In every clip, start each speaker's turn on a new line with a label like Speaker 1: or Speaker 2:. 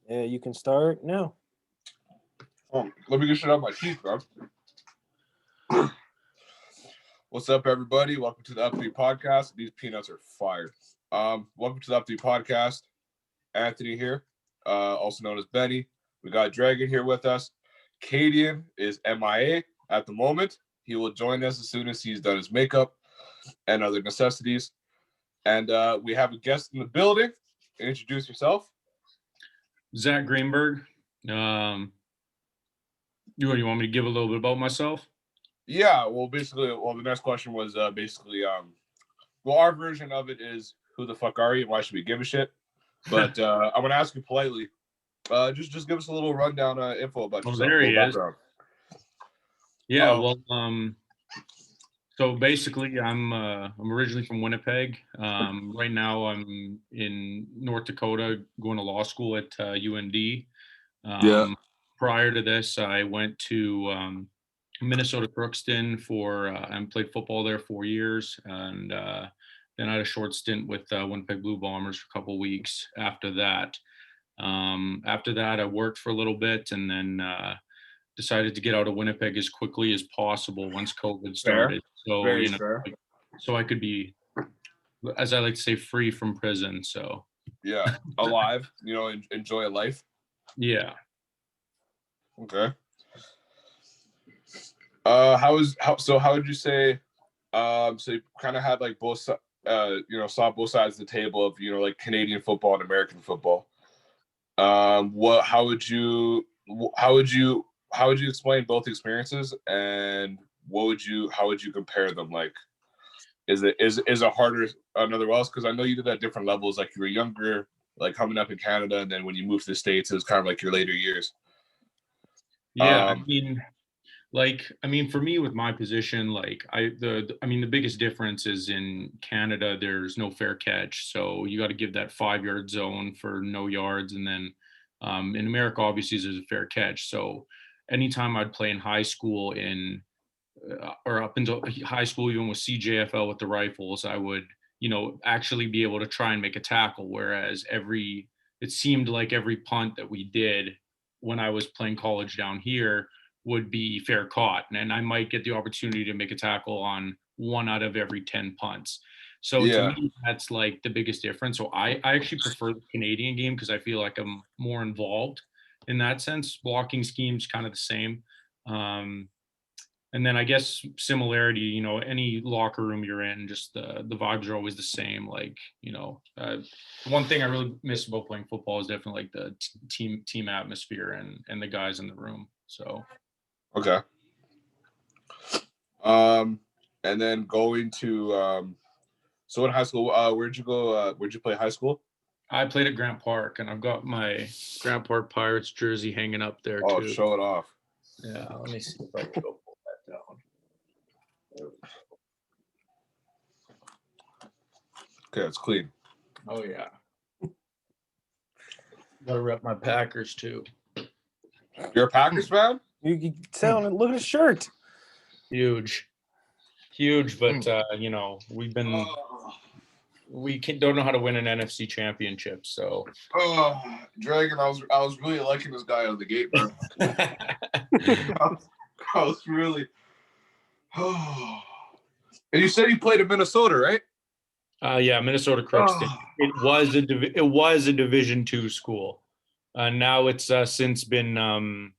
Speaker 1: Yeah, you can start now.
Speaker 2: Let me get shit out of my teeth, bro. What's up, everybody? Welcome to the Up3 podcast. These peanuts are fire. Welcome to the Up3 podcast. Anthony here, also known as Benny. We got Dragon here with us. Cadian is MIA at the moment. He will join us as soon as he's done his makeup and other necessities. And we have a guest in the building. Introduce yourself.
Speaker 3: Zach Greenberg. You want me to give a little bit about myself?
Speaker 2: Yeah, well, the next question was our version of it is, who the fuck are you and why should we give a shit? But I'm going to ask you politely, just give us a little rundown info about yourself.
Speaker 3: There he is. Yeah, so basically I'm originally from Winnipeg. Right now I'm in North Dakota going to law school at UND. Prior to this, I went to Minnesota Crookston and played football there 4 years. And then I had a short stint with Winnipeg Blue Bombers for a couple of weeks after that. I worked for a little bit and then decided to get out of Winnipeg as quickly as possible once COVID started.
Speaker 2: Fair.
Speaker 3: So I could be, as I like to say, free from prison. So
Speaker 2: yeah, alive, enjoy life.
Speaker 3: Yeah.
Speaker 2: Okay. How would you say? So you kind of had like both, saw both sides of the table of like Canadian football and American football. How would you explain both experiences, and how would you compare them? Like, is it harder another else? Because I know you did at different levels. Like you were younger, like coming up in Canada, and then when you moved to the States, it was kind of like your later years.
Speaker 3: Yeah, for me with my position, the biggest difference is in Canada, there's no fair catch. So you got to give that 5-yard zone for no yards. And then in America, obviously there's a fair catch. So anytime I'd play in high school or up until high school, even with CJFL with the rifles, I would, actually be able to try and make a tackle. Whereas it seemed like every punt that we did when I was playing college down here would be fair caught. And I might get the opportunity to make a tackle on 1 out of every 10 punts. So to me, that's like the biggest difference. So I actually prefer the Canadian game because I feel like I'm more involved in that sense. Blocking scheme's kind of the same. And then I guess similarity, any locker room you're in, just the vibes are always the same. Like, one thing I really miss about playing football is definitely like the team atmosphere and the guys in the room. So.
Speaker 2: Okay. And then going to, so in high school, where'd you go? Where'd you play high school?
Speaker 3: I played at Grant Park, and I've got my Grant Park Pirates jersey hanging up there too.
Speaker 2: Oh, show it off.
Speaker 3: Yeah, let me see if I can go pull that down.
Speaker 2: Okay, it's clean.
Speaker 3: Oh yeah. Gotta rep my Packers too.
Speaker 2: You're a Packers fan?
Speaker 1: You can tell. Look at his shirt.
Speaker 3: Huge, but we've been don't know how to win an NFC championship. So,
Speaker 2: Dragon, I was really liking this guy out of the gate, bro. I was really. And you said you played in Minnesota, right?
Speaker 3: Yeah, Minnesota Crookston. It was a Division II school. Now it's since been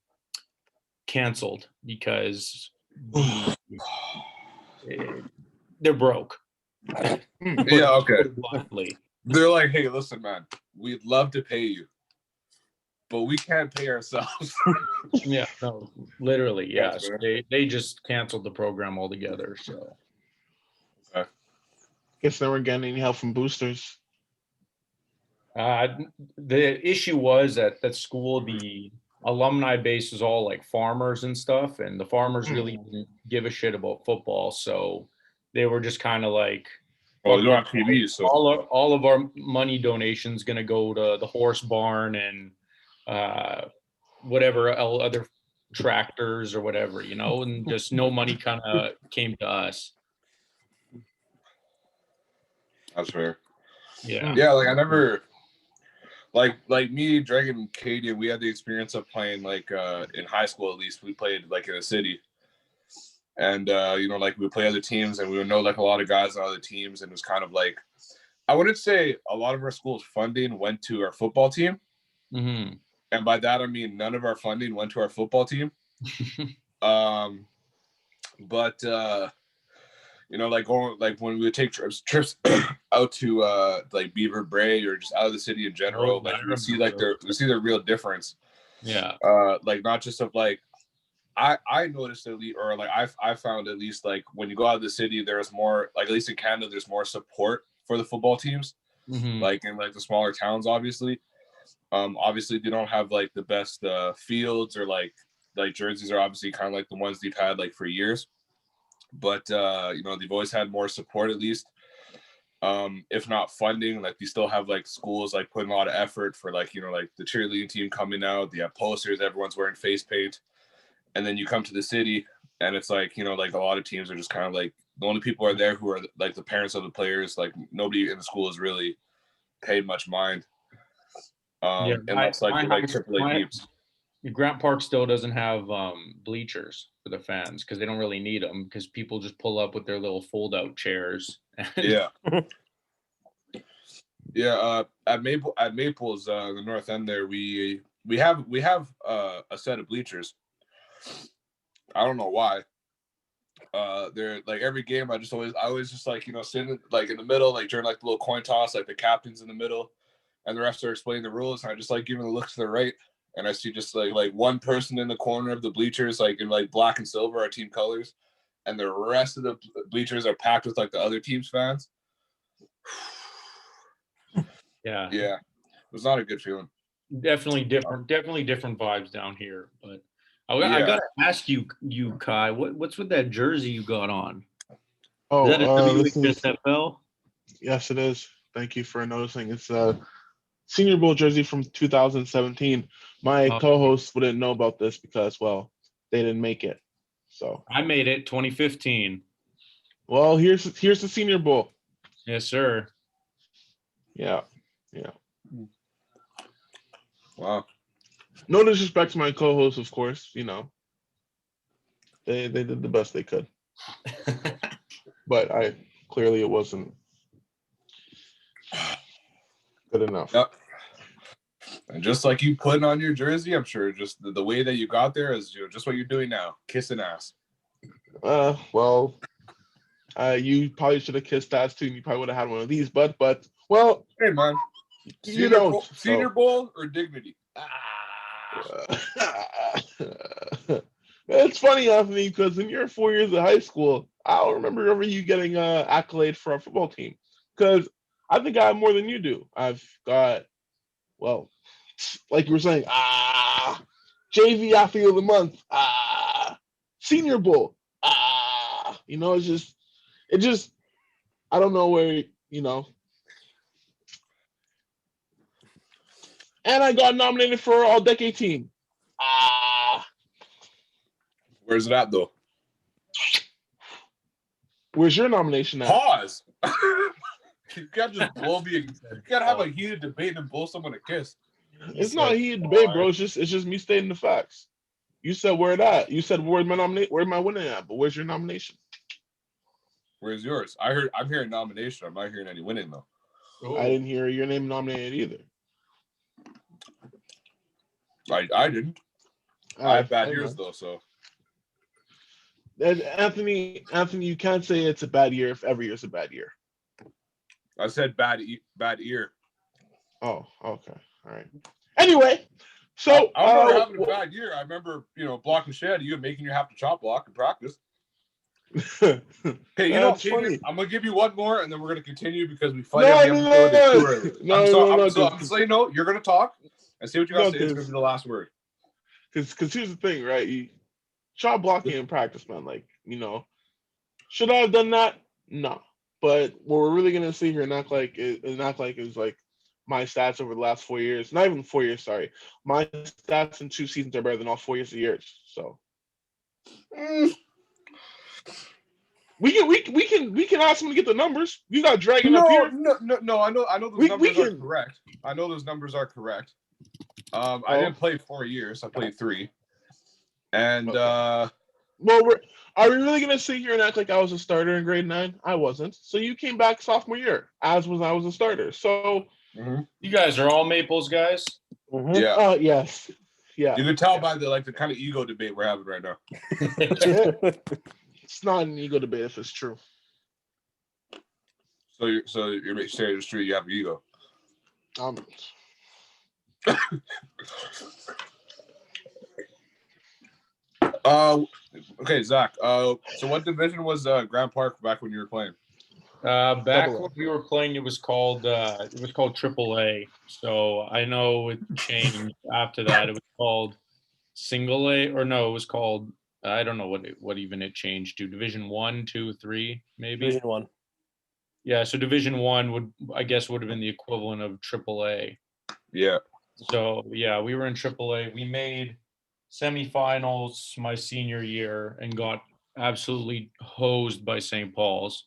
Speaker 3: canceled because they're broke.
Speaker 2: Yeah, okay. They're like, hey, listen, man, we'd love to pay you, but we can't pay ourselves.
Speaker 3: Yeah, no, literally, yeah. So they just canceled the program altogether. So,
Speaker 4: okay. Guess they weren't getting any help from boosters.
Speaker 3: The issue was at that school, the alumni base is all like farmers and stuff, and the farmers really didn't give a shit about football, so they were just kind of like,
Speaker 2: well, you don't have TV, so
Speaker 3: all of our money donations gonna go to the horse barn and whatever other tractors or whatever, and just no money kind of came to us.
Speaker 2: That's fair.
Speaker 3: Yeah.
Speaker 2: Yeah, like I never like me, Dragon, and Katie, we had the experience of playing like in high school. At least we played like in a city, and like we would play other teams, and we would know like a lot of guys on other teams, and it was kind of like, I wouldn't say a lot of our school's funding went to our football team,
Speaker 3: Mm-hmm.
Speaker 2: and by that I mean none of our funding went to our football team. But like going like when we would take trips out to like Beaver Bay or just out of the city in general, like we see the real difference.
Speaker 3: Yeah.
Speaker 2: Like not just of like I noticed at least, or like I found at least, like when you go out of the city, there's more, like at least in Canada, there's more support for the football teams.
Speaker 3: Mm-hmm.
Speaker 2: Like in like the smaller towns, obviously. Obviously they don't have like the best fields, or like jerseys are obviously kind of like the ones they've had like for years. But they've always had more support, at least. If not funding, like they still have like schools like putting a lot of effort for like like the cheerleading team coming out. They have posters, everyone's wearing face paint. And then you come to the city and it's like, like a lot of teams are just kind of like, the only people are there who are like the parents of the players. Like nobody in the school has really paid much mind. Unless like AAA teams.
Speaker 3: Grant Park still doesn't have bleachers for the fans because they don't really need them, because people just pull up with their little fold-out chairs.
Speaker 2: Yeah. Yeah. At Maples, the north end there, we have a set of bleachers. I don't know why. They're like every game. I always just like sitting like in the middle, like during like the little coin toss, like the captain's in the middle, and the refs are explaining the rules, and I just like giving a look to the right. And I see just like one person in the corner of the bleachers, like in like black and silver, our team colors, and the rest of the bleachers are packed with like the other team's fans.
Speaker 3: Yeah.
Speaker 2: It was not a good feeling.
Speaker 3: Definitely different vibes down here. But I gotta ask you, Kai, what's with that jersey you got on?
Speaker 4: Oh,
Speaker 3: is that a WHSFL?
Speaker 4: Yes, it is. Thank you for noticing. It's a Senior Bowl jersey from 2017. My co-hosts wouldn't know about this because, well, they didn't make it. So
Speaker 3: I made it 2015.
Speaker 4: Well, here's the Senior Bowl.
Speaker 3: Yes, sir.
Speaker 4: Yeah.
Speaker 2: Wow.
Speaker 4: No disrespect to my co-hosts, of course. They did the best they could. But it wasn't good enough.
Speaker 2: Yep. And just like you putting on your jersey, I'm sure just the way that you got there is just what you're doing now, kissing ass.
Speaker 4: Well, you probably should have kissed ass too, and you probably would have had one of these, but well,
Speaker 2: hey man, Senior Bowl or dignity?
Speaker 4: It's funny, Anthony, because in your 4 years of high school, I don't remember you getting an accolade for our football team, because I think I have more than you do. I've got, well, like you were saying, JV Athlete of the Month, Senior Bowl, it just, I don't know where, and I got nominated for All-Decade Team.
Speaker 2: Where's it at though?
Speaker 4: Where's your nomination at?
Speaker 2: Pause. You can't just blow me. You gotta have a heated debate and blow someone a kiss.
Speaker 4: It's not a heated debate, bro. It's just me stating the facts. You said where it at. You said where's my nomination? Where am I winning at? But where's your nomination?
Speaker 2: Where's yours? I'm hearing nomination. I'm not hearing any winning though.
Speaker 4: Oh. I didn't hear your name nominated either.
Speaker 2: I didn't. I have bad years though, so.
Speaker 4: And Anthony, you can't say it's a bad year if every year's a bad year.
Speaker 2: I said bad ear.
Speaker 4: Oh, okay, all right. Anyway, so
Speaker 2: I remember having a bad year. I remember, blocking shed, you making you have to chop block in practice. Hey, Katie, I'm gonna give you one more, and then we're gonna continue because we fight every episode too early. I'm just letting you know you're gonna talk and see what you got to say. It's gonna be the last word.
Speaker 4: Because here's the thing, right? Chop blocking in practice, man. Like, should I have done that? No. But what we're really gonna see here, not like it's like my stats over the last 4 years. Not even 4 years, sorry. My stats in 2 seasons are better than all 4 years of yours. So We can ask him to get the numbers. You got Dragon up
Speaker 2: No,
Speaker 4: here.
Speaker 2: no. I know those
Speaker 4: We
Speaker 2: numbers are
Speaker 4: can-
Speaker 2: correct. I know those numbers are correct. I
Speaker 4: Oh.
Speaker 2: didn't play 4 years. I played 3. And
Speaker 4: Okay. Are we really gonna sit here and act like I was a starter in grade 9? I wasn't. So you came back sophomore year, as was I was a starter. So
Speaker 3: You guys are all Maples guys.
Speaker 1: Mhm.
Speaker 2: yeah,
Speaker 4: yes, yeah.
Speaker 2: you can tell by the kind of ego debate we're having right now.
Speaker 4: It's not an ego debate if it's true.
Speaker 2: So you're saying the street you have an ego. Okay, Zach. So what division was Grand Park back when you were playing?
Speaker 3: Back
Speaker 1: AA.
Speaker 3: when we were playing, it was called AAA. So I know it changed after that. It was called Single A, or no, it was called, I don't know what even it changed to. Division 1, 2, 3, maybe.
Speaker 1: Division 1.
Speaker 3: Yeah, so Division 1 would have been the equivalent of AAA.
Speaker 2: Yeah.
Speaker 3: So yeah, we were in AAA. We made semifinals my senior year and got absolutely hosed by St. Paul's.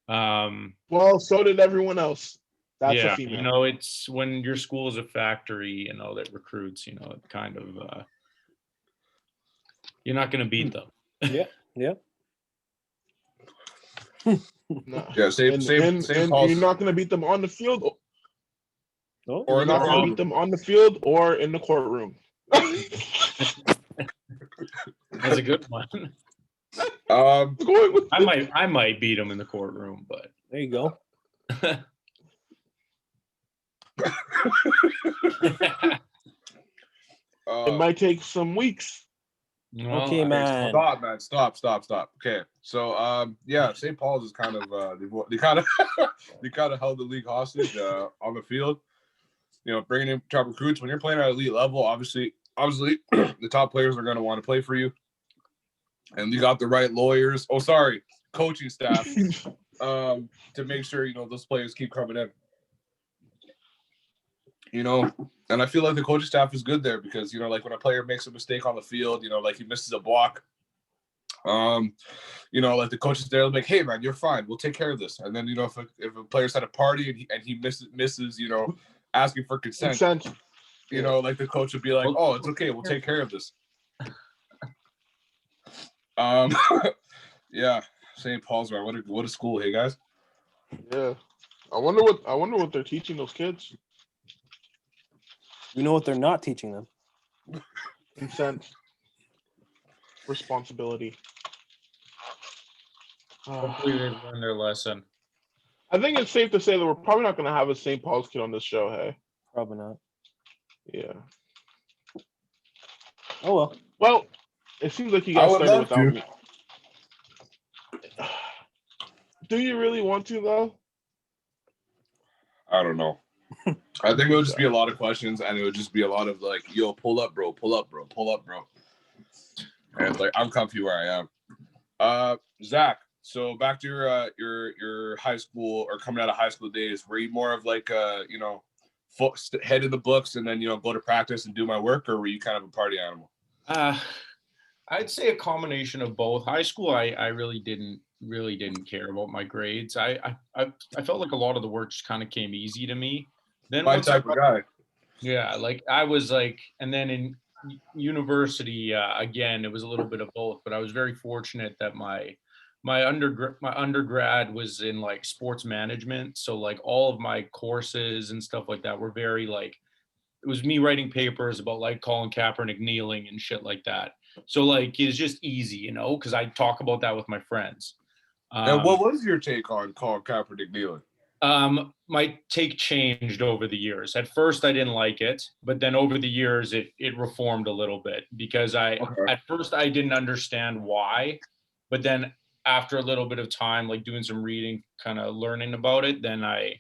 Speaker 4: Well, so did everyone else. That's
Speaker 3: yeah,
Speaker 4: a female.
Speaker 3: you know, it's when your school is a factory, you know, that recruits, you know, it kind of you're not going to beat them.
Speaker 1: Yeah.
Speaker 4: No.
Speaker 2: Yeah, same
Speaker 4: And
Speaker 2: Paul's.
Speaker 4: you're not gonna beat them on the field,
Speaker 1: Oh,
Speaker 2: Or
Speaker 4: you're not gonna
Speaker 3: wrong.
Speaker 4: beat them on the field or in the courtroom.
Speaker 3: That's a good one.
Speaker 4: Going with
Speaker 3: I might beat them in the courtroom, but
Speaker 1: there you go.
Speaker 4: it might take some weeks.
Speaker 3: well,
Speaker 1: Okay, man.
Speaker 2: Stop, man. Stop. Okay. So yeah, St. Paul's is kind of they kind of held the league hostage on the field. You know, bringing in top recruits when you're playing at elite level. Obviously, the top players are going to want to play for you, and you got the right lawyers. Oh, sorry, coaching staff to make sure you know those players keep coming in. You know, and I feel like the coaching staff is good there because, you know, like when a player makes a mistake on the field, you know, like he misses a block, you know, like the coaches there, like, hey, man, you're fine. We'll take care of this. And then, you know, if a player's at a party and he misses, you know, asking for consent, you know, like the coach would be like, oh, it's okay. We'll take care of this. Yeah, St. Paul's, man. What a school. Hey, guys.
Speaker 4: Yeah. I wonder what they're teaching those kids.
Speaker 1: You know what they're not teaching them?
Speaker 4: Consent. Responsibility.
Speaker 3: hopefully they've learned their lesson.
Speaker 4: I think it's safe to say that we're probably not going to have a St. Paul's kid on this show, hey?
Speaker 1: Probably not.
Speaker 4: Yeah.
Speaker 1: Oh well.
Speaker 4: Well, it seems like you
Speaker 2: I
Speaker 4: got
Speaker 2: would
Speaker 4: started
Speaker 2: love
Speaker 4: without
Speaker 2: to.
Speaker 4: me. Do you really want to, though?
Speaker 2: I don't know. I think it would just be a lot of questions, and it would just be a lot of like, "Yo, pull up, bro. Pull up, bro. Pull up, bro." And like, I'm comfy where I am. Zach. So back to your high school or coming out of high school days, were you more of like you know, head in the books and then you know go to practice and do my work, or were you kind of a party animal?
Speaker 3: I'd say a combination of both. High school, I really didn't care about my grades. I felt like a lot of the work just kind of came easy to me. Then
Speaker 2: My
Speaker 3: once
Speaker 2: type of guy.
Speaker 3: yeah, like I was like, and then in university, again, it was a little bit of both. But I was very fortunate that my undergrad was in like sports management, so like all of my courses and stuff like that were very like, it was me writing papers about like Colin Kaepernick kneeling and shit like that. So like it's just easy, you know, because I talk about that with my friends.
Speaker 2: And what was your take on Colin Kaepernick kneeling?
Speaker 3: My take changed over the years. At first I didn't like it, but then over the years it reformed a little bit because at first I didn't understand why, but then after a little bit of time, like doing some reading, kind of learning about it, then I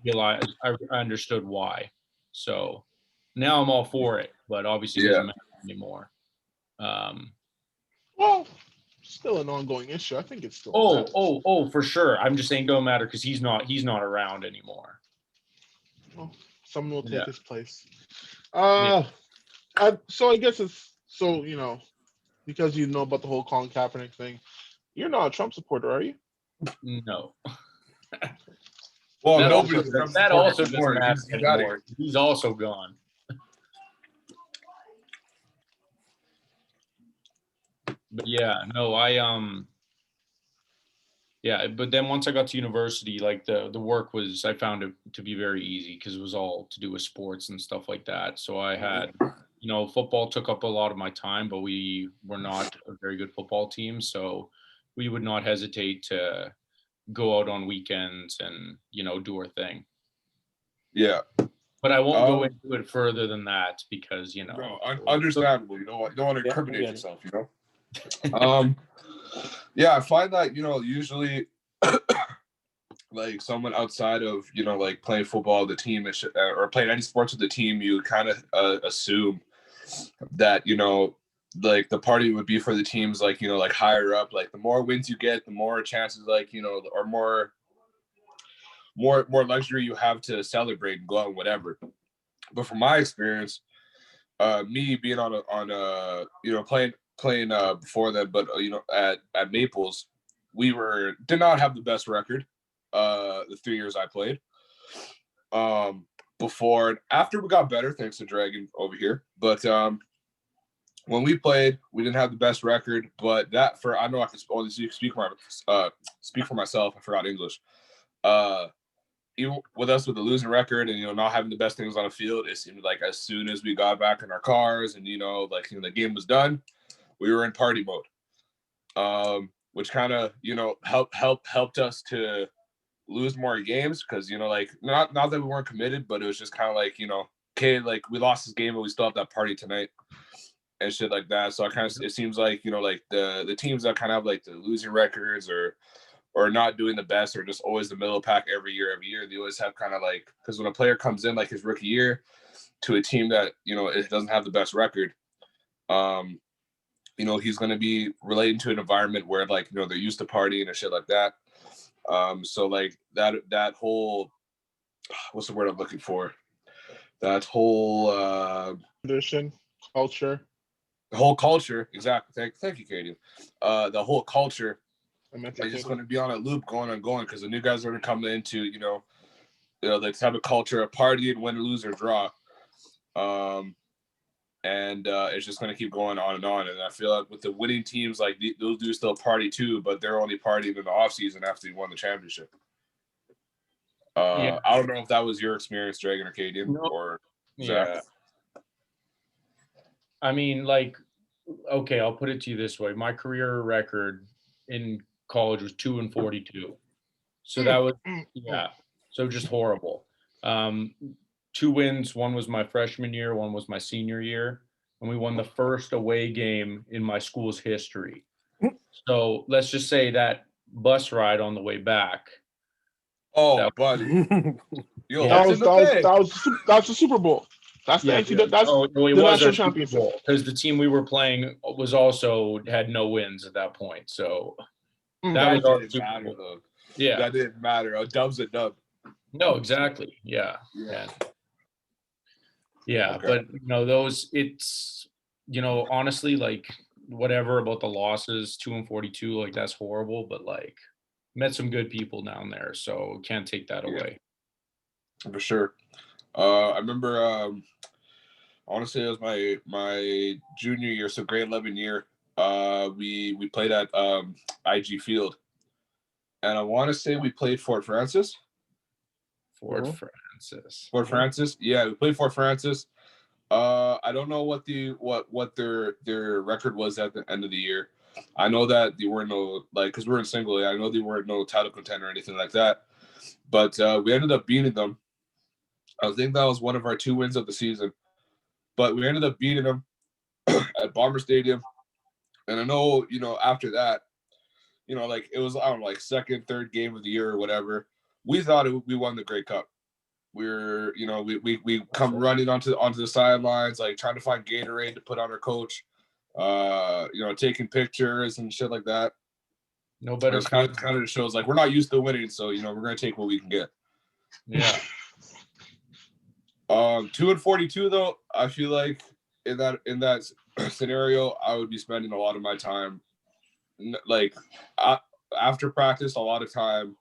Speaker 3: realized I understood why. So now I'm all for it, but obviously it doesn't matter anymore.
Speaker 4: Well, still an ongoing issue. I think it's still.
Speaker 3: Oh, for sure. I'm just saying don't matter because he's not around anymore.
Speaker 4: Well, someone will take his place.
Speaker 3: Yeah.
Speaker 4: So I guess it's so, you know, because you know about the whole Colin Kaepernick thing, You're not a Trump supporter, are you?
Speaker 3: No.
Speaker 2: Well,
Speaker 3: That
Speaker 2: nobody
Speaker 3: also, that also doesn't matter
Speaker 2: He's outta
Speaker 3: anymore. He's also gone. But yeah, no, yeah, but then once I got to university, like the work was, I found it to be very easy because it was all to do with sports and stuff like that. So I had, football took up a lot of my time, but we were not a very good football team. So we would not hesitate to go out on weekends and, do our thing.
Speaker 2: Yeah.
Speaker 3: But I won't go into it further than that because,
Speaker 2: No, understandable. You don't want to incriminate
Speaker 1: Yeah.
Speaker 2: yourself, Yeah, I find that, usually like someone outside of, like playing football, the team or playing any sports with the team, you kind of assume that, like the party would be for the teams, like, like higher up, like the more wins you get, the more chances, like, or more luxury you have to celebrate and go out and whatever. But from my experience, me being on playing before that, but at Maples, we did not have the best record the 3 years I played. Before and after we got better, thanks to Dragon over here. But when we played, we didn't have the best record. But I know I can only speak for myself. I forgot English. Even with us with the losing record and not having the best things on the field, it seemed like as soon as we got back in our cars and the game was done, we were in party mode, which kind of helped us to lose more games because like not that we weren't committed, but it was just kind of like okay, like we lost this game but we still have that party tonight and shit like that. So it seems like like the teams that kind of have like the losing records or not doing the best or just always the middle pack every year, they always have kind of like, because when a player comes in like his rookie year to a team that it doesn't have the best record, he's going to be relating to an environment where like they're used to partying and shit like that. So like that whole, what's the word I'm looking for? That whole
Speaker 4: Tradition, culture.
Speaker 2: The whole culture, exactly. Thank you, Katie. The whole culture is just going to be on a loop, going because the new guys are going to come into the type of culture of partying, win, lose, or draw. And it's just going to keep going on. And I feel like with the winning teams, like those do still party too, but they're only partying in the off season after you won the championship. I don't know if that was your experience, Dragon or Cadian, or Zach.
Speaker 3: Yeah. I mean, like, okay, I'll put it to you this way: my career record in college was 2-42, so that was so just horrible. 2 wins. One was my freshman year, one was my senior year, and we won the first away game in my school's history. So let's just say that bus ride on the way back.
Speaker 2: Oh, buddy,
Speaker 4: that was the Super Bowl. That's the
Speaker 3: it
Speaker 4: the
Speaker 3: was
Speaker 4: national championship
Speaker 3: because the team we were playing was also had no wins at that point. So that was our Super Bowl.
Speaker 2: Though.
Speaker 3: Yeah,
Speaker 2: that didn't matter. A dub's a dub.
Speaker 3: No, exactly. Yeah. Okay. But it's honestly, like whatever about the losses, 2-42, like that's horrible. But like, met some good people down there, so can't take that away.
Speaker 2: For sure. I remember. Honestly, it was my junior year, so grade 11 year. We played at IG Field, and I want to say we played Fort Francis.
Speaker 3: Fort Francis.
Speaker 2: Yeah, we played Fort Francis. I don't know what their record was at the end of the year. I know that they weren't because we're in single A. I know they weren't no title contender or anything like that. But we ended up beating them. I think that was one of our 2 wins of the season. But we ended up beating them at Bomber Stadium. And I know, after that, like it was, I don't know, like second, third game of the year or whatever. We thought we won the Grey Cup. We're, we come running onto the sidelines, like trying to find Gatorade to put on our coach, taking pictures and shit like that.
Speaker 3: No better.
Speaker 2: It kind of shows like we're not used to winning, so we're gonna take what we can get.
Speaker 3: Yeah.
Speaker 2: 2-42 though, I feel like in that scenario, I would be spending a lot of my time like after practice, a lot of time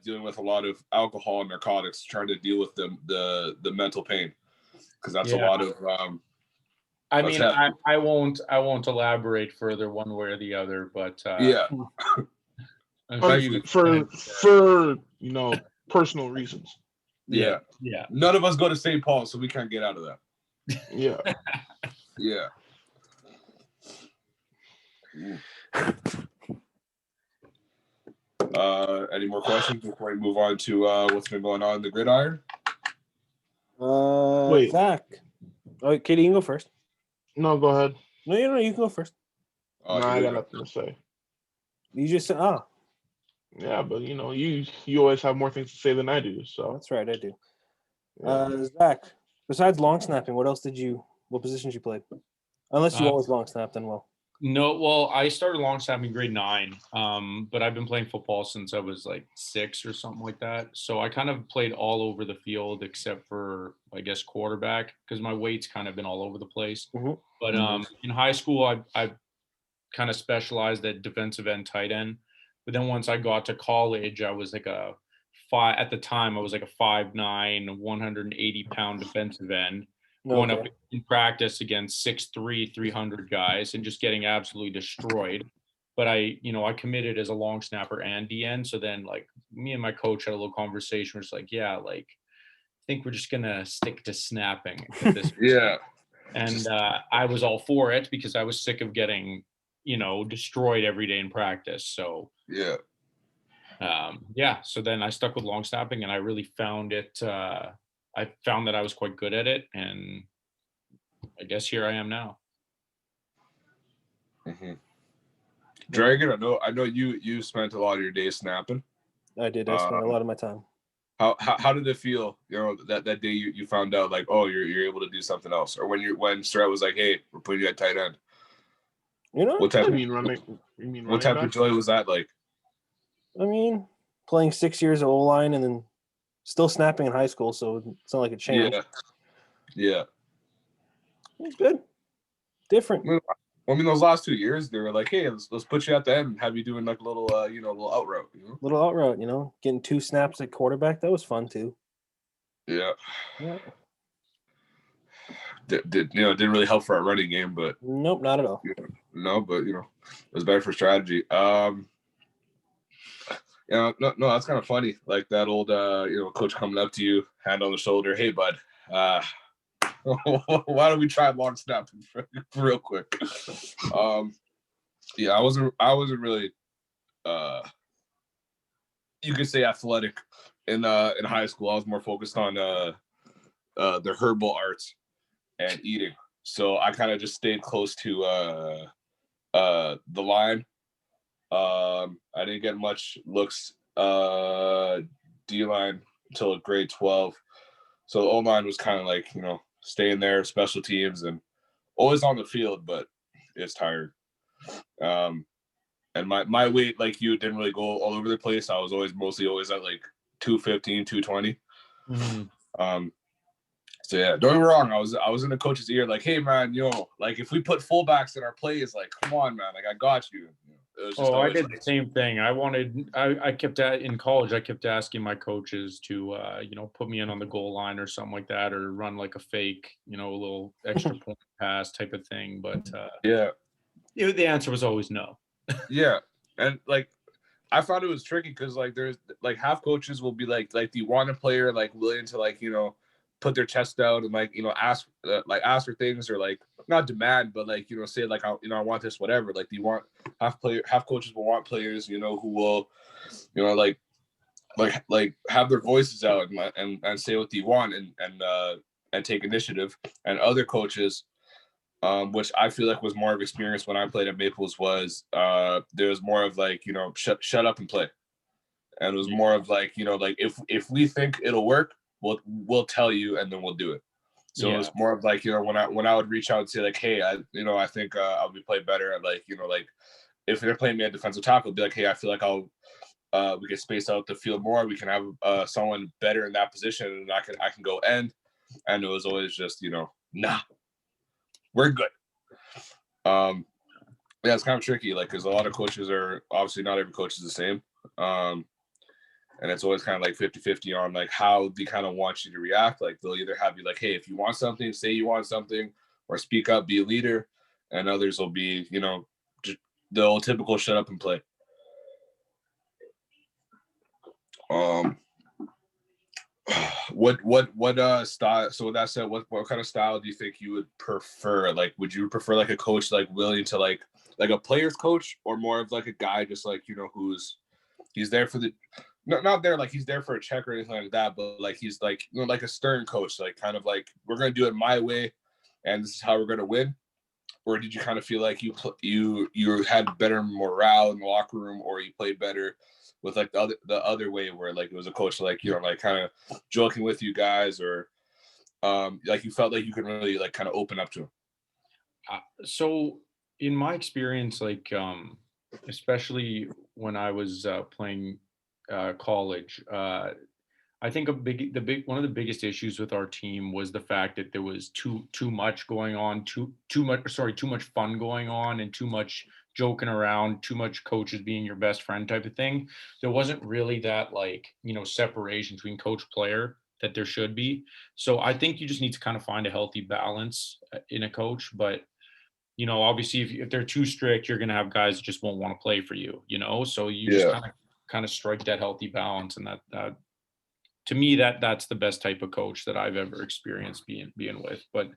Speaker 2: dealing with a lot of alcohol and narcotics, trying to deal with the mental pain, because that's a lot of
Speaker 3: I mean, I won't elaborate further one way or the other, but
Speaker 2: yeah.
Speaker 3: I'm sure you
Speaker 4: for personal reasons.
Speaker 2: Yeah. None of us go to St. Paul, so we can't get out of that.
Speaker 4: Yeah.
Speaker 2: Yeah. Any more questions before we move on to what's been going on in the gridiron?
Speaker 4: Wait.
Speaker 1: Zach. Oh, Katie, you can go first.
Speaker 4: No, go ahead.
Speaker 1: No, you can go first.
Speaker 4: No, I got nothing to say.
Speaker 1: You just said,
Speaker 4: Yeah, but you always have more things to say than I do. So
Speaker 1: that's right, I do.
Speaker 4: Yeah.
Speaker 1: Zach, besides long snapping, what positions you played? Unless you always long snapped, then well.
Speaker 3: No, well, I started long snapping in grade 9, but I've been playing football since I was like 6 or something like that. So I kind of played all over the field except for, I guess, quarterback, because my weight's kind of been all over the place.
Speaker 1: Mm-hmm.
Speaker 3: But in high school, I kind of specialized at defensive end, tight end. But then once I got to college, I was like at the time, I was like a 5'9", 180-pound defensive end. Going up in practice against 6'3", 300 guys and just getting absolutely destroyed. But I committed as a long snapper and DN. So then like me and my coach had a little conversation. We're just like, yeah, like I think we're just going to stick to snapping at this point.
Speaker 2: Yeah.
Speaker 3: And I was all for it because I was sick of getting, destroyed every day in practice. So
Speaker 2: yeah.
Speaker 3: So then I stuck with long snapping and I really found it, I found that I was quite good at it, and I guess here I am now.
Speaker 2: Mm-hmm. Dragon, I know you spent a lot of your days snapping.
Speaker 1: I did. I spent a lot of my time.
Speaker 2: How did it feel? That day you found out like, oh, you're able to do something else, or when Strat was like, hey, we're putting you at tight end. What type of joy was that like?
Speaker 1: I mean, playing 6 years of O-line and then still snapping in high school, so it's not like it changed.
Speaker 2: Yeah.
Speaker 1: It's good. Different.
Speaker 2: I mean, those last 2 years, they were like, hey, let's put you at the end and have you doing like a little, little out route.
Speaker 1: Little out route, getting 2 snaps at quarterback. That was fun too.
Speaker 2: Yeah. Didn't really help for our running game, but
Speaker 1: nope, not at all.
Speaker 2: No, but it was better for strategy. No, that's kind of funny. Like that old, coach coming up to you, hand on the shoulder, hey, bud, why don't we try long snapping real quick? I wasn't really, you could say athletic in high school. I was more focused on the herbal arts and eating. So I kind of just stayed close to the line. I didn't get much looks D-line until grade 12. So the O-line was kind of like, staying there, special teams, and always on the field, but it's tired. And my weight, like you, didn't really go all over the place. I was mostly always at like 215, 220. Mm-hmm. So yeah, don't get me wrong. I was in the coach's ear, like, hey man, like if we put fullbacks in our plays, like, come on, man, like I got you.
Speaker 3: I did the same thing. I kept in college. I kept asking my coaches to, put me in on the goal line or something like that, or run like a fake, a little extra point pass type of thing. But the answer was always no.
Speaker 2: Yeah, and like I found it was tricky because like there's like half coaches will be like, do you want a player like willing to like put their chest out and like ask for things, or like not demand, but like say like I want this, whatever. Like, do you want half coaches will want players who will like have their voices out and say what they want and take initiative, and other coaches, which I feel like was more of experience when I played at Maples, was there was more of like shut up and play, and it was more of like like if we think it'll work, we'll tell you and then we'll do it. So it was more of like when I would reach out and say like, hey, I think I'll be played better at like like if they're playing me at defensive tackle, be like, hey, I feel like we can space out the field more, we can have someone better in that position, and I can go end. And it was always just nah, we're good. Yeah, it's kind of tricky, like, because a lot of coaches are obviously not every coach is the same. And it's always kind of like 50-50 on like how they kind of want you to react. Like they'll either have you like, hey, if you want something, say you want something, or speak up, be a leader. And others will be, just the old typical shut up and play. What style, so with that said, what kind of style do you think you would prefer? Like, would you prefer like a coach like willing to like a player's coach, or more of like a guy just like, he's there for the not there like he's there for a check or anything like that, but like he's like, like a stern coach, like kind of like, we're gonna do it my way and this is how we're gonna win? Or did you kind of feel like you had better morale in the locker room, or you played better with like the other way, where like it was a coach like, like kind of joking with you guys, or like you felt like you could really like kind of open up to him?
Speaker 3: So in my experience, like especially when I was playing college, I think one of the biggest issues with our team was the fact that there was too much going on, too much fun going on, and too much joking around, too much coaches being your best friend type of thing. There wasn't really that like, separation between coach player that there should be. So I think you just need to kind of find a healthy balance in a coach. But obviously if they're too strict, you're going to have guys that just won't want to play for you, so you just
Speaker 2: Yeah.
Speaker 3: kind of strike that healthy balance. And that to me, that's the best type of coach that I've ever experienced being with. But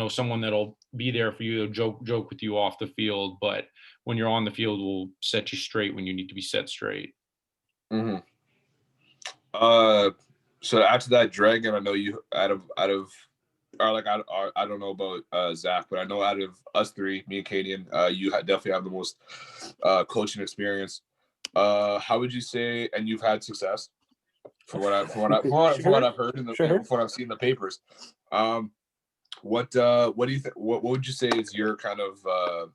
Speaker 3: someone that'll be there for you, joke with you off the field, but when you're on the field will set you straight when you need to be set straight.
Speaker 2: Mm-hmm. So after that, Dragon, I know you out of or like I don't know about Zach, but I know out of us three, me and Kadian, you definitely have the most coaching experience. How would you say? And you've had success, from what I've heard and from what I've seen in the papers. What do you think? What would you say is your kind of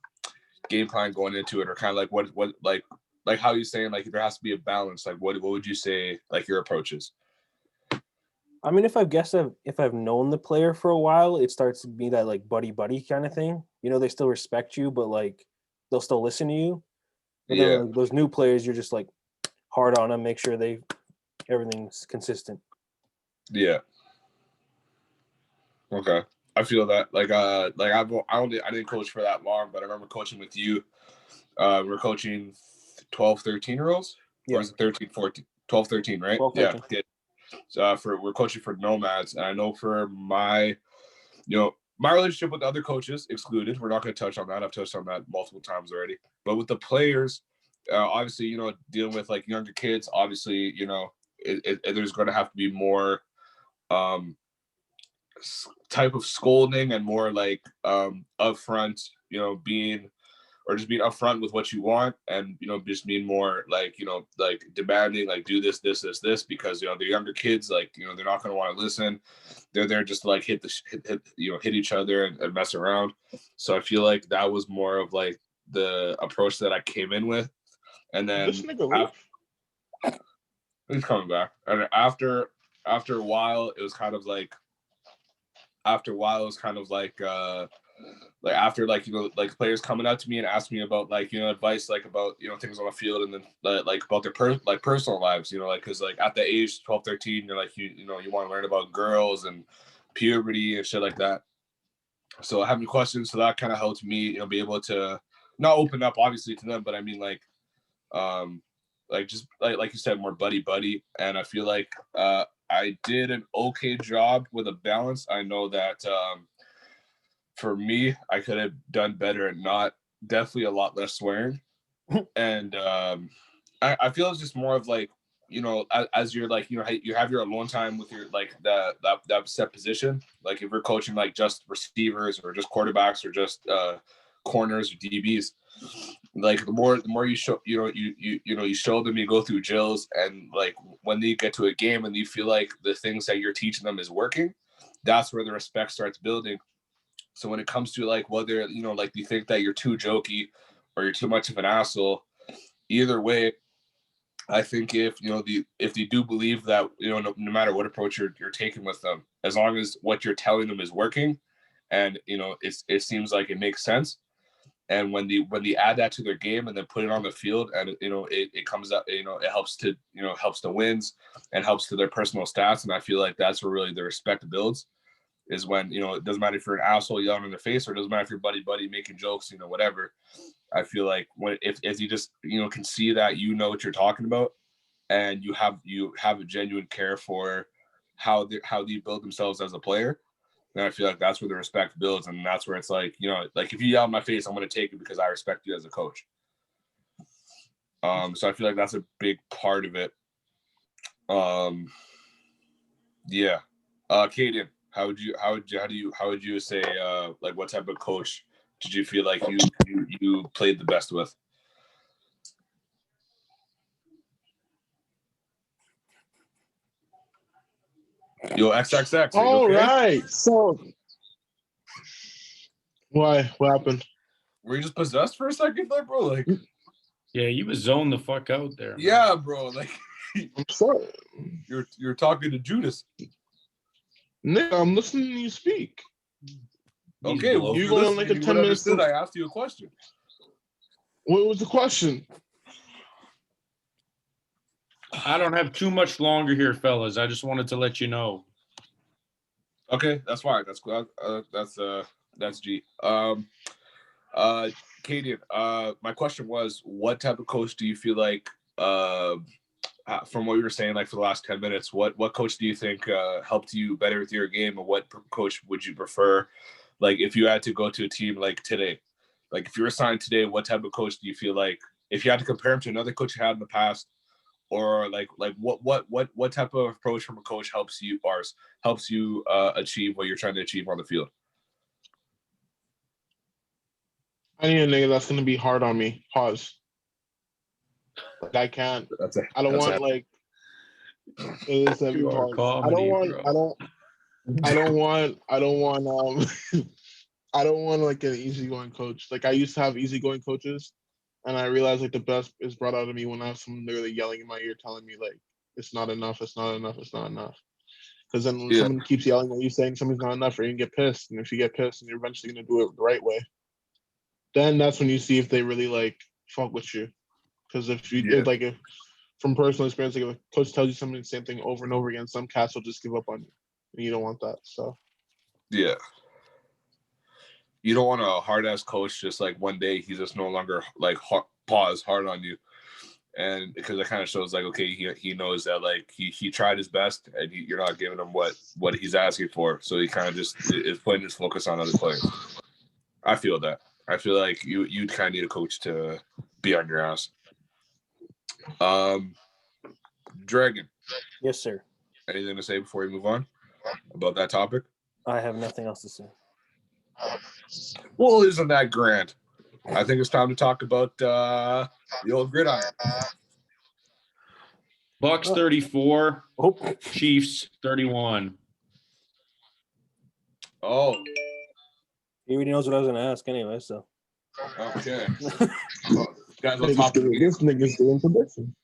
Speaker 2: game plan going into it, or kind of like what like how you saying like there has to be a balance? Like what would you say like your approach is?
Speaker 1: I mean, if I've known the player for a while, it starts to be that like buddy kind of thing. They still respect you, but like they'll still listen to you. But then like, those new players, you're just like hard on them, make sure everything's consistent.
Speaker 2: Yeah. Okay. I feel that like I didn't coach for that long, but I remember coaching with you. We were coaching 12, 13-year-olds, or is it 13, 14, 12, 13, right?
Speaker 1: 12, 13.
Speaker 2: Yeah. So we're coaching for nomads, and I know for my relationship with other coaches excluded. We're not going to touch on that. I've touched on that multiple times already. But with the players, obviously, dealing with like younger kids, obviously, there's going to have to be more type of scolding and more like upfront, being upfront with what you want, and just being more like like demanding, like do this because the younger kids, like they're not going to want to listen. They're there just to like hit each other and mess around. So I feel like that was more of like the approach that I came in with, and then
Speaker 4: This nigga
Speaker 2: he's coming back, and after a while it was kind of like like after like like players coming up to me and asking me about like advice, like about things on the field, and then like about their personal lives, like because like at the age 12, 13, you're like you want to learn about girls and puberty and shit like that. So having questions, so that kind of helped me be able to not open up obviously to them, but I mean like just like you said, more buddy, and I feel like I did an okay job with a balance. I know that for me, I could have done better and not definitely a lot less swearing. And I feel it's just more of like, as you're like, you have your alone time with your like that set position. Like if we're coaching like just receivers or just quarterbacks or just corners or DBs, like the more you show, you show them, you go through drills, and like when they get to a game and you feel like the things that you're teaching them is working, that's where the respect starts building. So when it comes to like whether like you think that you're too jokey or you're too much of an asshole, either way, I think if if they do believe that no matter what approach you're taking with them, as long as what you're telling them is working, and it seems like it makes sense, And when they add that to their game and then put it on the field, and it comes up, it helps to helps the wins and helps to their personal stats. And I feel like that's where really the respect builds, is when it doesn't matter if you're an asshole yelling in their face, or it doesn't matter if you're buddy making jokes, whatever. I feel like if you just can see that what you're talking about, and you have a genuine care for how they build themselves as a player, then I feel like that's where the respect builds, and that's where it's like like if you yell in my face, I'm going to take it because I respect you as a coach. So I feel like that's a big part of it. Yeah. Kaden, how would you say like what type of coach did you feel like you played the best with? Yo, XXX.
Speaker 4: All
Speaker 2: okay?
Speaker 4: right. So why? What happened?
Speaker 2: Were you just possessed for a second there, bro? Like,
Speaker 3: Yeah, you was zoned the fuck out there. Man.
Speaker 2: Yeah, bro. Like,
Speaker 4: I'm sorry.
Speaker 2: You're talking to Judas.
Speaker 4: Nick, I'm listening to you speak.
Speaker 2: Okay, well,
Speaker 4: you're going on like a 10 minutes.
Speaker 2: I asked you a question.
Speaker 4: What was the question?
Speaker 3: I don't have too much longer here, fellas. I just wanted to let you know.
Speaker 2: Okay, that's fine. That's cool. That's G. Kaden, my question was, what type of coach do you feel like, from what you were saying, like for the last 10 minutes, what coach do you think helped you better with your game, and what coach would you prefer? Like, if you had to go to a team like today, like if you were signed today, what type of coach do you feel like, if you had to compare him to another coach you had in the past, or like what type of approach from a coach helps you achieve what you're trying to achieve on the field?
Speaker 4: I need a nigga that's gonna be hard on me. Pause. Like I can't. I don't want like. It is every pause.
Speaker 3: Comedy,
Speaker 4: I don't want like an easygoing coach. Like I used to have easygoing coaches, and I realized like the best is brought out of me when I have someone literally yelling in my ear, telling me like it's not enough, it's not enough, it's not enough. Because then when someone keeps yelling at you, saying something's not enough, you're gonna get pissed, and if you get pissed, and you're eventually gonna do it the right way, then that's when you see if they really like fuck with you. Because if from personal experience, like if a coach tells you something the same thing over and over again, some cats will just give up on you, and you don't want that. So
Speaker 2: yeah, you don't want a hard ass coach just like one day he's just no longer like hard on you, and because it kind of shows like, okay, he knows that like he tried his best, and you're not giving him what he's asking for, so he kind of just is putting his focus on other players. I feel that. I feel like you kind of need a coach to be on your ass. Dragon.
Speaker 1: Yes, sir.
Speaker 2: Anything to say before we move on about that topic?
Speaker 1: I have nothing else to say.
Speaker 2: Well, isn't that grand? I think it's time to talk about the old gridiron.
Speaker 3: Bucks 34, Chiefs 31.
Speaker 2: Oh.
Speaker 1: He already knows what I was going to ask anyway, so.
Speaker 2: Okay. Guys, on top of
Speaker 4: this nigga's doing prediction.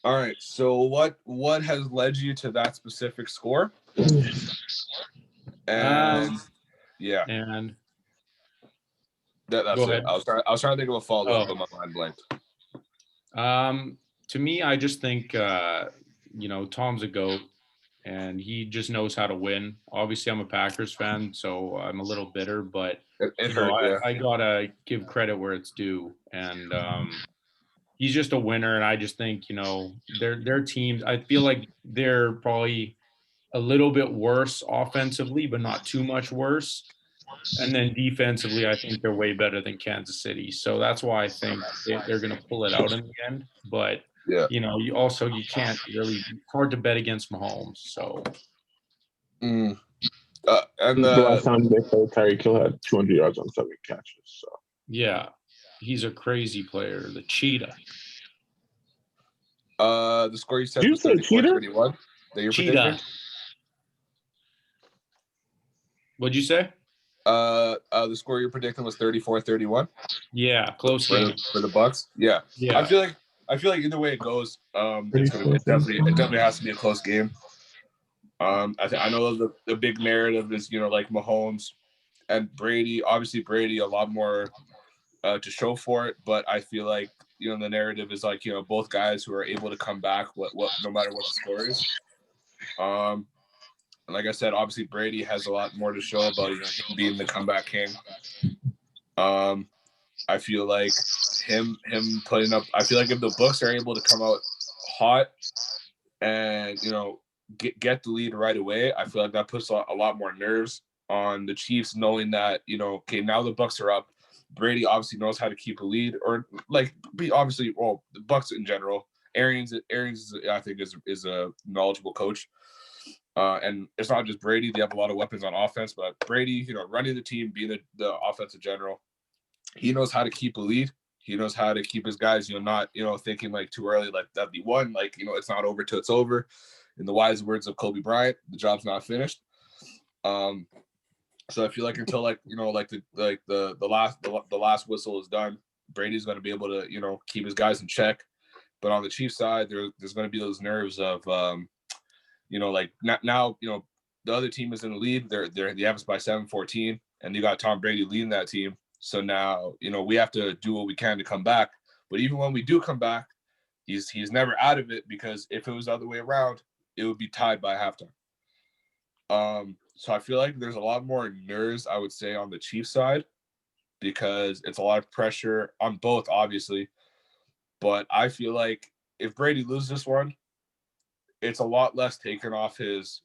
Speaker 2: All right. So what has led you to that specific score? And yeah.
Speaker 3: And
Speaker 2: that's
Speaker 3: go
Speaker 2: it.
Speaker 3: ahead.
Speaker 2: I was trying to think of a follow-up, but my mind blanked.
Speaker 3: To me, I just think Tom's a GOAT, and he just knows how to win. Obviously, I'm a Packers fan, so I'm a little bitter, but I gotta give credit where it's due. And he's just a winner, and I just think their teams. I feel like they're probably a little bit worse offensively, but not too much worse. And then defensively, I think they're way better than Kansas City. So that's why I think they're going to pull it out in the end. But, you can't really – it's hard to bet against Mahomes. So.
Speaker 2: And
Speaker 4: the last time they played, Tyreek Hill had 200 yards on 7 catches. So.
Speaker 3: Yeah. He's a crazy player, the cheetah.
Speaker 2: The score you said
Speaker 4: Did you
Speaker 2: was
Speaker 4: say cheetah?
Speaker 2: 31.
Speaker 3: Cheetah. What'd you say?
Speaker 2: The score you're predicting was 34-31.
Speaker 3: Yeah, close game
Speaker 2: for the Bucks. Yeah. I feel like either way it goes, it definitely has to be a close game. I know the big narrative is like Mahomes and Brady. Obviously, Brady a lot more to show for it. But I feel like, the narrative is like, both guys who are able to come back what no matter what the score is. And like I said, obviously Brady has a lot more to show about him being the comeback king. I feel like him putting up. I feel like if the Bucs are able to come out hot and get the lead right away, I feel like that puts a lot more nerves on the Chiefs, knowing that okay, now the Bucs are up. Brady obviously knows how to keep a lead, or like the Bucs in general. Arians, I think is a knowledgeable coach, and it's not just Brady. They have a lot of weapons on offense, but Brady, running the team, being the offensive general, he knows how to keep a lead. He knows how to keep his guys, not thinking like too early, like that'd be one, like it's not over till it's over. In the wise words of Kobe Bryant, the job's not finished. So I feel like until the last whistle is done, Brady's going to be able to keep his guys in check. But on the Chiefs side, there's going to be those nerves of now the other team is in the lead. They have us by 7-14, and you got Tom Brady leading that team. So now we have to do what we can to come back. But even when we do come back, he's never out of it, because if it was the other way around, it would be tied by halftime. So I feel like there's a lot more nerves, I would say, on the Chiefs side, because it's a lot of pressure on both, obviously. But I feel like if Brady loses this one, it's a lot less taken off his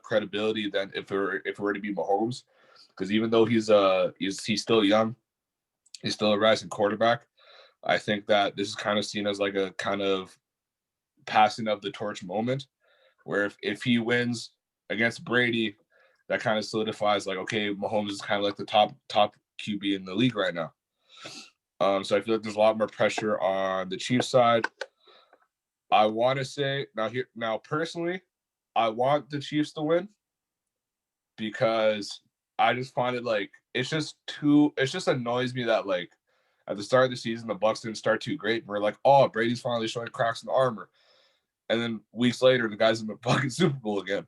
Speaker 2: credibility than if it were to be Mahomes, because even though he's still young, he's still a rising quarterback. I think that this is kind of seen as like a kind of passing of the torch moment, where if he wins against Brady, that kind of solidifies like, okay, Mahomes is kind of like the top QB in the league right now. So I feel like there's a lot more pressure on the Chiefs side. I want to say now personally, I want the Chiefs to win, because I just find it like it just annoys me that like at the start of the season the Bucs didn't start too great. And we're like, oh, Brady's finally showing cracks in the armor, and then weeks later the guy's in the fucking Super Bowl again.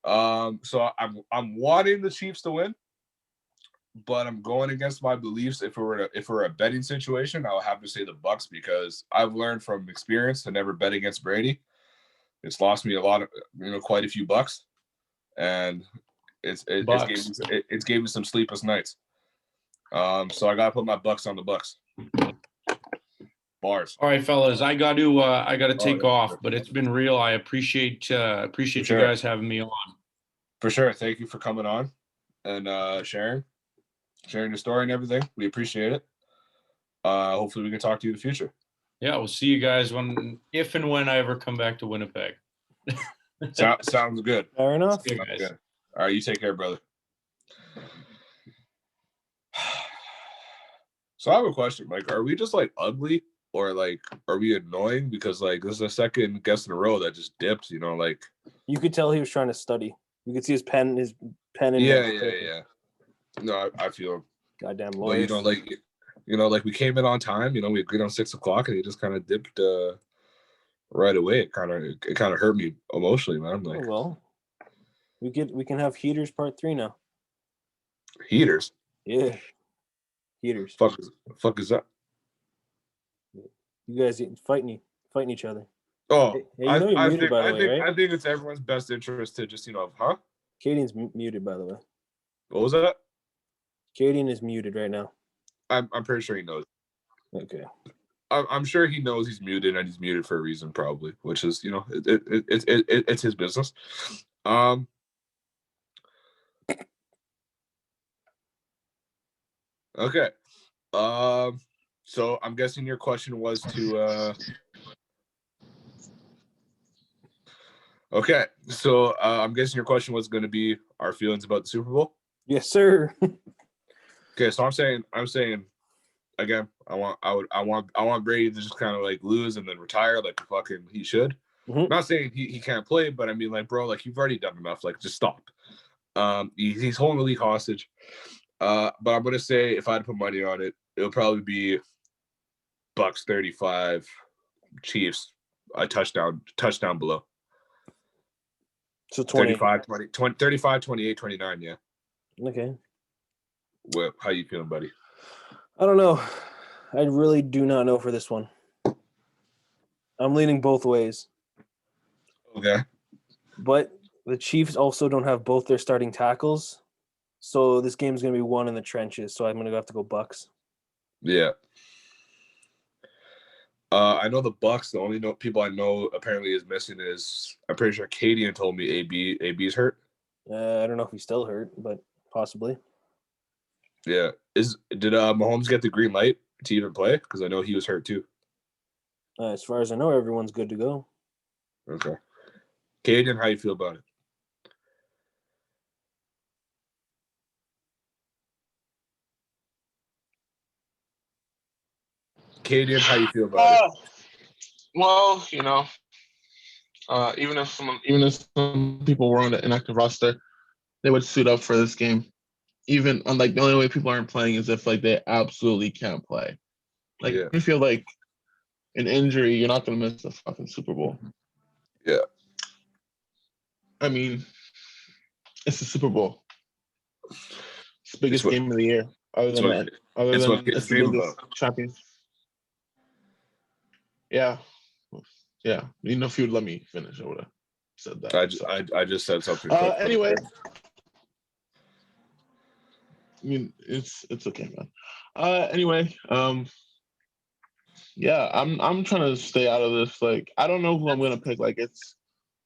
Speaker 2: So I'm wanting the Chiefs to win, but I'm going against my beliefs. If it were a betting situation, I would have to say the Bucs, because I've learned from experience to never bet against Brady. It's lost me a lot of quite a few bucks, and it's gave me some sleepless nights. So I gotta put my Bucs on the Bucs. Bars.
Speaker 3: All right, fellas, I got to take off, but it's been real. I appreciate you guys having me on.
Speaker 2: For sure. Thank you for coming on and sharing your story and everything. We appreciate it. Hopefully we can talk to you in the future.
Speaker 3: Yeah, we'll see you guys if and when I ever come back to Winnipeg.
Speaker 2: Sounds good.
Speaker 1: Fair enough.
Speaker 3: See you guys.
Speaker 2: Good. All right, you take care, brother. So I have a question. Like, are we just like ugly, or like are we annoying? Because like this is the second guest in a row that just dipped. Like
Speaker 1: you could tell he was trying to study. You could see his pen.
Speaker 2: Yeah. No, I feel him.
Speaker 1: Goddamn lawyer.
Speaker 2: But like we came in on time. We agreed on 6 o'clock, and he just kind of dipped right away. It kind of hurt me emotionally, man. I'm like,
Speaker 1: oh, well, we can have heaters part 3 now.
Speaker 2: Heaters.
Speaker 1: Yeah. Heaters.
Speaker 2: Fuck is that?
Speaker 1: You guys fighting each other.
Speaker 2: Oh,
Speaker 1: hey, you're muted, by the way, right?
Speaker 2: I think it's everyone's best interest to just huh?
Speaker 1: Cadian's muted, by the way.
Speaker 2: What was that?
Speaker 1: Cadian is muted right now.
Speaker 2: I'm pretty sure he knows.
Speaker 1: Okay.
Speaker 2: I'm sure he knows he's muted, and he's muted for a reason, probably, which is it's his business. Okay. So I'm guessing your question was to okay. So I'm guessing your question was going to be our feelings about the Super Bowl.
Speaker 1: Yes, sir.
Speaker 2: Okay, so I'm saying again, I want Brady to just kind of like lose and then retire like fucking he should.
Speaker 1: Mm-hmm.
Speaker 2: I'm not saying he can't play, but I mean, like, bro, like you've already done enough. Like, just stop. He's holding the league hostage. But I'm gonna say if I had to put money on it, it'll probably be Bucs 35, Chiefs a touchdown below.
Speaker 1: So 20.
Speaker 2: 35, 28, 29, yeah.
Speaker 1: Okay.
Speaker 2: Well, how you feeling, buddy?
Speaker 1: I don't know. I really do not know for this one. I'm leaning both ways.
Speaker 2: Okay.
Speaker 1: But the Chiefs also don't have both their starting tackles. So this game's going to be won in the trenches. So I'm going to have to go Bucks.
Speaker 2: Yeah. I know the Bucks. The only people I know apparently is missing is, I'm pretty sure Cadian told me AB's hurt.
Speaker 1: I don't know if he's still hurt, but possibly.
Speaker 2: Yeah. Did Mahomes get the green light to even play? Because I know he was hurt too.
Speaker 1: As far as I know, everyone's good to go.
Speaker 2: Okay. Cadian, how you feel about it? Cadian, how you feel about it?
Speaker 4: Well, even if some people were on the inactive roster, they would suit up for this game. Even on the only way people aren't playing is if they absolutely can't play.
Speaker 2: Yeah.
Speaker 4: I feel like an injury, you're not gonna miss the fucking Super Bowl.
Speaker 2: Yeah.
Speaker 4: I mean, it's the Super Bowl. It's the biggest game of the year. Other than it's the biggest champion. Yeah. Yeah. If you would let me finish, I would have said that.
Speaker 2: I just said something.
Speaker 4: Anyway. I mean, it's okay, man. Anyway, yeah, I'm trying to stay out of this. I don't know who I'm gonna pick. It's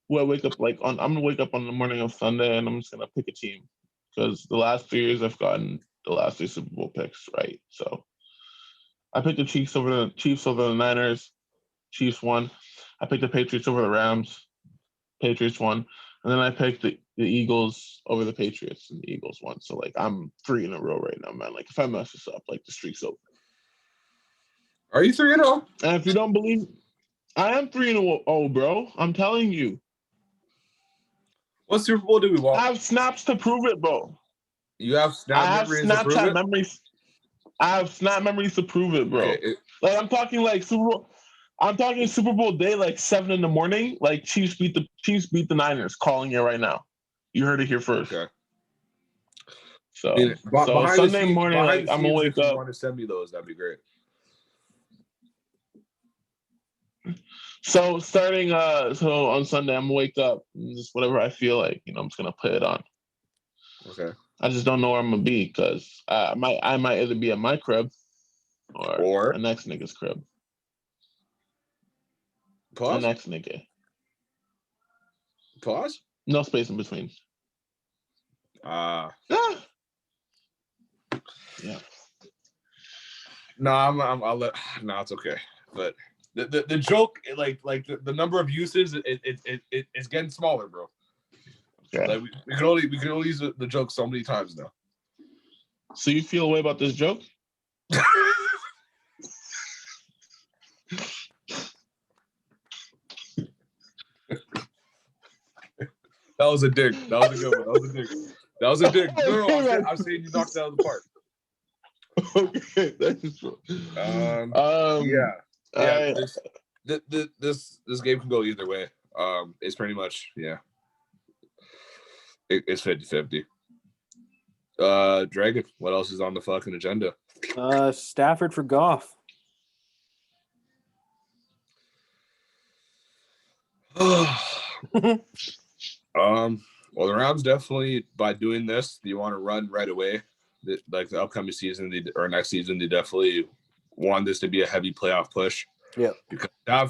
Speaker 4: who I wake up on. I'm gonna wake up on the morning of Sunday, and I'm just gonna pick a team because the last 3 years I've gotten the last 3 Super Bowl picks right. So I picked the Chiefs over the Niners. Chiefs won. I picked the Patriots over the Rams. Patriots won. And then I picked the Eagles over the Patriots, and the Eagles won. So I'm 3 in a row right now, man. If I mess this up, the streak's over.
Speaker 2: Are you 3-0?
Speaker 4: And if you don't believe, I am 3-0, bro. I'm telling you.
Speaker 2: What Super Bowl do we want?
Speaker 4: I have snaps to prove it, bro.
Speaker 2: You have
Speaker 4: Snapchat memories. I have snap memories to prove it, bro.
Speaker 2: Okay,
Speaker 4: I'm talking Super Bowl. I'm talking Super Bowl day, 7 in the morning. Chiefs beat the Niners. Calling it right now. You heard it here first.
Speaker 2: Okay.
Speaker 4: So,
Speaker 2: behind
Speaker 4: Sunday
Speaker 2: the
Speaker 4: morning, I'm gonna wake
Speaker 2: if you
Speaker 4: up.
Speaker 2: want to send me those, that'd be great.
Speaker 4: So starting on Sunday, I'm gonna wake up and just whatever I feel like, I'm just gonna put it on.
Speaker 2: Okay.
Speaker 4: I just don't know where I'm gonna be because I might either be at my crib or the next nigga's crib.
Speaker 2: Pause.
Speaker 4: The next nigga.
Speaker 2: Pause.
Speaker 4: No space in between.
Speaker 2: Yeah. No, I'll let. No, it's okay. But the joke, the number of uses, it's getting smaller, bro.
Speaker 4: Yeah.
Speaker 2: We can only use the joke so many times now.
Speaker 4: So you feel a way about this joke?
Speaker 2: That was a dig. That was a good one. That was a dig. No, I'm saying you knocked it out of the park.
Speaker 4: Okay, that's true.
Speaker 2: Yeah. This game can go either way. It's pretty much it's 50-50. Dragon, what else is on the fucking agenda?
Speaker 1: Stafford for Goff.
Speaker 2: Well, the Rams definitely, by doing this, you want to run right away. The upcoming season or next season, they definitely want this to be a heavy playoff push.
Speaker 1: Yeah,
Speaker 2: because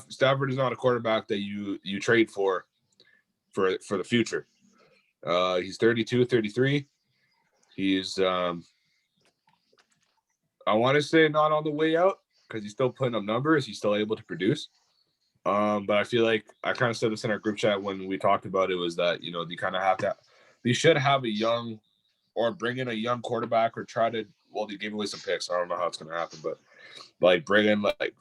Speaker 2: Stafford is not a quarterback that you trade for the future. He's 32, 33. He's I want to say not on the way out because he's still putting up numbers. He's still able to produce. But I feel like I kind of said this in our group chat when we talked about it, was that, they kind of have to, they should have a young or bring in a young quarterback or try to, well, they gave away some picks. I don't know how it's going to happen, but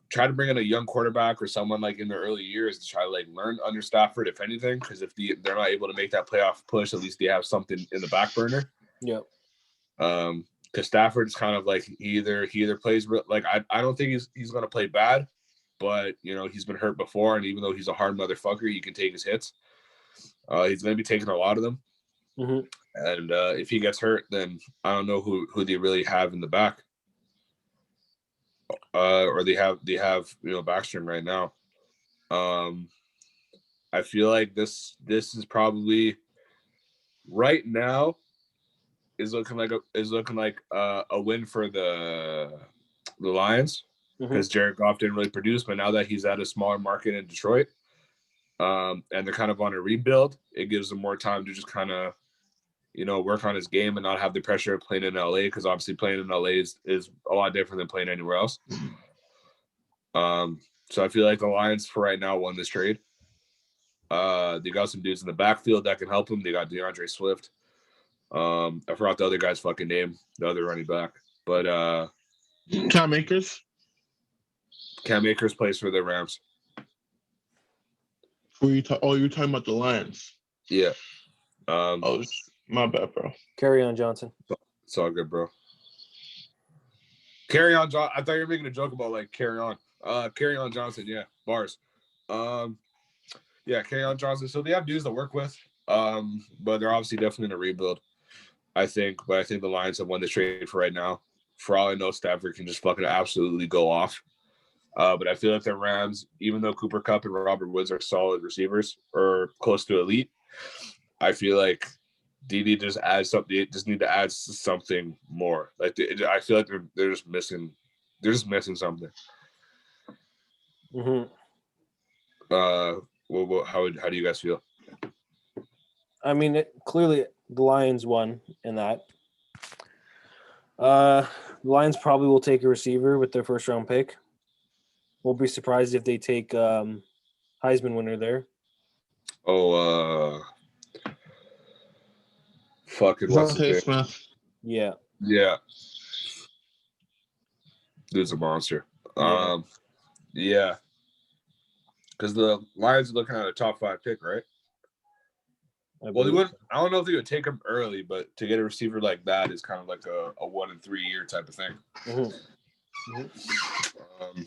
Speaker 2: try to bring in a young quarterback or someone in their early years to try to learn under Stafford, if anything, because if they're not able to make that playoff push, at least they have something in the back burner.
Speaker 1: Yep.
Speaker 2: Because Stafford's kind of he either plays I don't think he's going to play bad. But, he's been hurt before, and even though he's a hard motherfucker, he can take his hits. He's going to be taking a lot of them.
Speaker 1: Mm-hmm.
Speaker 2: And if he gets hurt, then I don't know who they really have in the back. or they have Backstrom right now. I feel like this is probably right now is looking like a win for the Lions because Jared Goff didn't really produce, but now that he's at a smaller market in Detroit, and they're kind of on a rebuild, it gives him more time to just kind of work on his game and not have the pressure of playing in LA, because obviously playing in LA is a lot different than playing anywhere else. So I feel like the Lions for right now won this trade. They got some dudes in the backfield that can help them. They got DeAndre Swift. I forgot the other guy's fucking name, the other running back. But
Speaker 4: Cam Akers.
Speaker 2: Cam Akers plays for the Rams.
Speaker 4: You're talking about the Lions.
Speaker 2: Yeah.
Speaker 4: My bad, bro.
Speaker 1: Carry on, Johnson.
Speaker 2: It's all good, bro. Carry on, John. I thought you were making a joke about like carry on. Carry on Johnson, yeah. Bars. Yeah, carry on Johnson. So they have dudes to work with. But they're obviously definitely in a rebuild, I think. But I think the Lions have won the trade for right now. For all I know, Stafford can just fucking absolutely go off. But I feel like the Rams, even though Cooper Kupp and Robert Woods are solid receivers or close to elite, I feel like they need to just add something. They just need to add something more. Like I feel like they're just missing. They're just missing something.
Speaker 1: Mm-hmm.
Speaker 2: How do you guys feel?
Speaker 1: I mean, clearly the Lions won in that. The Lions probably will take a receiver with their first round pick. Won't be surprised if they take Heisman winner there.
Speaker 2: Fucking what's his name?
Speaker 1: Yeah.
Speaker 2: Yeah. Dude's a monster. Yeah. Because the Lions are looking at a top 5 pick, right? Well, they wouldn't. I don't know if they would take him early, but to get a receiver like that is kind of like a 1 in 3 year type of thing.
Speaker 1: Mm-hmm. Mm-hmm.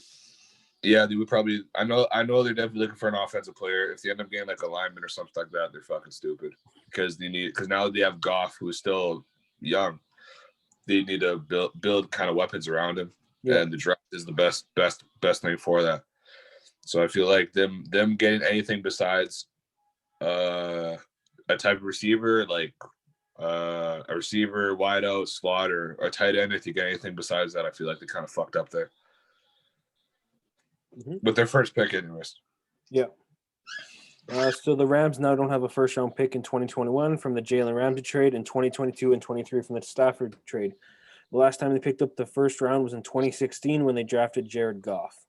Speaker 2: Yeah, they would probably. I know they're definitely looking for an offensive player. If they end up getting like a lineman or something like that, they're fucking stupid because now they have Goff, who is still young. They need to build kind of weapons around him, and the draft is the best thing for that. So I feel like them getting anything besides a type of receiver, like a receiver, wide out, slot, or a tight end, if you get anything besides that, I feel like they kind of fucked up there. Mm-hmm. With their first pick anyways.
Speaker 1: Yeah. So the Rams now don't have a first round pick in 2021 from the Jalen Ramsey trade, and 2022 and 23 from the Stafford trade. The last time they picked up the first round was in 2016 when they drafted Jared Goff.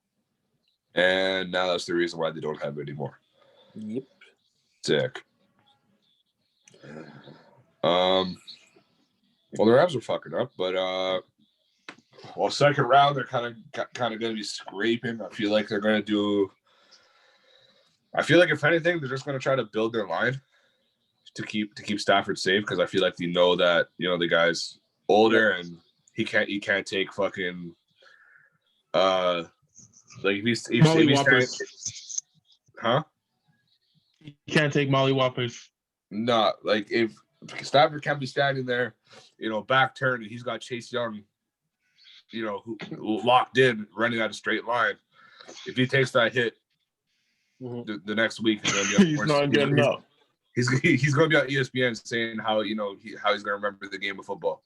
Speaker 2: And now that's the reason why they don't have it anymore.
Speaker 1: Yep.
Speaker 2: Sick. Well, the Rams are fucking up, but second round they're kind of going to be scraping. I feel like they're going to do. I feel like if anything, they're just going to try to build their line to keep Stafford safe, because I feel like they know that the guy's older and he can't take fucking like if he's huh?
Speaker 4: You can't take Molly Whoppers.
Speaker 2: No, like if Stafford can't be standing there, back turned, and he's got Chase Young, who locked in, running out a straight line. If he takes that hit the next week,
Speaker 4: he's not getting up.
Speaker 2: He's going to be on ESPN saying how how he's going to remember the game of football,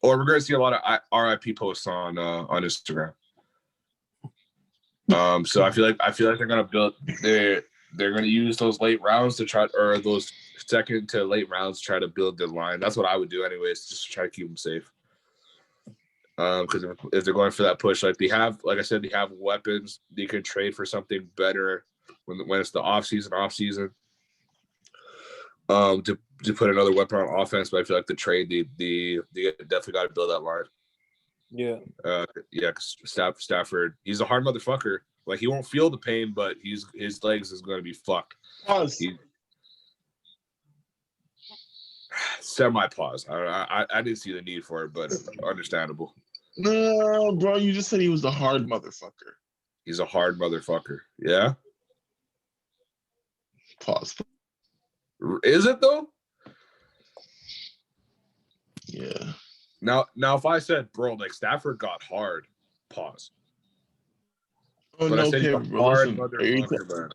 Speaker 2: or we're going to see a lot of RIP posts on Instagram. So I feel like they're going to build they're going to use those late rounds to try, or those second to late rounds to try to build their line. That's what I would do anyways, just to try to keep them safe. Because if they're going for that push, like I said, they have weapons. They can trade for something better when it's the off season. To put another weapon on offense, but I feel like the trade they definitely got to build that line.
Speaker 1: Yeah.
Speaker 2: Because Stafford, he's a hard motherfucker. Like he won't feel the pain, but his legs is going to be fucked.
Speaker 4: Pause.
Speaker 2: Semi-pause. I didn't see the need for it, but understandable.
Speaker 4: No, bro, you just said he was a hard motherfucker.
Speaker 2: He's a hard motherfucker. Yeah.
Speaker 4: Pause.
Speaker 2: Is it though?
Speaker 4: Yeah.
Speaker 2: Now, if I said, bro, like Stafford got hard, pause.
Speaker 4: Oh,
Speaker 2: But I
Speaker 4: no,
Speaker 2: said
Speaker 4: okay,
Speaker 2: you
Speaker 4: bro.
Speaker 2: hard
Speaker 4: Listen,
Speaker 2: motherfucker, man.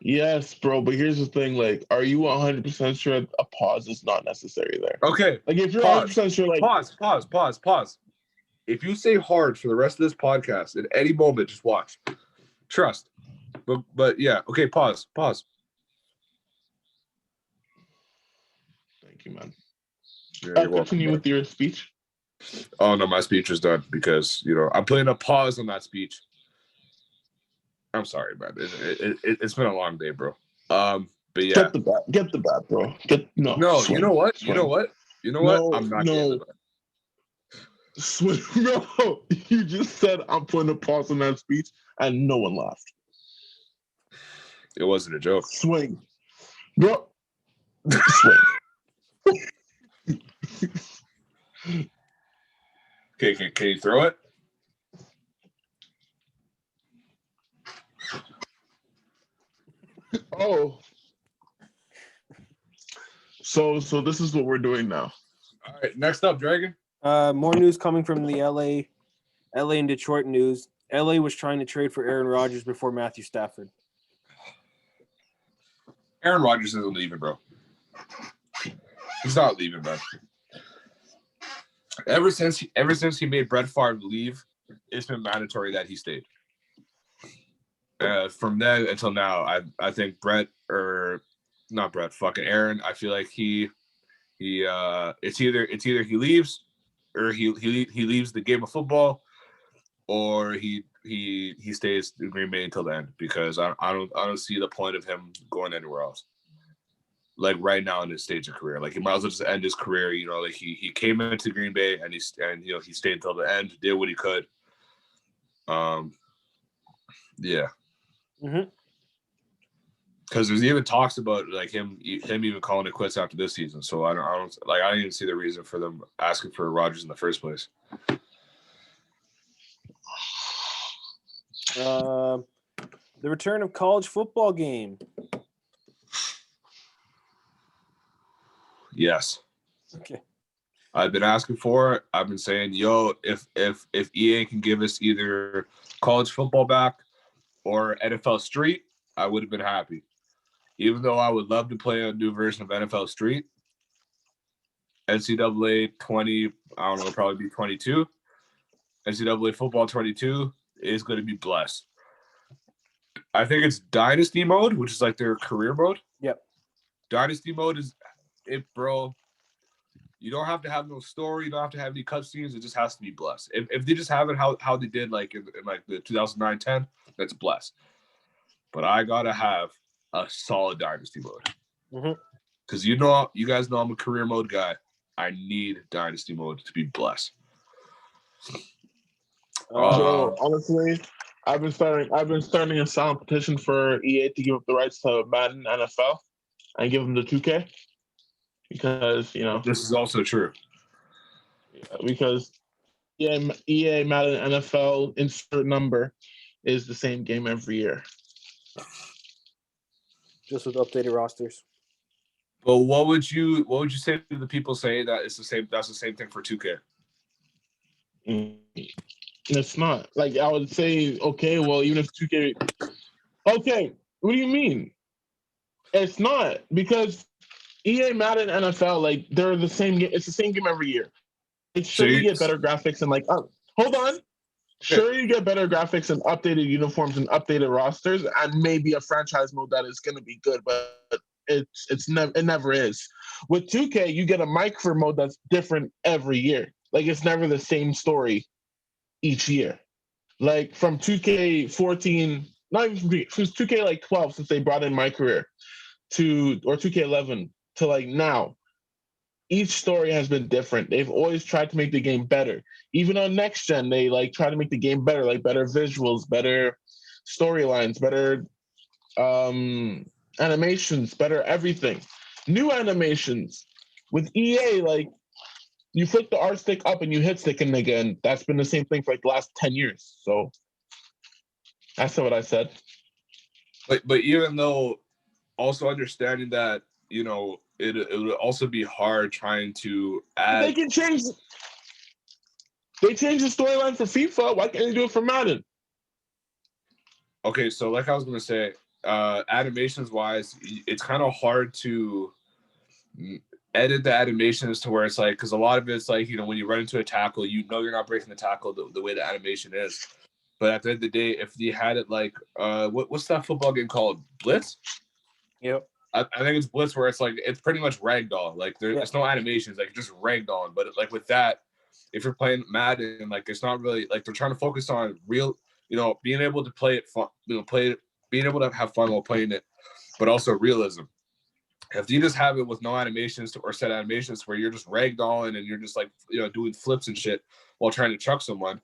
Speaker 4: Yes, bro, but here's the thing. Like, are you 100% sure a pause is not necessary there?
Speaker 2: Okay.
Speaker 4: Like, if you're
Speaker 2: Pause.
Speaker 4: 100% sure, like,
Speaker 2: Pause. If you say hard for the rest of this podcast, at any moment, just watch. Trust. But yeah. Okay. Pause.
Speaker 4: thank you, man.
Speaker 2: Yeah, you're welcome,
Speaker 4: Continue
Speaker 2: bro.
Speaker 4: with your speech.
Speaker 2: Oh no, my speech is done because I'm putting a pause on that speech. I'm sorry, man. It's been a long day, bro. But yeah.
Speaker 4: Get the bat, bro.
Speaker 2: No,
Speaker 4: swing,
Speaker 2: you know what?
Speaker 4: swing.
Speaker 2: You know what? I'm not getting
Speaker 4: No. Swing, bro. You just said I'm putting a pause on that speech, and no one laughed.
Speaker 2: It wasn't a joke.
Speaker 4: Swing, bro. Swing.
Speaker 2: Okay, can you throw it?
Speaker 4: Oh. So this is what we're doing now.
Speaker 2: All right, next up, Dragon.
Speaker 1: More news coming from the LA and Detroit news. LA was trying to trade for Aaron Rodgers before Matthew Stafford.
Speaker 2: Aaron Rodgers isn't leaving, bro. He's not leaving, man. Ever since he made Brett Favre leave, it's been mandatory that he stayed. From then until now, I think Aaron. I feel like it's either he leaves or he leaves the game of football, or he stays in Green Bay until the end, because I don't see the point of him going anywhere else. Like right now in his stage of career, like he might as well just end his career. Like he came into Green Bay and he stayed until the end, did what he could. Yeah.
Speaker 1: Mm-hmm.
Speaker 2: Because there's even talks about like him even calling it quits after this season. So I don't even see the reason for them asking for Rodgers in the first place.
Speaker 1: The return of college football game.
Speaker 2: Yes.
Speaker 1: Okay.
Speaker 2: I've been asking for it. I've been saying, if EA can give us either college football back or NFL Street, I would have been happy. Even though I would love to play a new version of NFL Street, NCAA 20, I don't know, probably be 22. NCAA football 22 is going to be blessed. I think it's Dynasty mode, which is like their career mode.
Speaker 1: Yep.
Speaker 2: Dynasty mode is it, bro. You don't have to have no story. You don't have to have any cutscenes. It just has to be blessed. If they just have it how they did like in like the 2009-10, that's blessed. But I gotta have a solid Dynasty mode. Because you guys know I'm a career mode guy. I need Dynasty mode to be blessed.
Speaker 4: So honestly, I've been starting a silent petition for EA to give up the rights to Madden NFL and give them the 2K, because
Speaker 2: this is also true.
Speaker 4: Because EA Madden NFL insert number is the same game every year,
Speaker 1: just with updated rosters.
Speaker 2: But what would you say to the people saying that it's the same? That's the same thing for 2K.
Speaker 4: It's not. Like, I would say, okay, well, even if 2K, okay, what do you mean? It's not, because EA Madden NFL, like, they're the same game. It's the same game every year. It's sure you get better graphics and hold on. Sure, you get better graphics and updated uniforms and updated rosters and maybe a franchise mode that is going to be good, but it never is. With 2K, you get a micro mode that's different every year. Like, it's never the same story each year. Like, from 2K14, not even from 2K like 12, since they brought in my career, or 2K11 to like now, each story has been different. They've always tried to make the game better. Even on next gen, they like try to make the game better, like better visuals, better storylines, better animations, better everything. New animations. With EA, like, you flick the R stick up and you hit stick and again. That's been the same thing for like the last 10 years. So that's what I said.
Speaker 2: But even though, also understanding that, it would also be hard trying to add.
Speaker 4: They can change. They changed the storyline for FIFA. Why can't they do it for Madden?
Speaker 2: Okay, so like I was gonna say, animations wise, it's kind of hard to edit the animations to where it's like, because a lot of it's like, when you run into a tackle, you're not breaking the tackle the way the animation is. But at the end of the day, if you had it like, what's that football game called? Blitz?
Speaker 1: Yep.
Speaker 2: I think it's Blitz, where it's like it's pretty much ragdoll. Like there's no animations, like just ragdoll. But like with that, if you're playing Madden, like it's not really like they're trying to focus on real, being able to play it fun, being able to have fun while playing it, but also realism. If you just have it with no animations or set animations where you're just ragdolling and you're just like doing flips and shit while trying to chuck someone,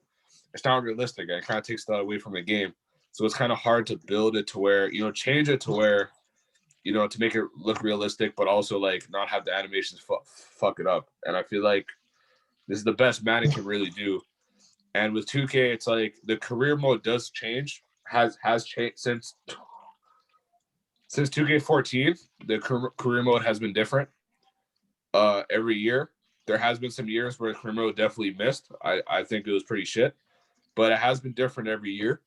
Speaker 2: it's not realistic. And it kind of takes that away from the game. So it's kind of hard to build it to where change it to where to make it look realistic, but also like not have the animations fuck it up. And I feel like this is the best Madden can really do. And with 2K, it's like the career mode does change, has changed since 2K14. The career mode has been different every year. There has been some years where the career mode definitely missed. I think it was pretty shit, but it has been different every year.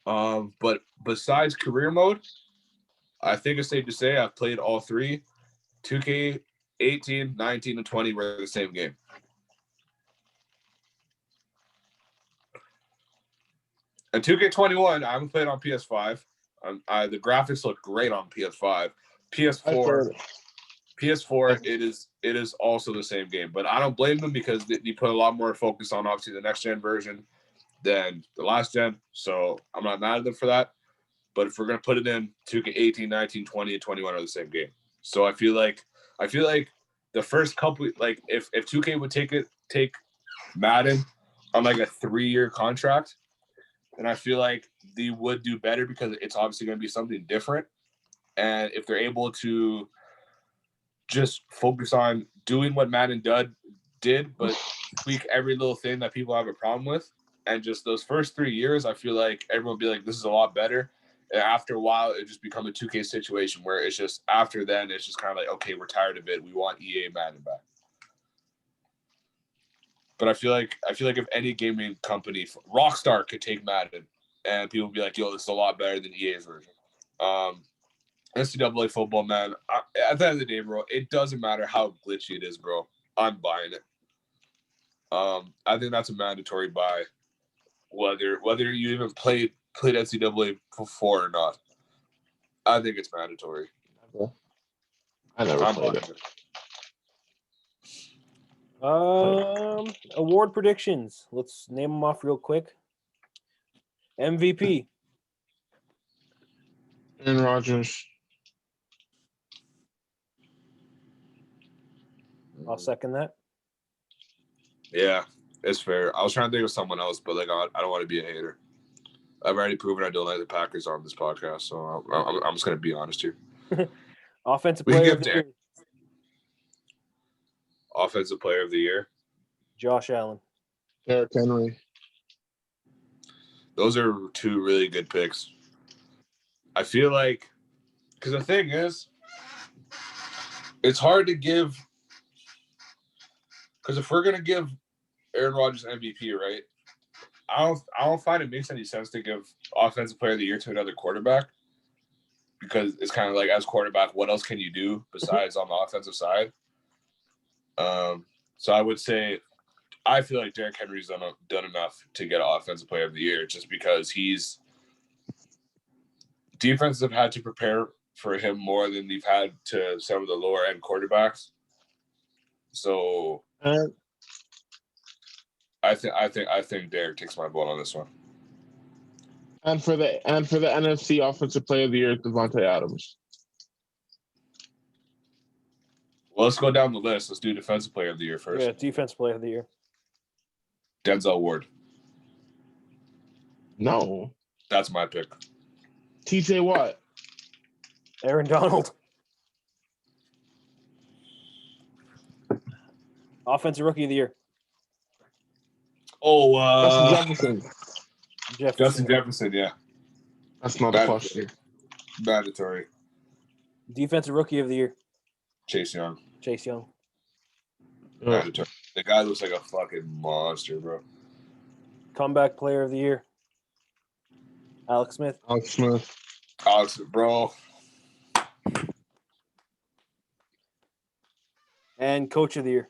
Speaker 2: But besides career mode, I think it's safe to say I've played all three. 2K 18, 19, and 20 were the same game. And 2K21, I haven't played on PS5. The graphics look great on PS5. PS4, it is also the same game. But I don't blame them because they put a lot more focus on obviously the next gen version than the last gen. So I'm not mad at them for that. But if we're gonna put it in, 2K 18, 19, 20, and 21 are the same game. So I feel like the first couple, like if 2K would take Madden on like a 3-year contract, then I feel like they would do better because it's obviously gonna be something different. And if they're able to just focus on doing what Madden did, but tweak every little thing that people have a problem with, and just those first 3 years, I feel like everyone will be like, this is a lot better. And after a while, it just become a 2K situation where it's just after then, it's just kind of like, okay, we're tired of it. We want EA Madden back. But I feel like if any gaming company, Rockstar could take Madden, and people would be like, yo, this is a lot better than EA's version. NCAA football, man. At the end of the day, bro, it doesn't matter how glitchy it is, bro. I'm buying it. I think that's a mandatory buy, whether you even played NCAA before or not. I think it's mandatory.
Speaker 4: I never played it.
Speaker 1: Award predictions. Let's name them off real quick. MVP.
Speaker 4: Aaron Rodgers.
Speaker 1: I'll second that.
Speaker 2: Yeah, it's fair. I was trying to think of someone else, but like I don't want to be a hater. I've already proven I don't like the Packers on this podcast, so I'm just gonna be honest here.
Speaker 1: Offensive player of the year.
Speaker 2: Offensive player of the year.
Speaker 1: Josh Allen.
Speaker 4: Derrick Henry.
Speaker 2: Those are two really good picks. I feel like, because the thing is, it's hard to give. Because if we're gonna give Aaron Rodgers MVP, right? I don't find it makes any sense to give offensive player of the year to another quarterback, because it's kind of like, as quarterback, what else can you do besides on the offensive side? So I would say, I feel like Derrick Henry's done enough to get offensive player of the year, just because defenses have had to prepare for him more than they've had to some of the lower end quarterbacks. So I think Derrick takes my vote on this one.
Speaker 4: And for the NFC Offensive Player of the Year, Devontae Adams.
Speaker 2: Well, let's go down the list. Let's do Defensive Player of the Year first.
Speaker 1: Yeah, Defensive Player of the Year.
Speaker 2: Denzel Ward.
Speaker 4: No.
Speaker 2: That's my pick.
Speaker 4: TJ Watt.
Speaker 1: Aaron Donald. Offensive Rookie of the Year.
Speaker 2: Oh,
Speaker 4: Justin Jefferson.
Speaker 2: Justin Jefferson, yeah.
Speaker 4: That's not a question.
Speaker 2: Mandatory.
Speaker 1: Defensive Rookie of the Year.
Speaker 2: Chase Young. Mandatory. The guy looks like a fucking monster, bro.
Speaker 1: Comeback Player of the Year. Alex Smith.
Speaker 4: Alex Smith.
Speaker 2: Alex, bro.
Speaker 1: And Coach of the Year.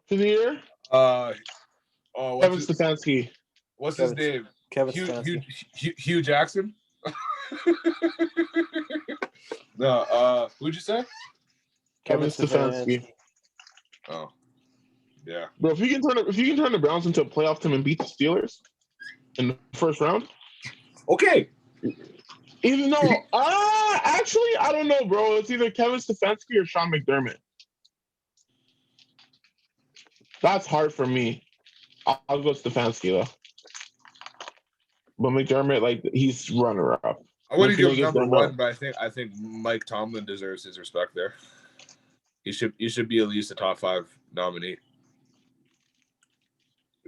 Speaker 4: To the year?
Speaker 2: What's
Speaker 4: Kevin Stefanski.
Speaker 2: his name?
Speaker 1: Kevin Stefanski.
Speaker 2: Hugh Jackson. No, who'd you say?
Speaker 4: Kevin Stefanski.
Speaker 2: Oh, yeah.
Speaker 4: Bro, if you can turn the Browns into a playoff team and beat the Steelers in the first round,
Speaker 2: okay.
Speaker 4: even though actually I don't know, bro. It's either Kevin Stefanski or Sean McDermott. That's hard for me. I'll go Stefanski though. But McDermott, like, he's runner up.
Speaker 2: I wouldn't give him number one, but I think Mike Tomlin deserves his respect there. He should be at least a top 5 nominee.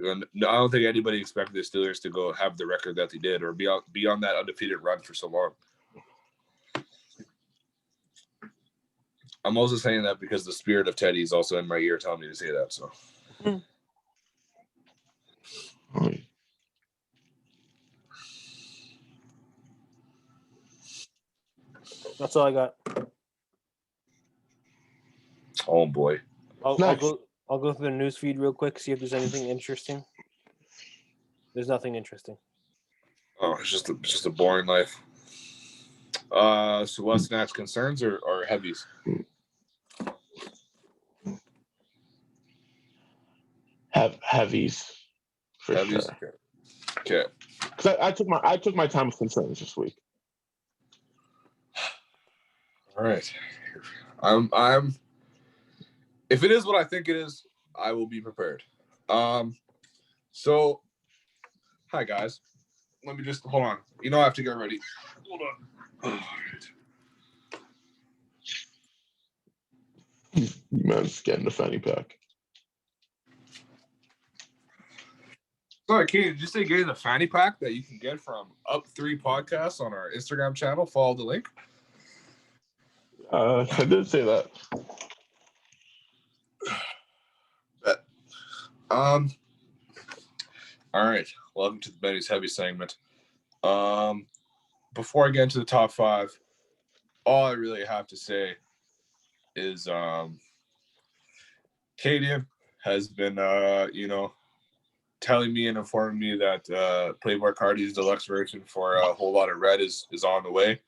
Speaker 2: I don't think anybody expected the Steelers to go have the record that they did or be on that undefeated run for so long. I'm also saying that because the spirit of Teddy is also in my ear telling me to say that. So.
Speaker 1: That's all I got.
Speaker 2: Oh boy.
Speaker 1: I'll go through the news feed real quick, see if there's anything interesting. There's nothing interesting.
Speaker 2: Oh, it's just a boring life. So what's next? Concerns or heavies?
Speaker 4: Heavies. For
Speaker 2: heavies.
Speaker 4: Sure.
Speaker 2: Okay.
Speaker 4: Because I took my time with concerns this week.
Speaker 2: All right. I'm if it is what I think it is, I will be prepared. So hi guys. Let me just hold on. I have to get ready. Hold on. All
Speaker 4: right. Man's getting the fanny pack.
Speaker 2: Sorry, Katie, did you say getting the fanny pack that you can get from Up3 Podcasts on our Instagram channel? Follow the link.
Speaker 4: I did say that.
Speaker 2: All right. Welcome to the Benny's Heavy segment. Before I get into the top 5, all I really have to say is Katie has been telling me and informing me that Playboy Cardi's deluxe version for a whole lot of red is on the way.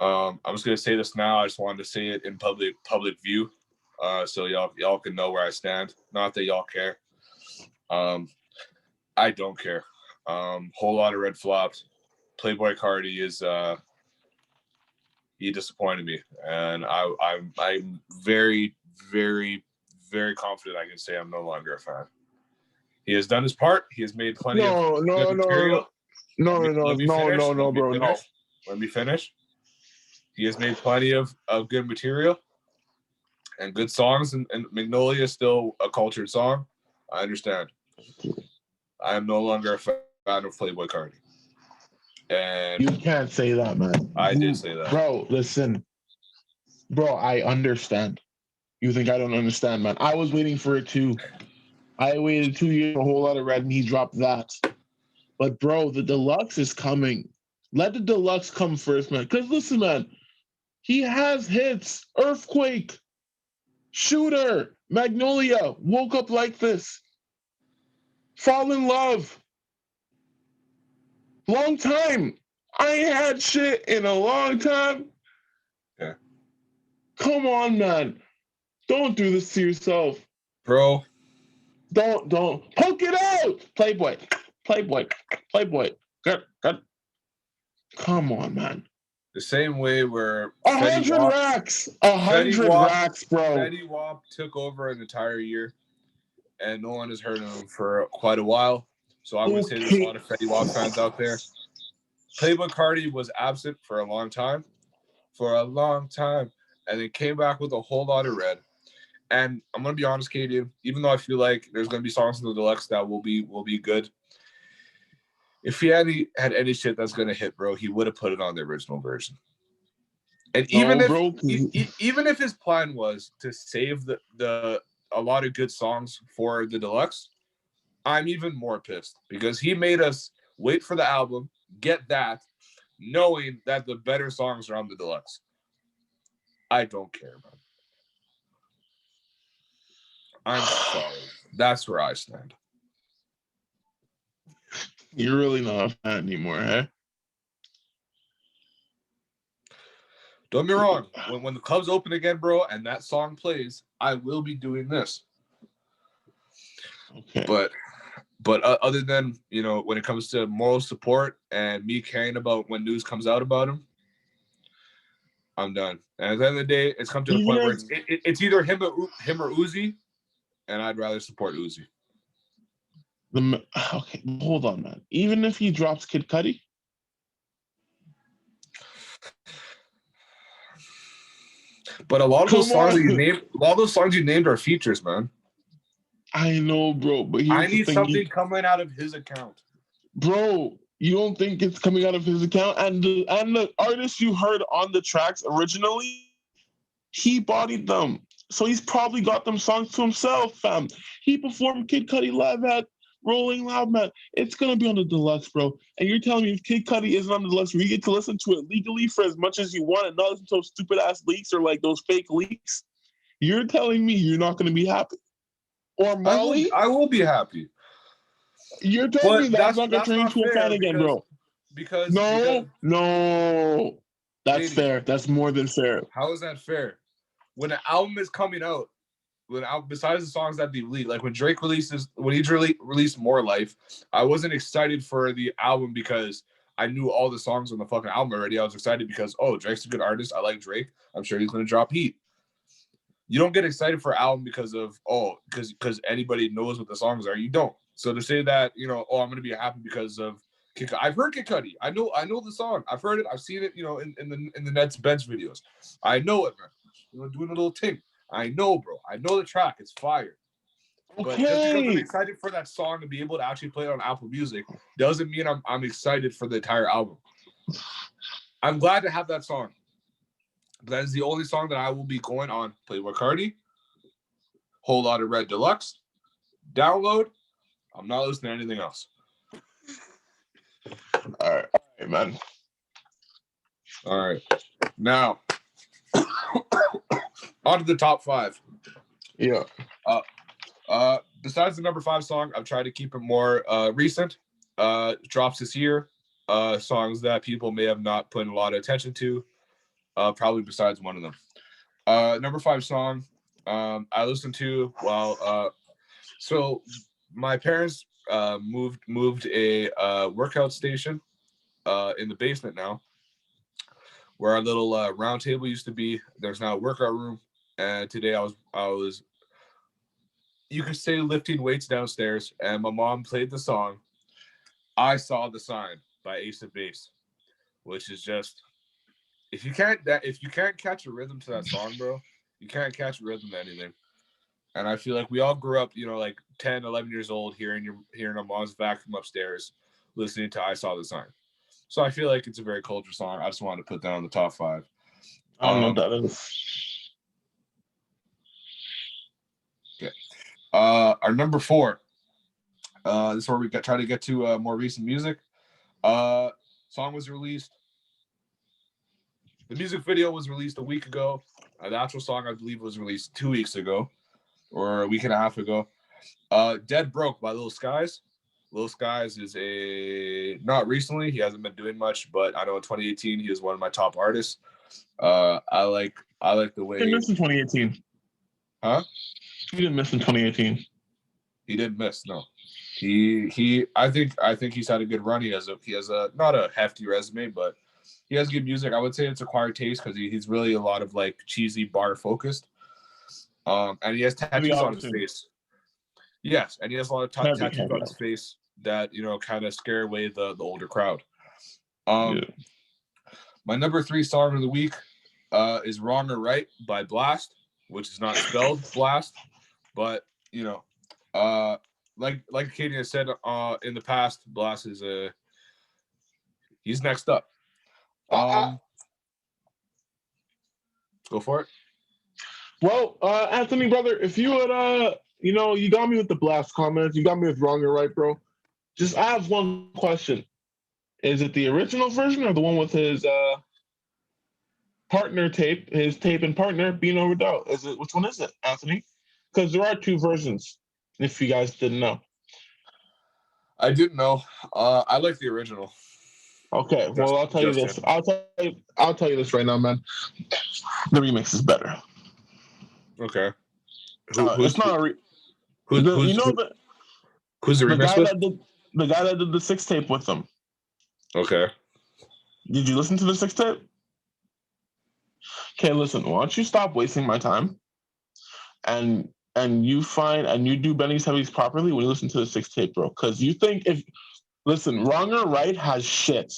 Speaker 2: I'm just gonna say this now. I just wanted to say it in public view, so y'all can know where I stand. Not that y'all care. I don't care. Whole lot of red flopped. Playboy Cardi is he disappointed me, and I'm very, very, very confident I can say I'm no longer a fan. He has done his part. He has made plenty of good material.
Speaker 4: No, bro. No.
Speaker 2: Let me finish. He has made plenty of good material and good songs, and Magnolia is still a cultured song. I understand. I am no longer a fan of Playboy Cardi. And
Speaker 4: you can't say that, man.
Speaker 2: I did say that.
Speaker 4: Bro, listen. Bro, I understand. You think I don't understand, man? I was waiting for it too. I waited 2 years for a whole lot of red, and he dropped that. But, bro, the deluxe is coming. Let the deluxe come first, man. Because, listen, man, he has hits. Earthquake, Shooter, Magnolia, Woke Up Like This, Fall in Love. Long time. I ain't had shit in a long time.
Speaker 2: Yeah.
Speaker 4: Come on, man. Don't do this to yourself.
Speaker 2: Bro.
Speaker 4: Don't. Poke it out. Playboy. Good. Come on, man.
Speaker 2: The same way where
Speaker 4: 100 racks. 100 racks, bro.
Speaker 2: Fetty Wap took over an entire year, and no one has heard of him for quite a while. So I would say there's a lot of Fetty Wap fans out there. Playboy Cardi was absent for a long time, and then came back with a whole lot of red. And I'm gonna be honest, Katie, even though I feel like there's gonna be songs in the deluxe that will be good, if he had any shit that's gonna hit, bro, he would have put it on the original version. And even if his plan was to save a lot of good songs for the deluxe, I'm even more pissed because he made us wait for the album, get that, knowing that the better songs are on the deluxe. I don't care, man. I'm sorry. That's where I stand.
Speaker 4: You're really not a fan anymore, huh?
Speaker 2: Don't be wrong. When the clubs open again, bro, and that song plays, I will be doing this.
Speaker 4: Okay.
Speaker 2: But other than, when it comes to moral support and me caring about when news comes out about him, I'm done. And at the end of the day, it's come to the point where it's either him or Uzi, and I'd rather support Uzi.
Speaker 4: Okay, hold on, man. Even if he drops Kid Cudi?
Speaker 2: But a lot of those songs you named are features, man.
Speaker 4: I know, bro, but
Speaker 2: I need something coming out of his account.
Speaker 4: Bro, you don't think it's coming out of his account? And the artists you heard on the tracks originally, he bodied them. So he's probably got them songs to himself, fam. He performed Kid Cudi live at Rolling Loud, man. It's gonna be on the deluxe, bro. And you're telling me if Kid Cudi isn't on the deluxe, where you get to listen to it legally for as much as you want and not listen to those stupid ass leaks or like those fake leaks, you're telling me you're not gonna be happy? Or Molly?
Speaker 2: I will be happy.
Speaker 4: You're telling me that's not gonna turn you into a fan again, bro.
Speaker 2: Because
Speaker 4: no. That's
Speaker 2: JD,
Speaker 4: fair. That's more than fair.
Speaker 2: How is that fair? When an album is coming out, besides the songs that they released, like when Drake released More Life, I wasn't excited for the album because I knew all the songs on the fucking album already. I was excited because, Drake's a good artist. I like Drake. I'm sure he's gonna drop heat. You don't get excited for an album because anybody knows what the songs are. You don't. So to say that, I'm gonna be happy because of Kid Cudi. I've heard Kid Cudi. I know the song. I've heard it. I've seen it. In the Nets bench videos. I know it, man. Doing a little thing. I know, bro. I know the track. It's fire.
Speaker 4: Okay.
Speaker 2: But just because I'm excited for that song to be able to actually play it on Apple Music doesn't mean I'm excited for the entire album. I'm glad to have that song. But that is the only song that I will be going on Playboy Cardi, Whole Lot of Red Deluxe, download. I'm not listening to anything else.
Speaker 4: All right, man.
Speaker 2: All right. Now, on to the top 5.
Speaker 4: Yeah.
Speaker 2: Besides the number 5 song, I've tried to keep it more recent. Drops this year. Songs that people may have not put a lot of attention to. Probably besides one of them. Number 5 song I listened to while so my parents moved a workout station in the basement now, where our little round table used to be. There's now a workout room, and today I was you could say lifting weights downstairs, and my mom played the song I Saw the Sign by Ace of Base, which is just if you can't catch a rhythm to that song, bro, you can't catch a rhythm to anything. And I feel like we all grew up, like 10, 11 years old, hearing our mom's vacuum upstairs, listening to I Saw the Sign. So I feel like it's a very cultural song. I just wanted to put that on the top 5.
Speaker 4: I don't know what that is.
Speaker 2: Okay. Our number 4. This is where we try to get to more recent music. Song was released. The music video was released a week ago. The actual song, I believe, was released 2 weeks ago or a week and a half ago. Dead Broke by Lil Skies. Lil Skies is not recently. He hasn't been doing much, but I know in 2018 he was one of my top artists. I like the way.
Speaker 4: He didn't miss in 2018.
Speaker 2: Huh?
Speaker 4: He didn't miss in 2018.
Speaker 2: He didn't miss. No. I think he's had a good run. He has a not a hefty resume, but he has good music. I would say it's acquired taste because he's really a lot of like cheesy bar focused. And he has tattoos on his face. Yes, and he has a lot of tattoos on his face that kind of scare away the older crowd. My number 3 song of the week is "Wrong or Right" by Blast, which is not spelled Blast, but like Katie has said in the past, Blast is he's next up. Go for it.
Speaker 4: Well, Anthony, brother, if you would You got me with the blast comments. You got me with wrong or right, bro. Just I have one question. Is it the original version or the one with his partner tape, his tape and partner being over doubt? Which one is it, Anthony? Because there are two versions, if you guys didn't know.
Speaker 2: I didn't know. I like the original.
Speaker 4: Okay, well I'll tell you this. I'll tell you this right now, man. The remix is better.
Speaker 2: Okay.
Speaker 4: It's not a who's the remix with? The guy that did the 6 tape with them.
Speaker 2: Okay.
Speaker 4: Did you listen to the 6 tape? Okay, listen. Why don't you stop wasting my time, and you do Benny's Heavies properly when you listen to the 6 tape, bro? Because you think Wrong or Right has shit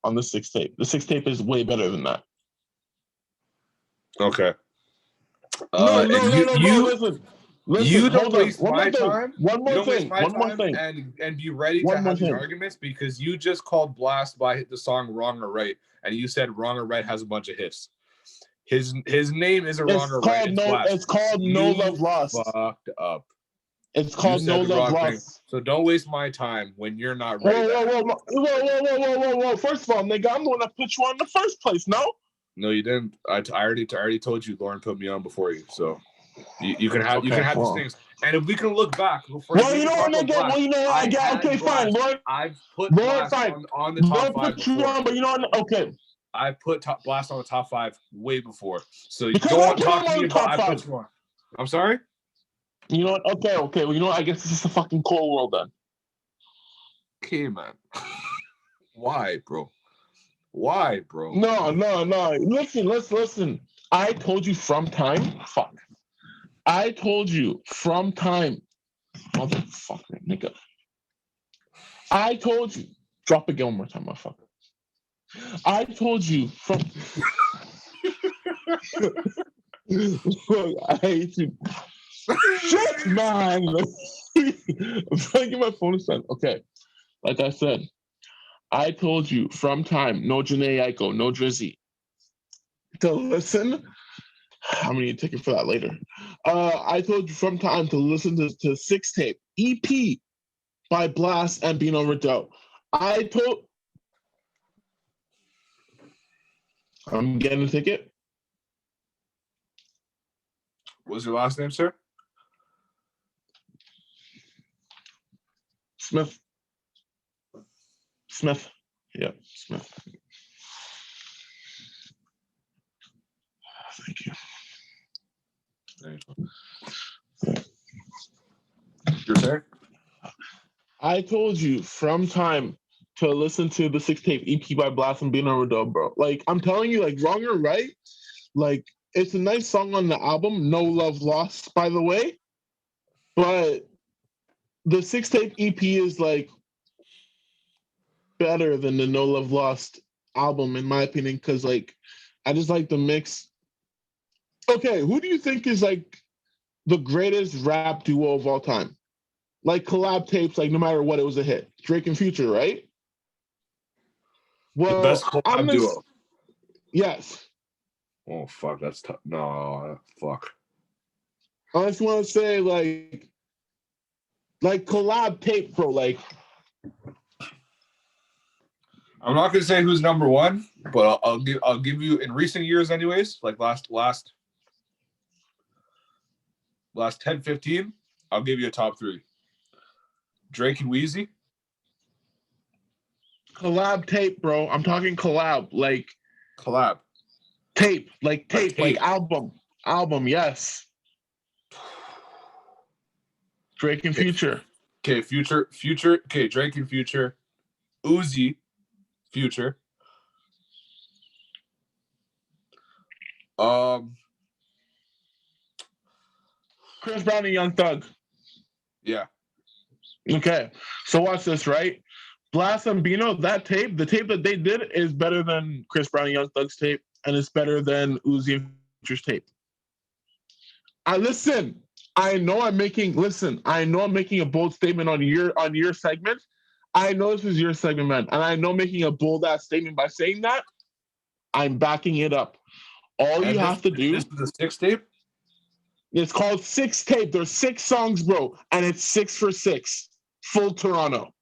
Speaker 4: on the 6 tape. The 6 tape is way better than that.
Speaker 2: Okay.
Speaker 4: No, listen.
Speaker 2: You don't waste my time.
Speaker 4: One more thing.
Speaker 2: And be ready to have these arguments because you just called Blast by the song Wrong or Right, and you said Wrong or Right has a bunch of hits. His name isn't Wrong or Right.
Speaker 4: It's called No Love Lost.
Speaker 2: Fucked up.
Speaker 4: It's called No Love Lost.
Speaker 2: So don't waste my time when you're not ready.
Speaker 4: Whoa. First of all, nigga, I'm the one that put you on in the first place, no?
Speaker 2: No, you didn't. I already told you Lauren put me on before you, so you can have these things. And if we can look back,
Speaker 4: okay, fine. Lauren,
Speaker 2: I've put Blast on the top 5 before.
Speaker 4: But you know what? Okay.
Speaker 2: I put Blast on the top 5 way before. So you don't talk to me about I put you on. I'm sorry?
Speaker 4: You know what? Okay. Well, you know what? I guess it's just a fucking cold world then.
Speaker 2: Okay, man. Why, bro?
Speaker 4: No. Listen. I told you from time. Fuck. I told you from time. Motherfucker, nigga. I told you. Drop it again one more time, motherfucker. I told you from. I hate you. Shit, man. I'm trying to get my phone to okay. Like I said, I told you from time, no Janae Aiko, no Drizzy, to listen. I'm gonna need a ticket for that later. I told you from time to listen to 6 tape EP by Blast and Bino Rideau. I'm getting a ticket.
Speaker 2: What's your last name, sir?
Speaker 4: Smith. Yeah, Smith. Thank you.
Speaker 2: Your turn.
Speaker 4: I told you from time to listen to the 6 tape EP by Blast and Bino Rideau, bro. Like, I'm telling you, like, Wrong or Right, like, it's a nice song on the album, No Love Lost, by the way. But the 6 tape EP is, like, better than the No Love Lost album, in my opinion, because, like, I just like the mix. Okay, who do you think is, like, the greatest rap duo of all time? Like, collab tapes, like, no matter what, it was a hit. Drake and Future, right? Well,
Speaker 2: the best collab duo.
Speaker 4: Yes.
Speaker 2: Oh, fuck, that's tough. No, fuck.
Speaker 4: I just want to say, like collab tape, bro. Like,
Speaker 2: I'm not gonna say who's number one, but I'll give you in recent years, anyways. Like last 10, 15, I'll give you a top 3. Drake and Weezy.
Speaker 4: Collab tape, bro. I'm talking collab, like
Speaker 2: collab
Speaker 4: tape, like album. Yes. Drake and Future.
Speaker 2: Okay, Future. Okay, Drake and Future. Uzi, Future.
Speaker 4: Chris Brown and Young Thug.
Speaker 2: Yeah.
Speaker 4: Okay, so watch this, right? Blast and Bino, the tape that they did is better than Chris Brown and Young Thug's tape, and it's better than Uzi and Future's tape. I know I'm making a bold statement on your segment. I know this is your segment, man, and I know making a bold ass statement by saying that. I'm backing it up. All you have to do.
Speaker 2: This is the 6 tape.
Speaker 4: It's called Six Tape. There's 6 songs, bro, and it's 6 for 6. Full Toronto.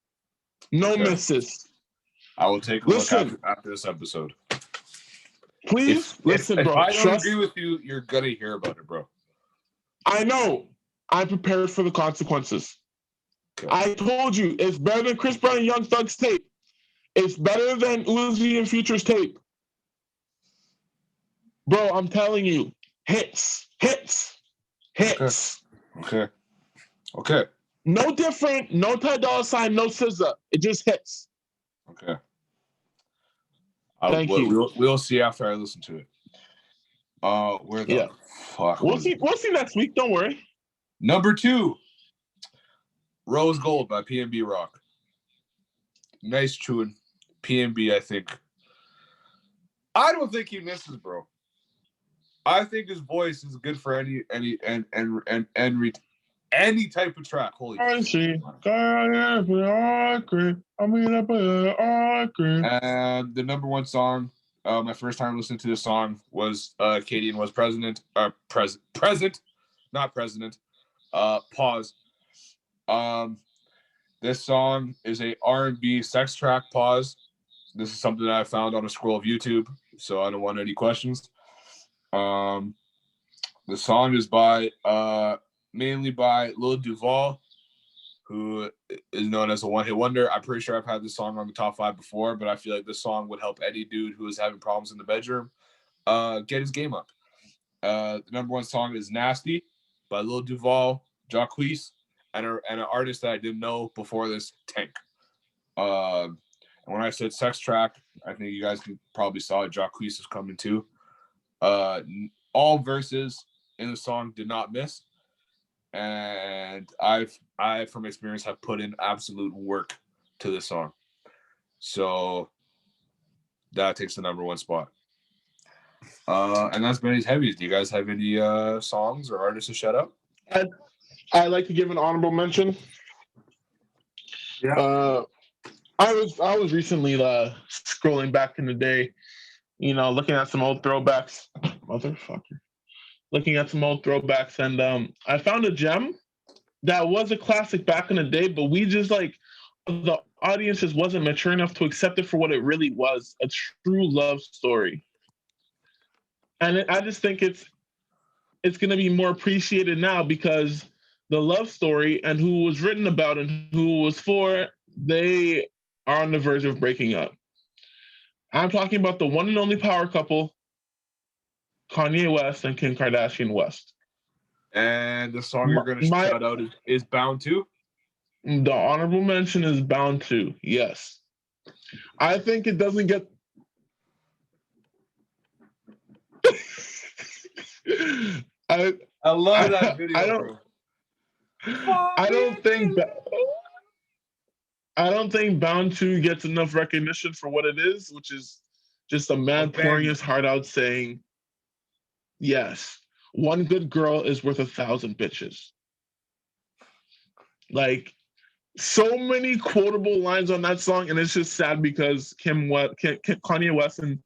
Speaker 4: No misses.
Speaker 2: I will take a look after this episode.
Speaker 4: Please listen, bro.
Speaker 2: If I don't agree with you, you're gonna hear about it, bro.
Speaker 4: I know. I'm prepared for the consequences. Okay. I told you, it's better than Chris Brown and Young Thug's tape. It's better than Uzi and Future's tape. Bro, I'm telling you, hits.
Speaker 2: Okay.
Speaker 4: No different, no Ty Dolla $ign, no SZA. It just hits.
Speaker 2: Okay.
Speaker 4: Thank you.
Speaker 2: We'll see after I listen to it. Where the fuck?
Speaker 4: We'll see next week. Don't worry.
Speaker 2: Number 2, Rose Gold by PNB Rock. Nice tune. PNB, I think. I don't think he misses, bro. I think his voice is good for any type of track. Holy shit. And the number 1 song, my first time listening to this song was Katie and Was Present. Pause. This song is a R&B sex track. Pause. This is something that I found on a scroll of YouTube, so I don't want any questions. The song is mainly by Lil Duval, who is known as a one-hit wonder. I'm pretty sure I've had this song on the top 5 before, but I feel like this song would help any dude who is having problems in the bedroom get his game up. The number 1 song is Nasty by Lil Duval, Jacquees, and an artist that I didn't know before this, Tank. And when I said sex track, I think you guys probably saw it. Jacquees is coming too. All verses in the song did not miss, and I from experience have put in absolute work to this song, so that takes the number 1 spot. And that's Benny's Heavies. Do you guys have any songs or artists to shout out?
Speaker 4: I'd like to give an honorable mention.
Speaker 2: Yeah.
Speaker 4: I was recently scrolling back in the day, looking at some old throwbacks. Motherfucker. Looking at some old throwbacks, and I found a gem that was a classic back in the day, but we just the audience just wasn't mature enough to accept it for what it really was, a true love story. And I just think it's going to be more appreciated now because the love story and who was written about and who it was for, they are on the verge of breaking up. I'm talking about the one and only power couple, Kanye West and Kim Kardashian West.
Speaker 2: And the song you're going to shout out is Bound To?
Speaker 4: The honorable mention is Bound To, yes. I think it doesn't get...
Speaker 2: I love that video,
Speaker 4: I don't think Bound To gets enough recognition for what it is, which is just a man pouring his heart out saying, yes, one good girl is worth 1,000 bitches. So many quotable lines on that song, and it's just sad because Kanye West and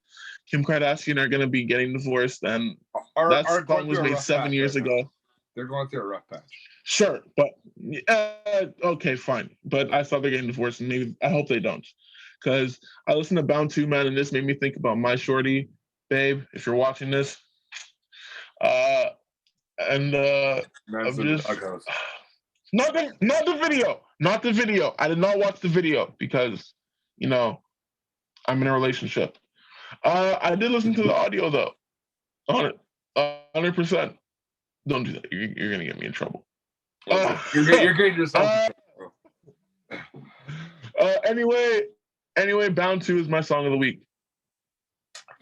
Speaker 4: Kim Kardashian are going to be getting divorced, and that song was made 7 years ago.
Speaker 2: They're going through a rough patch.
Speaker 4: Sure, but okay, fine. But I thought they're getting divorced, and maybe I hope they don't, because I listened to Bound To, man, and this made me think about my shorty, babe. If you're watching this, I'm just not the video. I did not watch the video because, I'm in a relationship. I did listen to the audio though. 100%. Don't do that. You're gonna get me in trouble.
Speaker 2: You're getting yourself.
Speaker 4: Anyway, Bound To is my song of the week.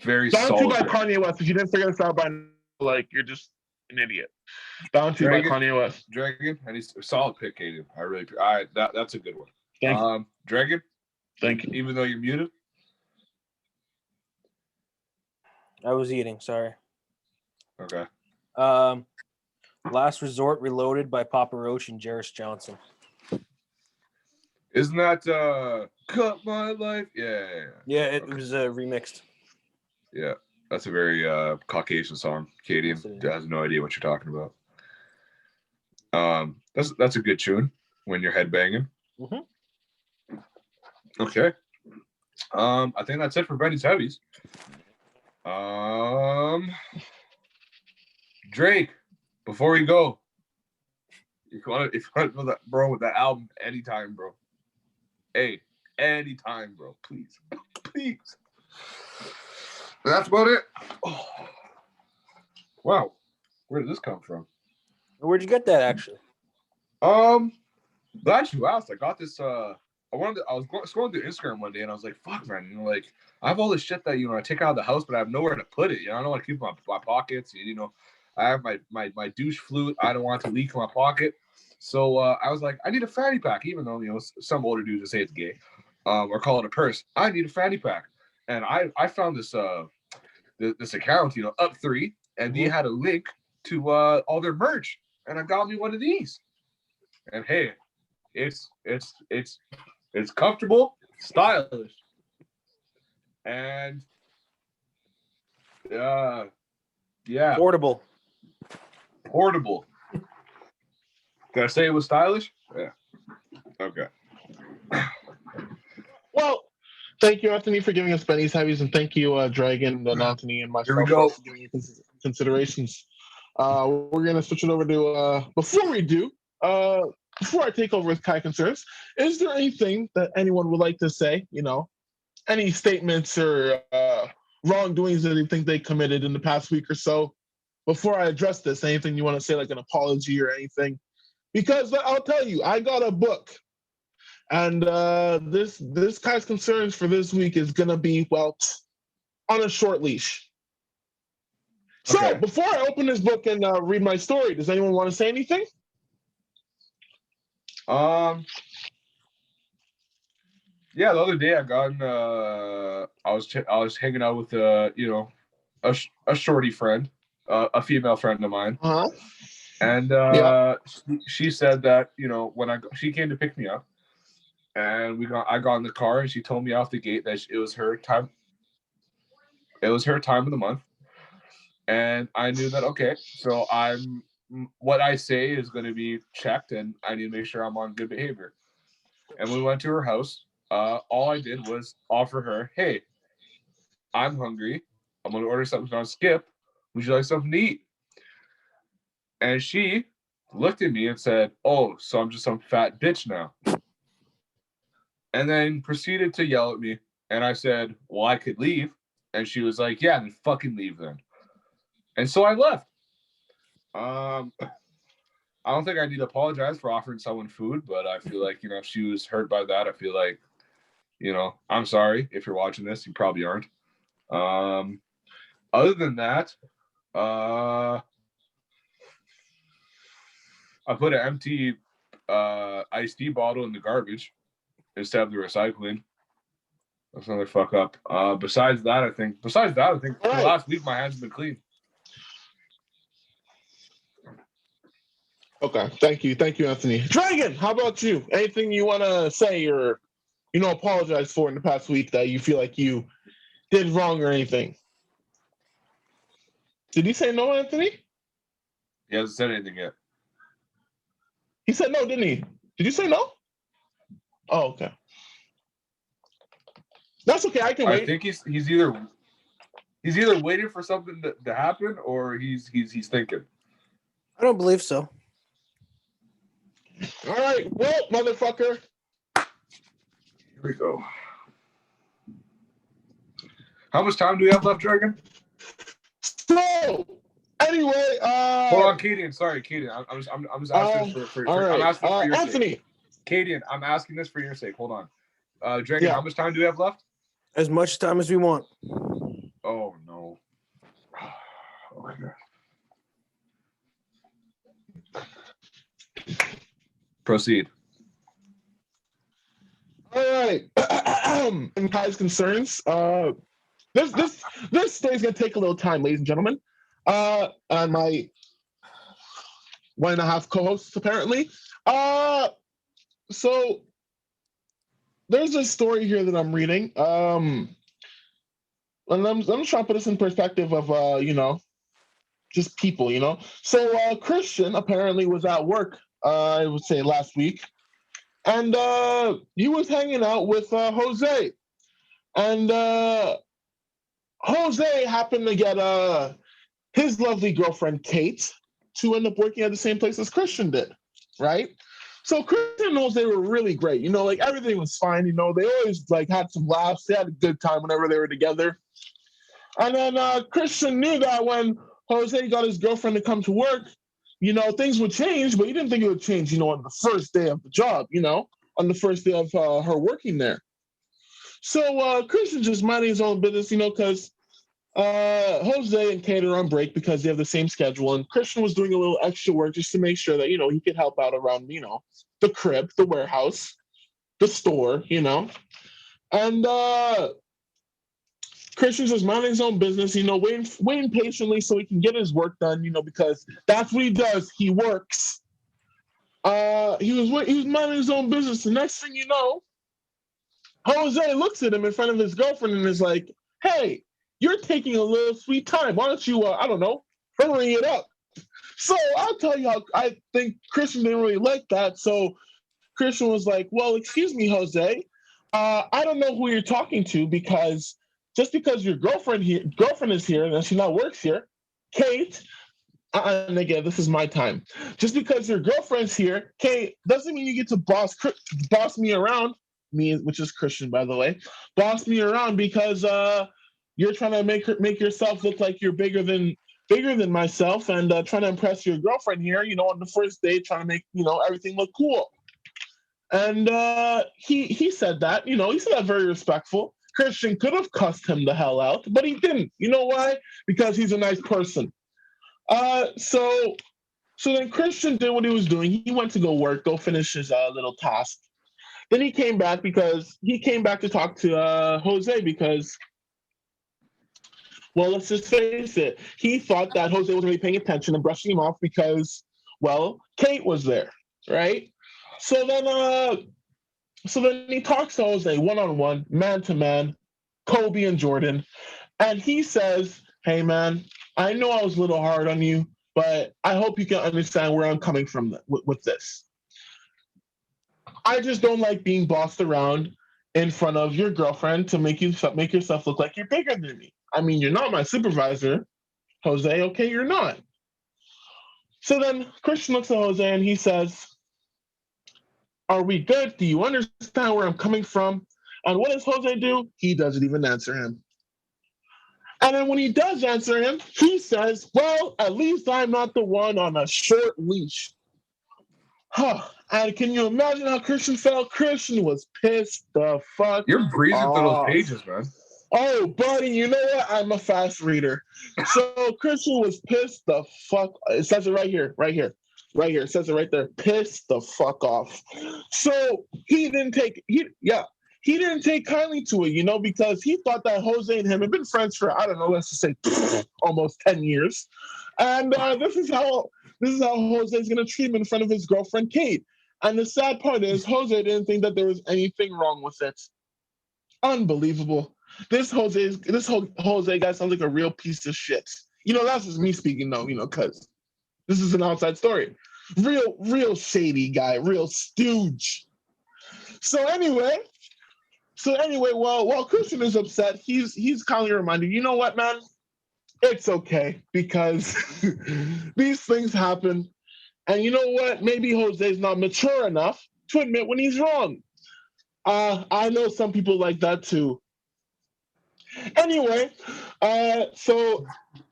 Speaker 2: Very
Speaker 4: Bound
Speaker 2: solid.
Speaker 4: To by Kanye West. If you didn't figure this out by now, you're just an idiot. Bound To by Kanye West.
Speaker 2: Dragon, and he's a solid pick, Kaden. That's a good one.
Speaker 4: Thank you.
Speaker 2: Dragon.
Speaker 4: Thank you.
Speaker 2: Even though you're muted.
Speaker 1: I was eating. Sorry.
Speaker 2: Okay.
Speaker 1: Last Resort Reloaded by Papa Roach and Jarris Johnson.
Speaker 2: Isn't that Cut My Life? Yeah.
Speaker 1: Yeah, it was remixed.
Speaker 2: Yeah, that's a very Caucasian song. Katie has no idea what you're talking about. That's a good tune when you're headbanging.
Speaker 1: Mm-hmm.
Speaker 2: Okay. I think that's it for Benny's Heavies. Drake, before we go, if you want to go that, bro, with that album, anytime, bro. Hey, anytime, bro. Please. Please. That's about it. Oh. Wow. Where did this come from?
Speaker 1: Where'd you get that, actually?
Speaker 2: Glad you asked. I got this. I was scrolling through Instagram one day, and I was like, "Fuck, man! You know, like I have all this shit that I take out of the house, but I have nowhere to put it. You know, I don't want to keep it in my pockets. You know, I have my douche flute. I don't want it to leak in my pocket. So I was like, I need a fanny pack, even though some older dudes would say it's gay, or call it a purse. I need a fanny pack, and I found this this account, Up3, and they had a link to all their merch, and I got me one of these. And hey, it's comfortable, stylish, and yeah,
Speaker 1: Portable.
Speaker 2: Did I say it was stylish? Yeah. Okay.
Speaker 4: Well, thank you, Anthony, for giving us Benny's Heavies, and thank you, Dragon and Anthony and myself for giving you considerations. We're gonna switch it over to before I take over with Kai Concerns, is there anything that anyone would like to say? Any statements or wrongdoings that they think they committed in the past week or so? Before I address this, anything you want to say, like an apology or anything? Because I'll tell you, I got a book, and this Kai's Concerns for this week is gonna be on a short leash. Okay. So before I open this book and read my story, does anyone want to say anything?
Speaker 2: Yeah, the other day I got I was hanging out with a shorty friend, a female friend of mine.
Speaker 4: Uh-huh.
Speaker 2: And she said that, when she came to pick me up, and I got in the car, and she told me off the gate that it was her time. It was her time of the month. And I knew that, okay, so what I say is going to be checked, and I need to make sure I'm on good behavior. And we went to her house. All I did was offer her, hey, I'm hungry. I'm going to order something on Skip. Would you like something to eat? And she looked at me and said, oh, so I'm just some fat bitch now. And then proceeded to yell at me. And I said, well, I could leave. And she was like, yeah, then fucking leave then. And so I left. I don't think I need to apologize for offering someone food, but I feel like, if she was hurt by that, I feel like, I'm sorry. If you're watching this, you probably aren't. Other than that, I put an empty iced tea bottle in the garbage instead of the recycling. That's another fuck up. Besides that, I think for the last week my hands have been clean.
Speaker 4: Okay, thank you, Anthony. Dragon, how about you? Anything you want to say or apologize for in the past week that you feel like you did wrong or anything? Did he say no, Anthony?
Speaker 2: He hasn't said anything yet.
Speaker 4: He said no, didn't he? Did you say no? Oh, okay. That's okay. I can wait.
Speaker 2: I think he's either waiting for something to happen or he's thinking.
Speaker 1: I don't believe so.
Speaker 4: All right, well, motherfucker.
Speaker 2: Here we go. How much time do we have left, Dragon?
Speaker 4: So, anyway,
Speaker 2: hold on, Keaton. Sorry, Keaton. I'm just asking for
Speaker 4: right.
Speaker 2: I'm asking for your
Speaker 4: Anthony.
Speaker 2: sake. Kaden, I'm asking this for your sake. Hold on. Dragon, how much time do we have left?
Speaker 1: As much time as we want.
Speaker 2: Oh no. Oh my God. Proceed.
Speaker 4: All right. And Kai's Concerns. This story's gonna take a little time, ladies and gentlemen. And my 1.5 co-hosts apparently. So there's a story here that I'm reading. And I'm trying to put this in perspective of just people, you know. So Christian apparently was at work, I would say last week, and he was hanging out with Jose, and Jose happened to get his lovely girlfriend Kate to end up working at the same place as Christian did, right? So Christian and Jose were really great. You know, like everything was fine. You know, they always like had some laughs. They had a good time whenever they were together. And then Christian knew that when Jose got his girlfriend to come to work, you know, things would change, but he didn't think it would change, you know, on the first day of the job, you know, on the first day of her working there. So Christian just minding his own business, you know, because Jose and Kate are on break because they have the same schedule, and Christian was doing a little extra work just to make sure that, you know, he could help out around, you know, the crib, the warehouse, the store, you know. And Christian's just minding his own business, you know, waiting patiently so he can get his work done, you know, because that's what he does. He works. He was minding his own business. The next thing you know, Jose looks at him in front of his girlfriend and is like, "Hey, you're taking a little sweet time. Why don't you, I don't know, hurry it up?" So I'll tell you how I think Christian didn't really like that. So Christian was like, "Well, excuse me, Jose. I don't know who you're talking to because just because your girlfriend is here and she not works here, Kate, and again, this is my time. Just because your girlfriend's here, Kate, doesn't mean you get to boss me around, me, which is Christian, by the way, boss me around because you're trying to make yourself look like you're bigger than myself and trying to impress your girlfriend here, you know, on the first date, trying to make, you know, everything look cool." And he said that, you know, he said that very respectful. Christian could have cussed him the hell out, but he didn't. You know why? Because he's a nice person. So then Christian did what he was doing. He went to go finish his little task. Then he came back to talk to Jose because, well, let's just face it. He thought that Jose wasn't really paying attention and brushing him off because, well, Kate was there, right? So then he talks to Jose one-on-one, man-to-man, Kobe and Jordan, and he says, "Hey, man, I know I was a little hard on you, but I hope you can understand where I'm coming from with this. I just don't like being bossed around in front of your girlfriend to make yourself look like you're bigger than me. I mean, you're not my supervisor, Jose. Okay, you're not." So then Christian looks at Jose and he says, "Are we good? Do you understand where I'm coming from?" And what does Jose do? He doesn't even answer him. And then when he does answer him, he says, "Well, at least I'm not the one on a short leash." Huh. And can you imagine how Christian felt? Christian was pissed the fuck
Speaker 2: You're breezing
Speaker 4: off.
Speaker 2: through those pages, man.
Speaker 4: Oh, buddy, you know what? I'm a fast reader. So Christian was pissed the fuck. It says it right here. It says it right there. Pissed the fuck off. So he didn't take kindly to it, you know, because he thought that Jose and him had been friends for, I don't know, let's just say almost 10 years. And this is how Jose's gonna treat him in front of his girlfriend Kate. And the sad part is Jose didn't think that there was anything wrong with it. Unbelievable. This Jose guy sounds like a real piece of shit. You know, that's just me speaking though, you know, because this is an outside story. Real shady guy, real stooge. So anyway, while Christian is upset, he's kindly reminded, you know what, man? It's okay because these things happen. And you know what? Maybe Jose's not mature enough to admit when he's wrong. I know some people like that too. Anyway, so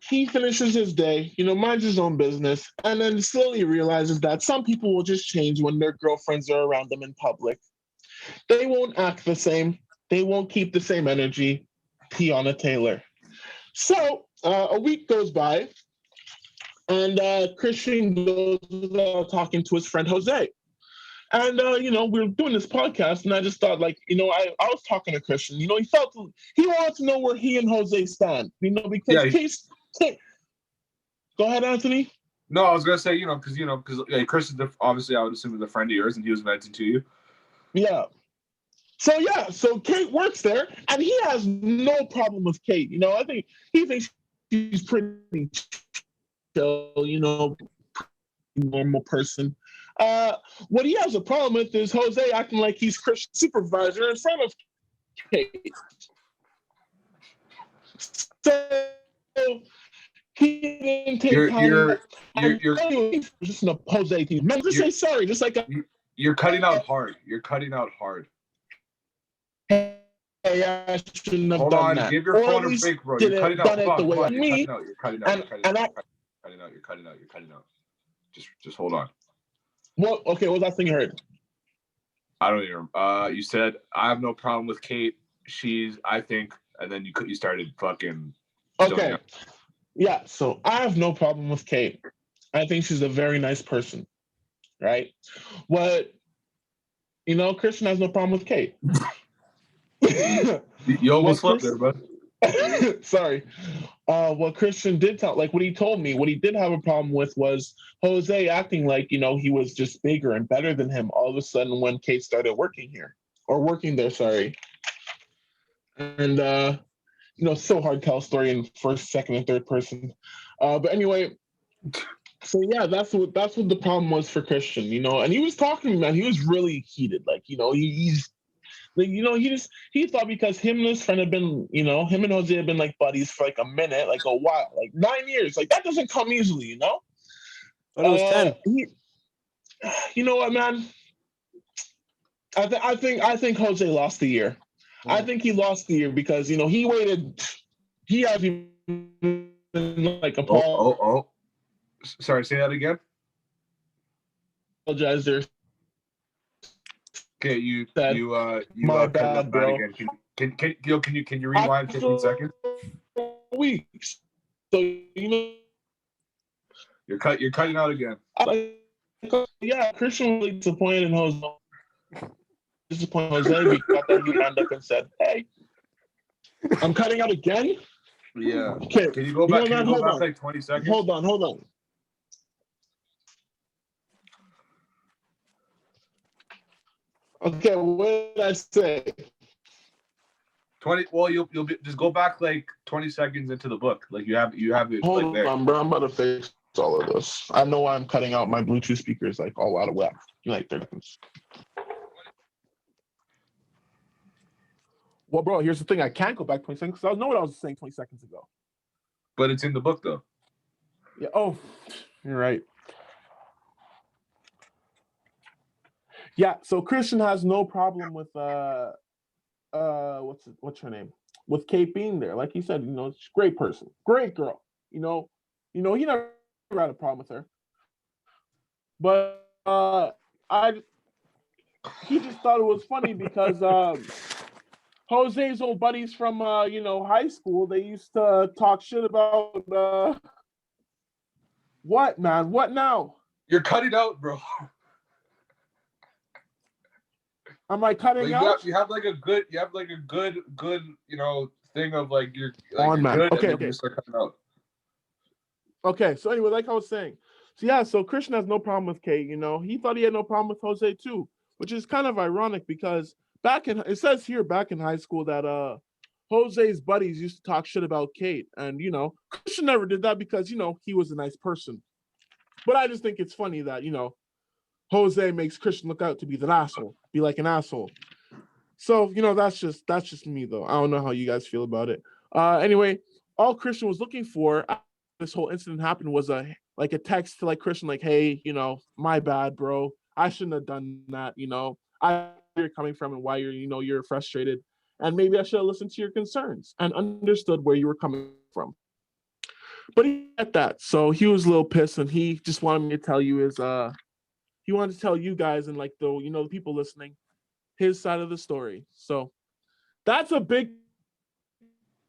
Speaker 4: he finishes his day, you know, minds his own business, and then slowly realizes that some people will just change when their girlfriends are around them in public. They won't act the same. They won't keep the same energy. Tiana Taylor. So a week goes by, and Christian goes talking to his friend Jose. And, you know, we were doing this podcast, and I just thought, like, you know, I was talking to Christian. You know, he wanted to know where he and Jose stand, you know, because Go ahead, Anthony.
Speaker 2: No, I was going to say, because Christian, obviously, I would assume is a friend of yours, and he was venting to you.
Speaker 4: Yeah. So Kate works there, and he has no problem with Kate. You know, I think he thinks she's pretty normal person. What he has a problem with is Jose acting like he's Christian's supervisor in front of Kate. So he didn't take
Speaker 2: you're
Speaker 4: just an Jose team. Man, just say sorry, just like
Speaker 2: you're cutting out hard. You're cutting out hard.
Speaker 4: Hey, I shouldn't have
Speaker 2: Hold
Speaker 4: done
Speaker 2: on,
Speaker 4: that.
Speaker 2: give your phone a break, bro. You're cutting out.
Speaker 4: It the way
Speaker 2: You're
Speaker 4: me.
Speaker 2: cutting out. You're cutting out. Just hold on.
Speaker 4: What? Okay, what was that thing you heard?
Speaker 2: I don't even. You said I have no problem with Kate. I think, and then you started fucking.
Speaker 4: Okay. Yeah. So I have no problem with Kate. I think she's a very nice person. Right. Christian has no problem with Kate.
Speaker 2: You almost slept there, bro.
Speaker 4: Sorry. What Christian did what he told me, what he did have a problem with was Jose acting like, he was just bigger and better than him all of a sudden when Kate started working there, sorry. And, so hard to tell a story in first, second, and third person. But anyway, so yeah, that's what the problem was for Christian, and he was talking to me, man, he was really heated. He thought because him and his friend had been, him and Jose had been like buddies for like a minute, like a while, like 9 years. Like that doesn't come easily,
Speaker 1: But it was 10.
Speaker 4: You know what, man? I think Jose lost the year. I think he lost the year because he waited. He hasn't like
Speaker 2: Oh. Sorry, say that again.
Speaker 4: Apologize there.
Speaker 2: Okay, you
Speaker 4: my bad, bro.
Speaker 2: Again. Can you rewind 15 seconds?
Speaker 4: Weeks. So
Speaker 2: you're cutting out again.
Speaker 4: Yeah, Christian was disappointed in Jose. Jose because then he lined up and said, "Hey, I'm cutting out again."
Speaker 2: Yeah.
Speaker 4: Okay.
Speaker 2: Can you go back? Like 20 seconds?
Speaker 4: Hold on. Okay, what did I say?
Speaker 2: 20. Well, you'll just go back like 20 seconds into the book. Like you have it.
Speaker 4: Hold on, bro. I'm about to fix all of this. I know why I'm cutting out my Bluetooth speakers like all out of whack. Like 30 seconds. Well, bro, here's the thing. I can't go back 20 seconds because I know what I was saying 20 seconds ago.
Speaker 2: But it's in the book, though.
Speaker 4: Yeah. Oh, you're right. Yeah. So Christian has no problem with what's her name? With Kate being there. Like he said, she's a great person, great girl. He never had a problem with her. But he just thought it was funny because Jose's old buddies from high school, they used to talk shit about what, man? What now?
Speaker 2: You're cutting out, bro.
Speaker 4: Am I cutting out?
Speaker 2: You have a good thing of like you're
Speaker 4: on, man.
Speaker 2: Good,
Speaker 4: okay.
Speaker 2: You start cutting out.
Speaker 4: Okay, so anyway, like I was saying, so Christian has no problem with Kate. He thought he had no problem with Jose too, which is kind of ironic because it says here back in high school that Jose's buddies used to talk shit about Kate, and Christian never did that because he was a nice person. But I just think it's funny that Jose makes Christian look out to be an asshole, be like an asshole. So that's just me though. I don't know how you guys feel about it. Anyway, all Christian was looking for after this whole incident happened was a text to like Christian, like, hey, my bad, bro. I shouldn't have done that. I know where you're coming from and why you're frustrated, and maybe I should have listened to your concerns and understood where you were coming from. But he got that, so he was a little pissed, and he just wanted me to tell you he wanted to tell you guys and like the people listening his side of the story. So that's a big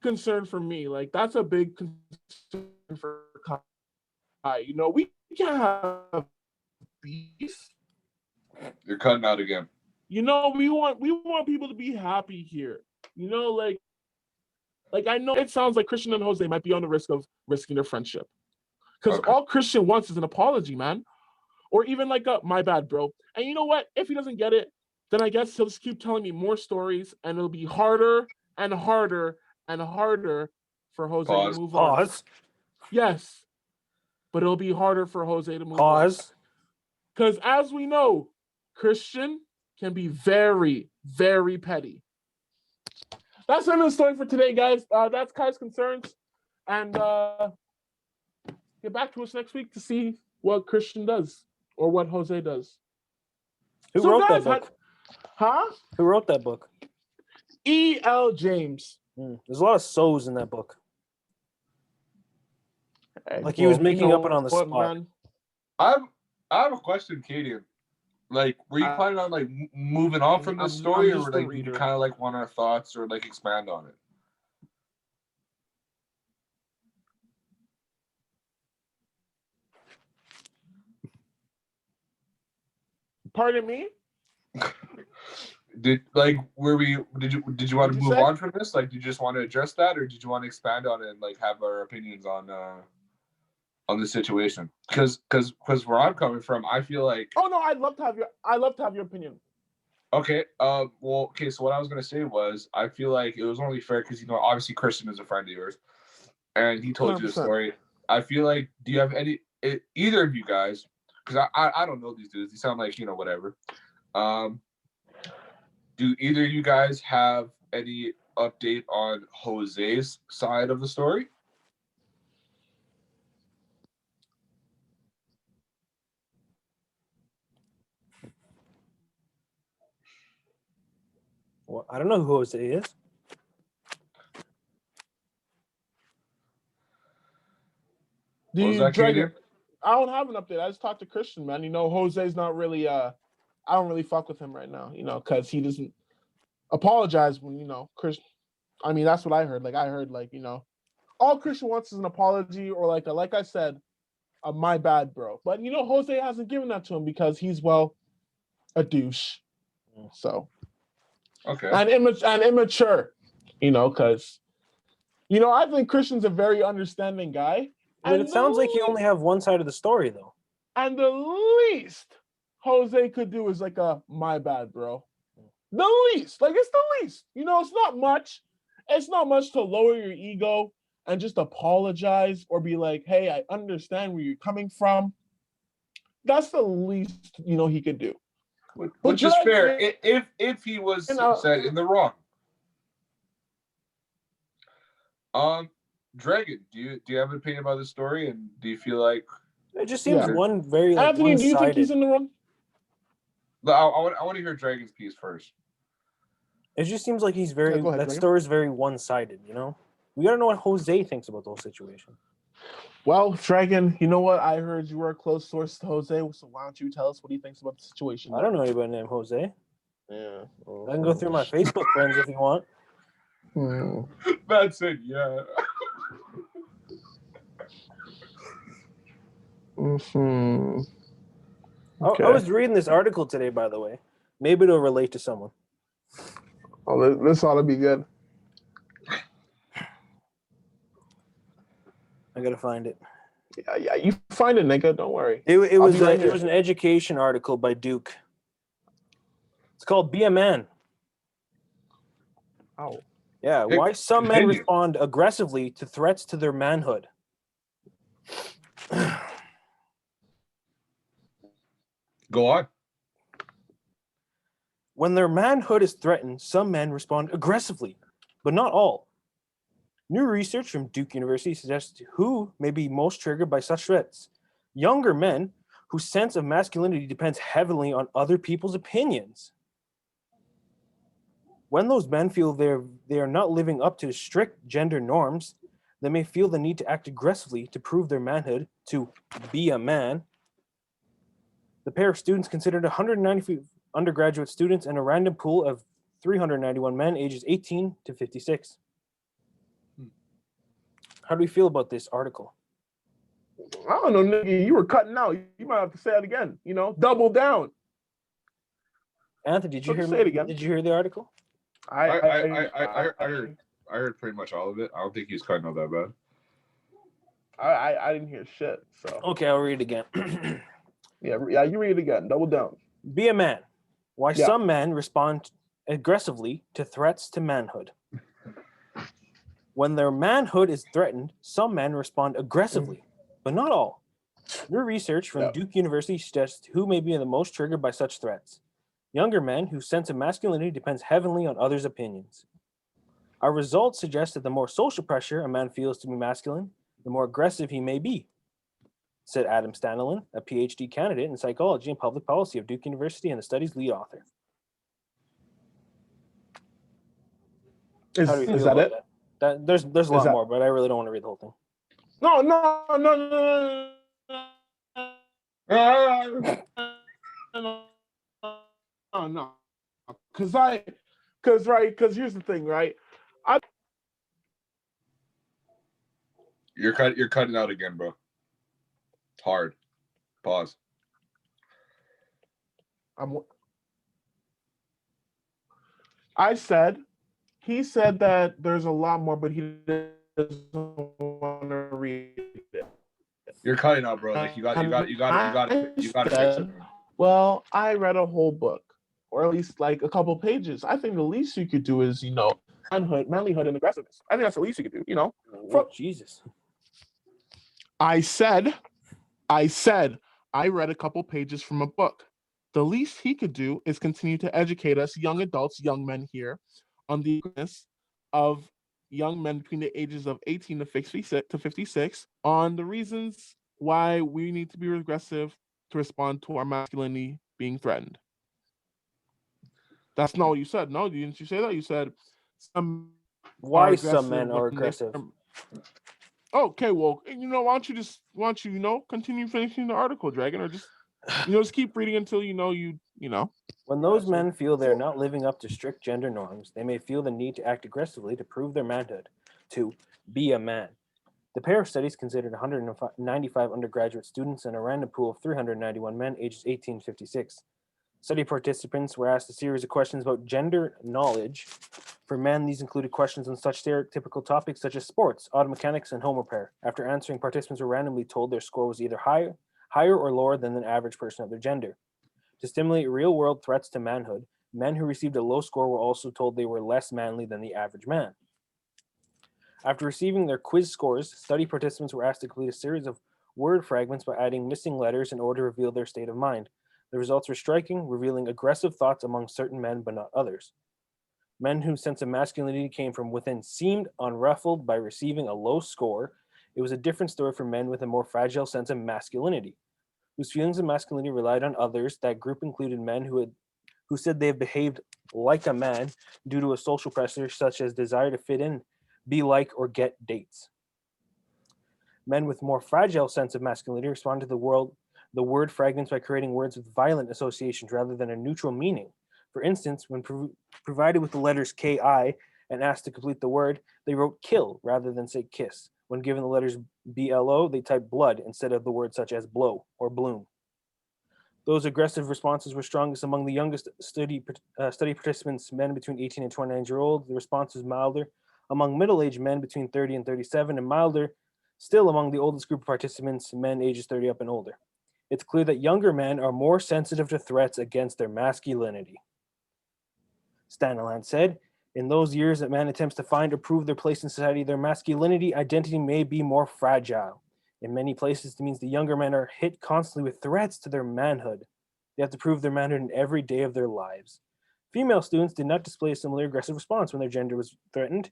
Speaker 4: concern for me. Like that's a big concern for Kai. We can't have beef.
Speaker 2: You're cutting out again.
Speaker 4: We want people to be happy here. Like I know it sounds like Christian and Jose might be on the risk of risking their friendship. Because all Christian wants is an apology, man. Or even like a my bad, bro. And you know what? If he doesn't get it, then I guess he'll just keep telling me more stories and it'll be harder and harder and harder for Jose to move on. Yes. but it'll be harder for Jose to move on.
Speaker 1: Pause.
Speaker 4: Because as we know, Christian can be very, very petty. That's the end of the story for today, guys. That's Kai's concerns. And get back to us next week to see what Christian does or what Jose does.
Speaker 1: Who wrote that book? Who wrote that book?
Speaker 4: E.L. James.
Speaker 1: There's a lot of so's in that book.
Speaker 4: Hey,
Speaker 1: Like he was making up it on the spot.
Speaker 2: Man? I have a question, Katie. Like, were you planning on like moving on from this story, or like did you kind of like want our thoughts or like expand on it?
Speaker 4: Pardon me?
Speaker 2: Did you want to move on from this? Like, did you just want to address that, or did you want to expand on it and like have our opinions on the situation? Because where I'm coming from, I feel like
Speaker 4: I'd love to have your opinion.
Speaker 2: Okay. So what I was gonna say was I feel like it was only fair because obviously Christian is a friend of yours, and he told 100%. You the story. I feel like do you have either of you guys? Because I don't know these dudes. They sound like whatever. Do either of you guys have any update on Jose's side of the story?
Speaker 1: Well, I don't know who Jose is.
Speaker 4: I don't have an update. I just talked to Christian, man. Jose's not really I don't really fuck with him right now, because he doesn't apologize when, Christian. I mean, that's what I heard. Like I heard all Christian wants is an apology or like I said, my bad, bro. But Jose hasn't given that to him because he's a douche. So
Speaker 2: okay.
Speaker 4: And immature, because I think Christian's a very understanding guy.
Speaker 1: But it sounds like you only have one side of the story, though.
Speaker 4: And the least Jose could do is like my bad, bro. The least. Like, it's the least. It's not much. It's not much to lower your ego and just apologize or be like, hey, I understand where you're coming from. That's the least, he could do.
Speaker 2: Which is fair if he was set in the wrong. Dragon, do you have an opinion about this story, and do you feel like
Speaker 1: it just seems one very like,
Speaker 4: Anthony? Do you think he's in the wrong?
Speaker 2: I want to hear Dragon's piece first.
Speaker 1: It just seems like he's very that story is very one-sided. We gotta know what Jose thinks about those situations.
Speaker 4: Well, Dragon, you know what? I heard you were a close source to Jose, so why don't you tell us what he thinks about the situation?
Speaker 1: I don't know anybody named Jose.
Speaker 4: Yeah.
Speaker 1: I can go through my Facebook friends if you want.
Speaker 2: That's it, yeah.
Speaker 4: Okay.
Speaker 1: I was reading this article today, by the way. Maybe it'll relate to someone.
Speaker 4: Oh, this ought to be good.
Speaker 1: I gotta find it.
Speaker 4: Yeah, you find it, nigga. Don't worry.
Speaker 1: It was an education article by Duke. It's called "Be a Man."
Speaker 4: Oh.
Speaker 1: Yeah, why some men respond aggressively to threats to their manhood.
Speaker 2: Go on.
Speaker 1: When their manhood is threatened, some men respond aggressively, but not all. New research from Duke University suggests who may be most triggered by such threats. Younger men whose sense of masculinity depends heavily on other people's opinions. When those men feel they are not living up to strict gender norms, they may feel the need to act aggressively to prove their manhood, to be a man. The pair of students considered 190 undergraduate students and a random pool of 391 men ages 18 to 56. How do we feel about this article?
Speaker 4: I don't know, nigga. You were cutting out. You might have to say it again. Double down.
Speaker 1: Anthony, did you hear
Speaker 4: say it again?
Speaker 1: Did you hear the article?
Speaker 2: I heard pretty much all of it. I don't think he's cutting out that bad.
Speaker 4: I didn't hear shit. So
Speaker 1: okay, I'll read it again.
Speaker 4: yeah, you read it again. Double down.
Speaker 1: Be a man. Why some men respond aggressively to threats to manhood. When their manhood is threatened, some men respond aggressively, but not all. New research from Duke University suggests who may be the most triggered by such threats. Younger men whose sense of masculinity depends heavily on others' opinions. Our results suggest that the more social pressure a man feels to be masculine, the more aggressive he may be, said Adam Stanilin, a PhD candidate in psychology and public policy of Duke University and the study's lead author. How do you feel about
Speaker 4: it?
Speaker 1: That there's a lot more, but I really don't want to read the whole thing.
Speaker 4: No. No. Because here's the thing, right?
Speaker 2: You're cutting out again, bro. Hard. Pause.
Speaker 4: He said that there's a lot more, but he doesn't want to read it.
Speaker 2: You're cutting out, bro. Like you got to fix it.
Speaker 4: Well, I read a whole book, or at least like a couple pages. I think the least you could do is, manlyhood and aggressiveness. I think that's the least you could do,
Speaker 1: Jesus.
Speaker 4: I said I read a couple pages from a book. The least he could do is continue to educate us young adults, young men here, on the goodness of young men between the ages of 18 to 56 on the reasons why we need to be aggressive to respond to our masculinity being threatened. That's not what you said. No, didn't you say that? You said some
Speaker 1: men are aggressive.
Speaker 4: Okay, well, why don't you continue finishing the article, Dragon, or just keep reading until
Speaker 1: When those men feel they're not living up to strict gender norms, they may feel the need to act aggressively to prove their manhood, to be a man. The pair of studies considered 195 undergraduate students and a random pool of 391 men ages 18 to 56. Study participants were asked a series of questions about gender knowledge. For men, these included questions on such stereotypical topics such as sports, auto mechanics, and home repair. After answering, participants were randomly told their score was either higher or lower than an average person of their gender. To stimulate real-world threats to manhood, men who received a low score were also told they were less manly than the average man. After receiving their quiz scores, study participants were asked to complete a series of word fragments by adding missing letters in order to reveal their state of mind. The results were striking, revealing aggressive thoughts among certain men but not others. Men whose sense of masculinity came from within seemed unruffled by receiving a low score. It was a different story for men with a more fragile sense of masculinity, whose feelings of masculinity relied on others. That group included men who said they have behaved like a man due to a social pressure such as desire to fit in, be like, or get dates. Men with more fragile sense of masculinity respond to the word fragments by creating words with violent associations rather than a neutral meaning. For instance, when provided with the letters K-I and asked to complete the word, they wrote kill rather than say kiss. When given the letters B-L-O, they typed blood instead of the words such as blow or bloom. Those aggressive responses were strongest among the youngest study participants, men between 18 and 29 years old. The response was milder among middle-aged men between 30 and 37, and milder still among the oldest group of participants, men ages 30 up and older. It's clear that younger men are more sensitive to threats against their masculinity. Staniland said, in those years that man attempts to find or prove their place in society, their masculinity identity may be more fragile. In many places, it means the younger men are hit constantly with threats to their manhood. They have to prove their manhood in every day of their lives. Female students did not display a similar aggressive response when their gender was threatened.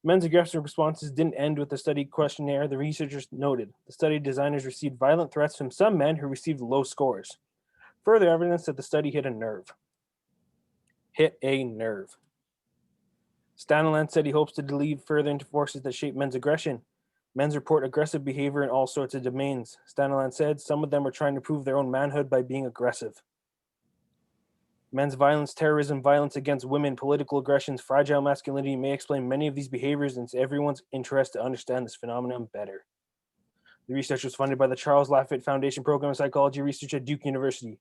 Speaker 1: Men's aggressive responses didn't end with the study questionnaire, the researchers noted. The study designers received violent threats from some men who received low scores. Further evidence that the study hit a nerve. Staniland said he hopes to delve further into forces that shape men's aggression. Men's report aggressive behavior in all sorts of domains. Staniland said some of them are trying to prove their own manhood by being aggressive. Men's violence, terrorism, violence against women, political aggressions, fragile masculinity may explain many of these behaviors, and it's everyone's interest to understand this phenomenon better. The research was funded by the Charles Lafayette Foundation Program of Psychology Research at Duke University.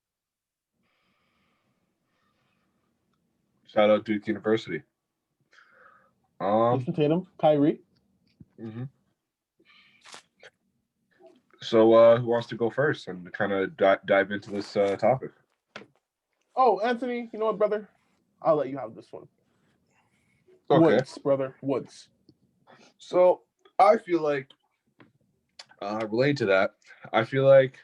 Speaker 2: Shout out Duke University.
Speaker 4: Jason Tatum, Kyrie.
Speaker 2: Mm-hmm. So who wants to go first and kind of dive into this topic?
Speaker 4: Oh, Anthony, you know what, brother? I'll let you have this one.
Speaker 2: Okay.
Speaker 4: Woods, brother. Woods.
Speaker 2: So I feel like Related to that, I feel like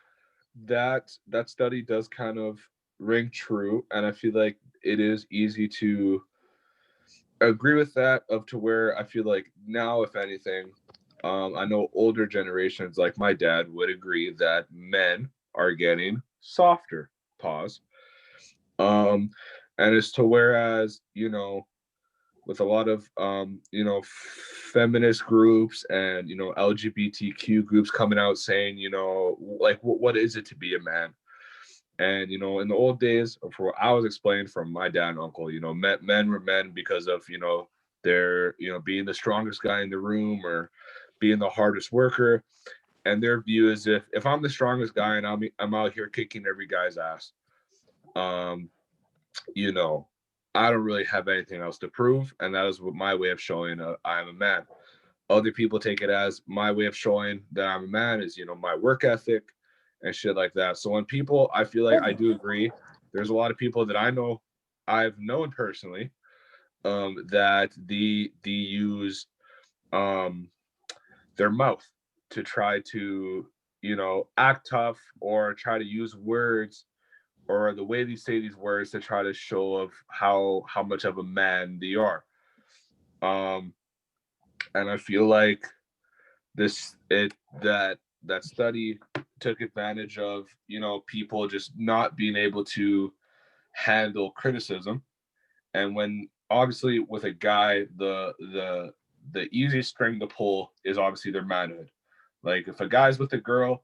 Speaker 2: that study does kind of ring true, and I feel like it is easy to agree with that. Of to where I feel like now, if anything, I know older generations like my dad would agree that men are getting softer. Pause. Um, and as to whereas with a lot of feminist groups and LGBTQ groups coming out saying like what is it to be a man. And in the old days, for what I was explained from my dad and uncle, men were men because of their being the strongest guy in the room or being the hardest worker. And their view is if I'm the strongest guy and I'm out here kicking every guy's ass, um you know, I don't really have anything else to prove, and that is what my way of showing I'm a man. Other people take it as my way of showing that I'm a man is my work ethic and shit like that. So when people, I feel like I do agree. There's a lot of people that I know, I've known personally, that they use their mouth to try to act tough or try to use words or the way they say these words to try to show of how much of a man they are. Um, and I feel like that study took advantage of people just not being able to handle criticism. And when obviously with a guy, the easiest string to pull is obviously their manhood. Like if a guy's with a girl,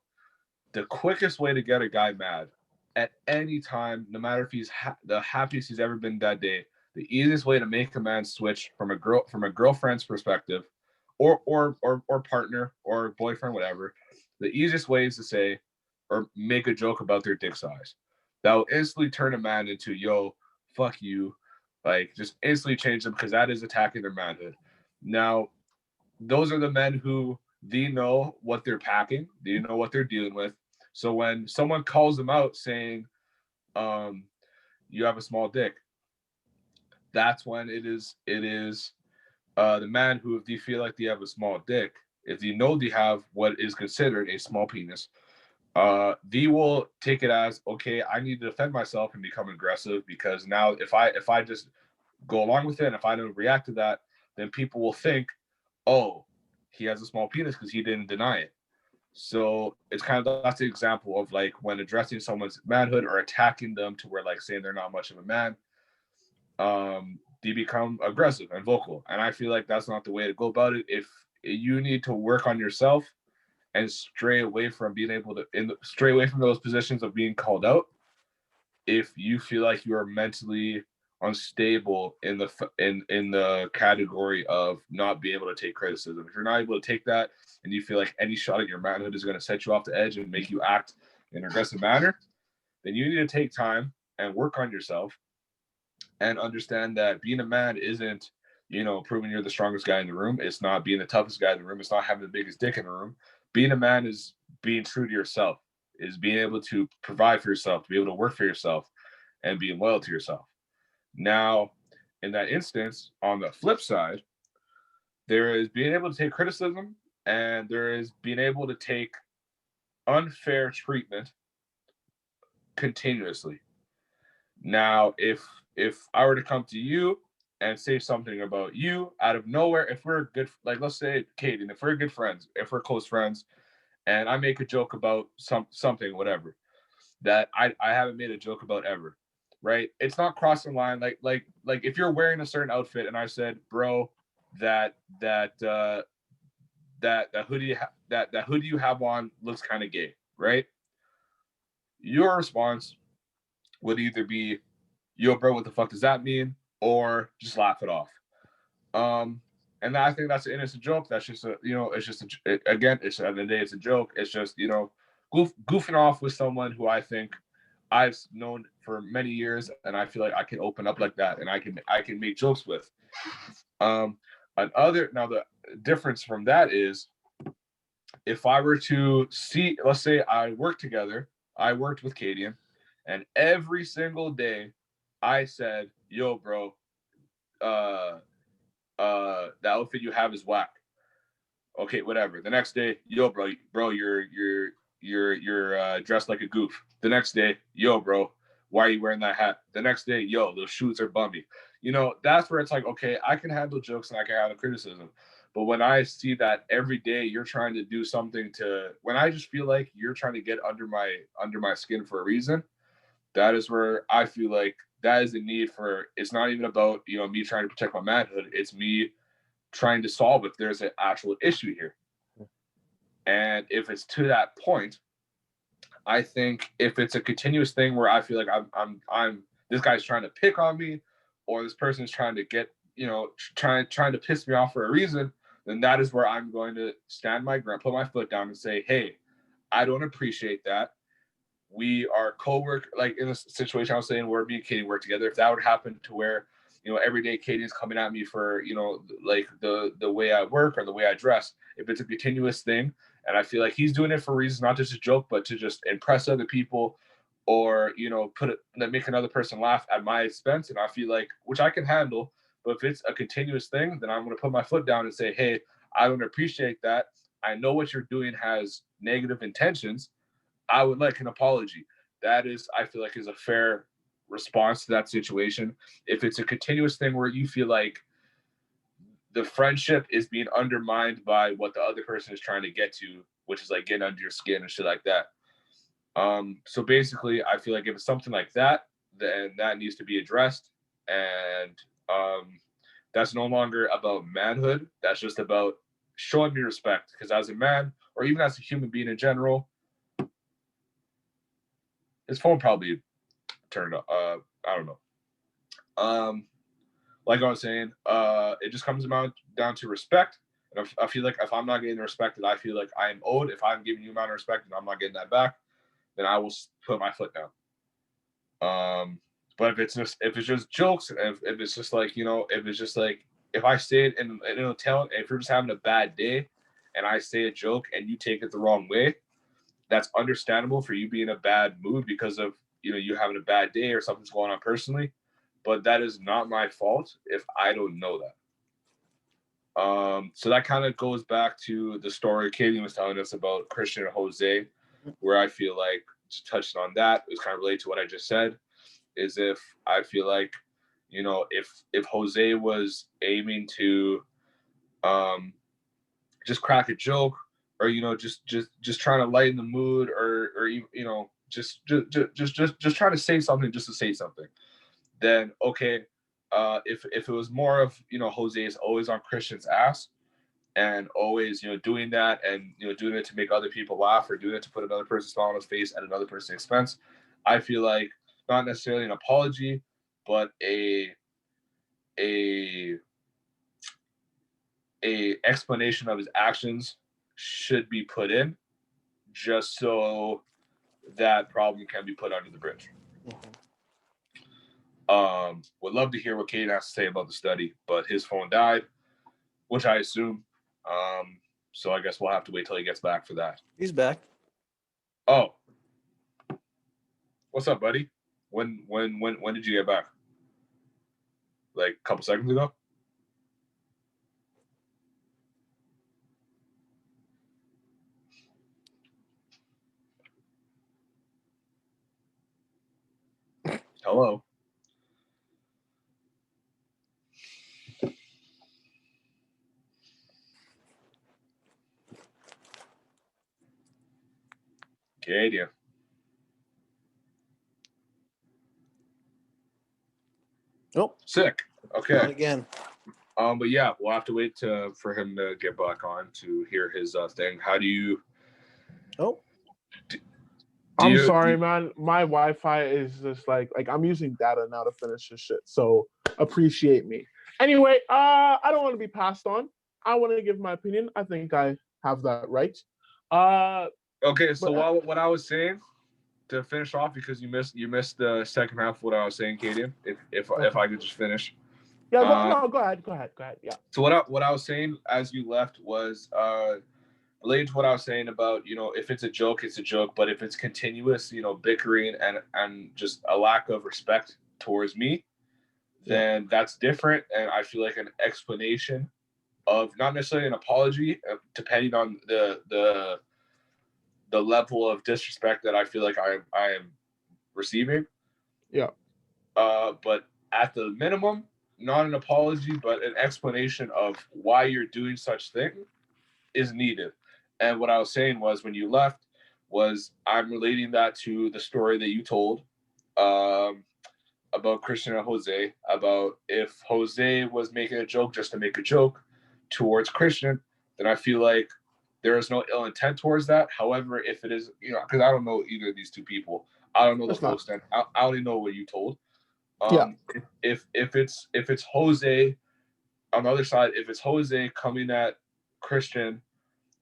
Speaker 2: the quickest way to get a guy mad at any time, no matter if he's the happiest he's ever been that day, the easiest way to make a man switch from a girlfriend's perspective, or partner or boyfriend, whatever, the easiest way is to say or make a joke about their dick size. That will instantly turn a man into fuck you, like just instantly change them because that is attacking their manhood. Now, those are the men who they know what they're packing, they know what they're dealing with. So when someone calls them out saying, you have a small dick, that's when it is the man who, if they feel like they have a small dick, if they know they have what is considered a small penis, they will take it as, okay, I need to defend myself and become aggressive, because now if I just go along with it and if I don't react to that, then people will think, oh, he has a small penis because he didn't deny it. So it's kind of, that's the example of like when addressing someone's manhood or attacking them to where like saying they're not much of a man, they become aggressive and vocal. And I feel like that's not the way to go about it. If you need to work on yourself and stray away from being able to stray away from those positions of being called out, if you feel like you are mentally unstable in the category of not being able to take criticism, if you're not able to take that and you feel like any shot at your manhood is going to set you off the edge and make you act in an aggressive manner, then you need to take time and work on yourself and understand that being a man isn't proving you're the strongest guy in the room. It's not being the toughest guy in the room. It's not having the biggest dick in the room. Being a man is being true to yourself, is being able to provide for yourself, to be able to work for yourself, and being loyal to yourself. Now, in that instance, on the flip side, there is being able to take criticism and there is being able to take unfair treatment continuously. Now, if I were to come to you and say something about you out of nowhere, if we're good, like let's say Katie, and if we're good friends, if we're close friends, and I make a joke about something, whatever, that I haven't made a joke about ever, right? It's not crossing the line. Like if you're wearing a certain outfit and I said, bro, that hoodie that hoodie you have on looks kind of gay, right? Your response would either be, yo, bro, what the fuck does that mean? Or just laugh it off. And I think that's an innocent joke. That's just it's just again, it's at the end of the day, it's a joke. It's just goofing off with someone who I think I've known for many years, and I feel like I can open up like that, and I can make jokes with. Now the difference from that is, if I were to see, let's say I worked with Katie, and every single day I said, yo, bro, the outfit you have is whack. Okay, whatever. The next day, yo, bro, you're dressed like a goof. The next day, yo, bro, why are you wearing that hat? The next day, yo, those shoes are bummy. You know, that's where it's like, okay, I can handle jokes and I can handle criticism. But when I see that every day you're trying to do something when I just feel like you're trying to get under my skin for a reason, that is where I feel like that is the need for. It's not even about, you know, me trying to protect my manhood. It's me trying to solve if there's an actual issue here. And if it's to that point, I think if it's a continuous thing where I feel like I'm this guy's trying to pick on me, or this person is trying to get, you know, trying to piss me off for a reason, then that is where I'm going to stand my ground, put my foot down, and say, hey, I don't appreciate that. We are co-work, like in a situation I was saying where me and Katie work together. If that would happen to where, you know, every day Katie's coming at me for, you know, like the way I work or the way I dress, if it's a continuous thing, and I feel like he's doing it for reasons not just a joke, but to just impress other people, or, you know, make another person laugh at my expense, and I feel like, which I can handle, but if it's a continuous thing, then I'm going to put my foot down and say, hey, I don't appreciate that. I know what you're doing has negative intentions. I would like an apology. That is, I feel like, is a fair response to that situation. If it's a continuous thing where you feel like the friendship is being undermined by what the other person is trying to get to, which is like getting under your skin and shit like that. So basically, I feel like if it's something like that, then that needs to be addressed. And that's no longer about manhood. That's just about showing me respect. Because as a man, or even as a human being in general, his phone probably turned up. I don't know. Like I was saying, it just comes down to respect. And I feel like if I'm not getting the respect that I feel like I am owed, if I'm giving you amount of respect and I'm not getting that back, then I will put my foot down. But if it's just jokes, if it's just like, you know, if it's just like, if I say it in a hotel, if you're just having a bad day and I say a joke and you take it the wrong way, that's understandable for you being in a bad mood because of, you know, you having a bad day or something's going on personally, but that is not my fault if I don't know that. So that kind of goes back to the story Katie was telling us about Christian and Jose, where I feel like, just touching on that, it was kind of related to what I just said, is if I feel like, you know, if Jose was aiming to just crack a joke, or, you know, just trying to lighten the mood, or you know, just trying to say something just to say something, then okay. If it was more of, you know, Jose is always on Christian's ass and always, you know, doing that, and, you know, doing it to make other people laugh, or doing it to put another person's smile on his face at another person's expense, I feel like not necessarily an apology, but a explanation of his actions should be put in, just so that problem can be put under the bridge. Would love to hear what Caden has to say about the study, but his phone died, which I assume. So I guess we'll have to wait till he gets back for that.
Speaker 1: He's back.
Speaker 2: Oh, what's up, buddy? When did you get back? Like a couple seconds ago? Hello. Canadian.
Speaker 1: Nope.
Speaker 2: Sick. Okay.
Speaker 1: Not again.
Speaker 2: But yeah, we'll have to wait for him to get back on to hear his thing. How do you?
Speaker 1: Oh.
Speaker 4: I'm sorry, man. My Wi-Fi is just like I'm using data now to finish this shit. So appreciate me. Anyway, I don't want to be passed on. I want to give my opinion. I think I have that right.
Speaker 2: Okay, so what I was saying to finish off, because you missed the second half of what I was saying, Kaden. If I could just finish.
Speaker 4: Yeah, go ahead. Yeah.
Speaker 2: So what I was saying as you left was related to what I was saying about, you know, if it's a joke, it's a joke, but if it's continuous, you know, bickering and just a lack of respect towards me, then that's different. And I feel like an explanation of not necessarily an apology, depending on the level of disrespect that I feel like I am receiving.
Speaker 4: Yeah.
Speaker 2: But at the minimum, not an apology, but an explanation of why you're doing such thing is needed. And what I was saying was, when you left, was I'm relating that to the story that you told about Christian and Jose, about if Jose was making a joke just to make a joke towards Christian, then I feel like there is no ill intent towards that. However, if it is, because I don't know either of these two people, I don't know the full extent. I only know what you told. If it's Jose on the other side, if it's Jose coming at Christian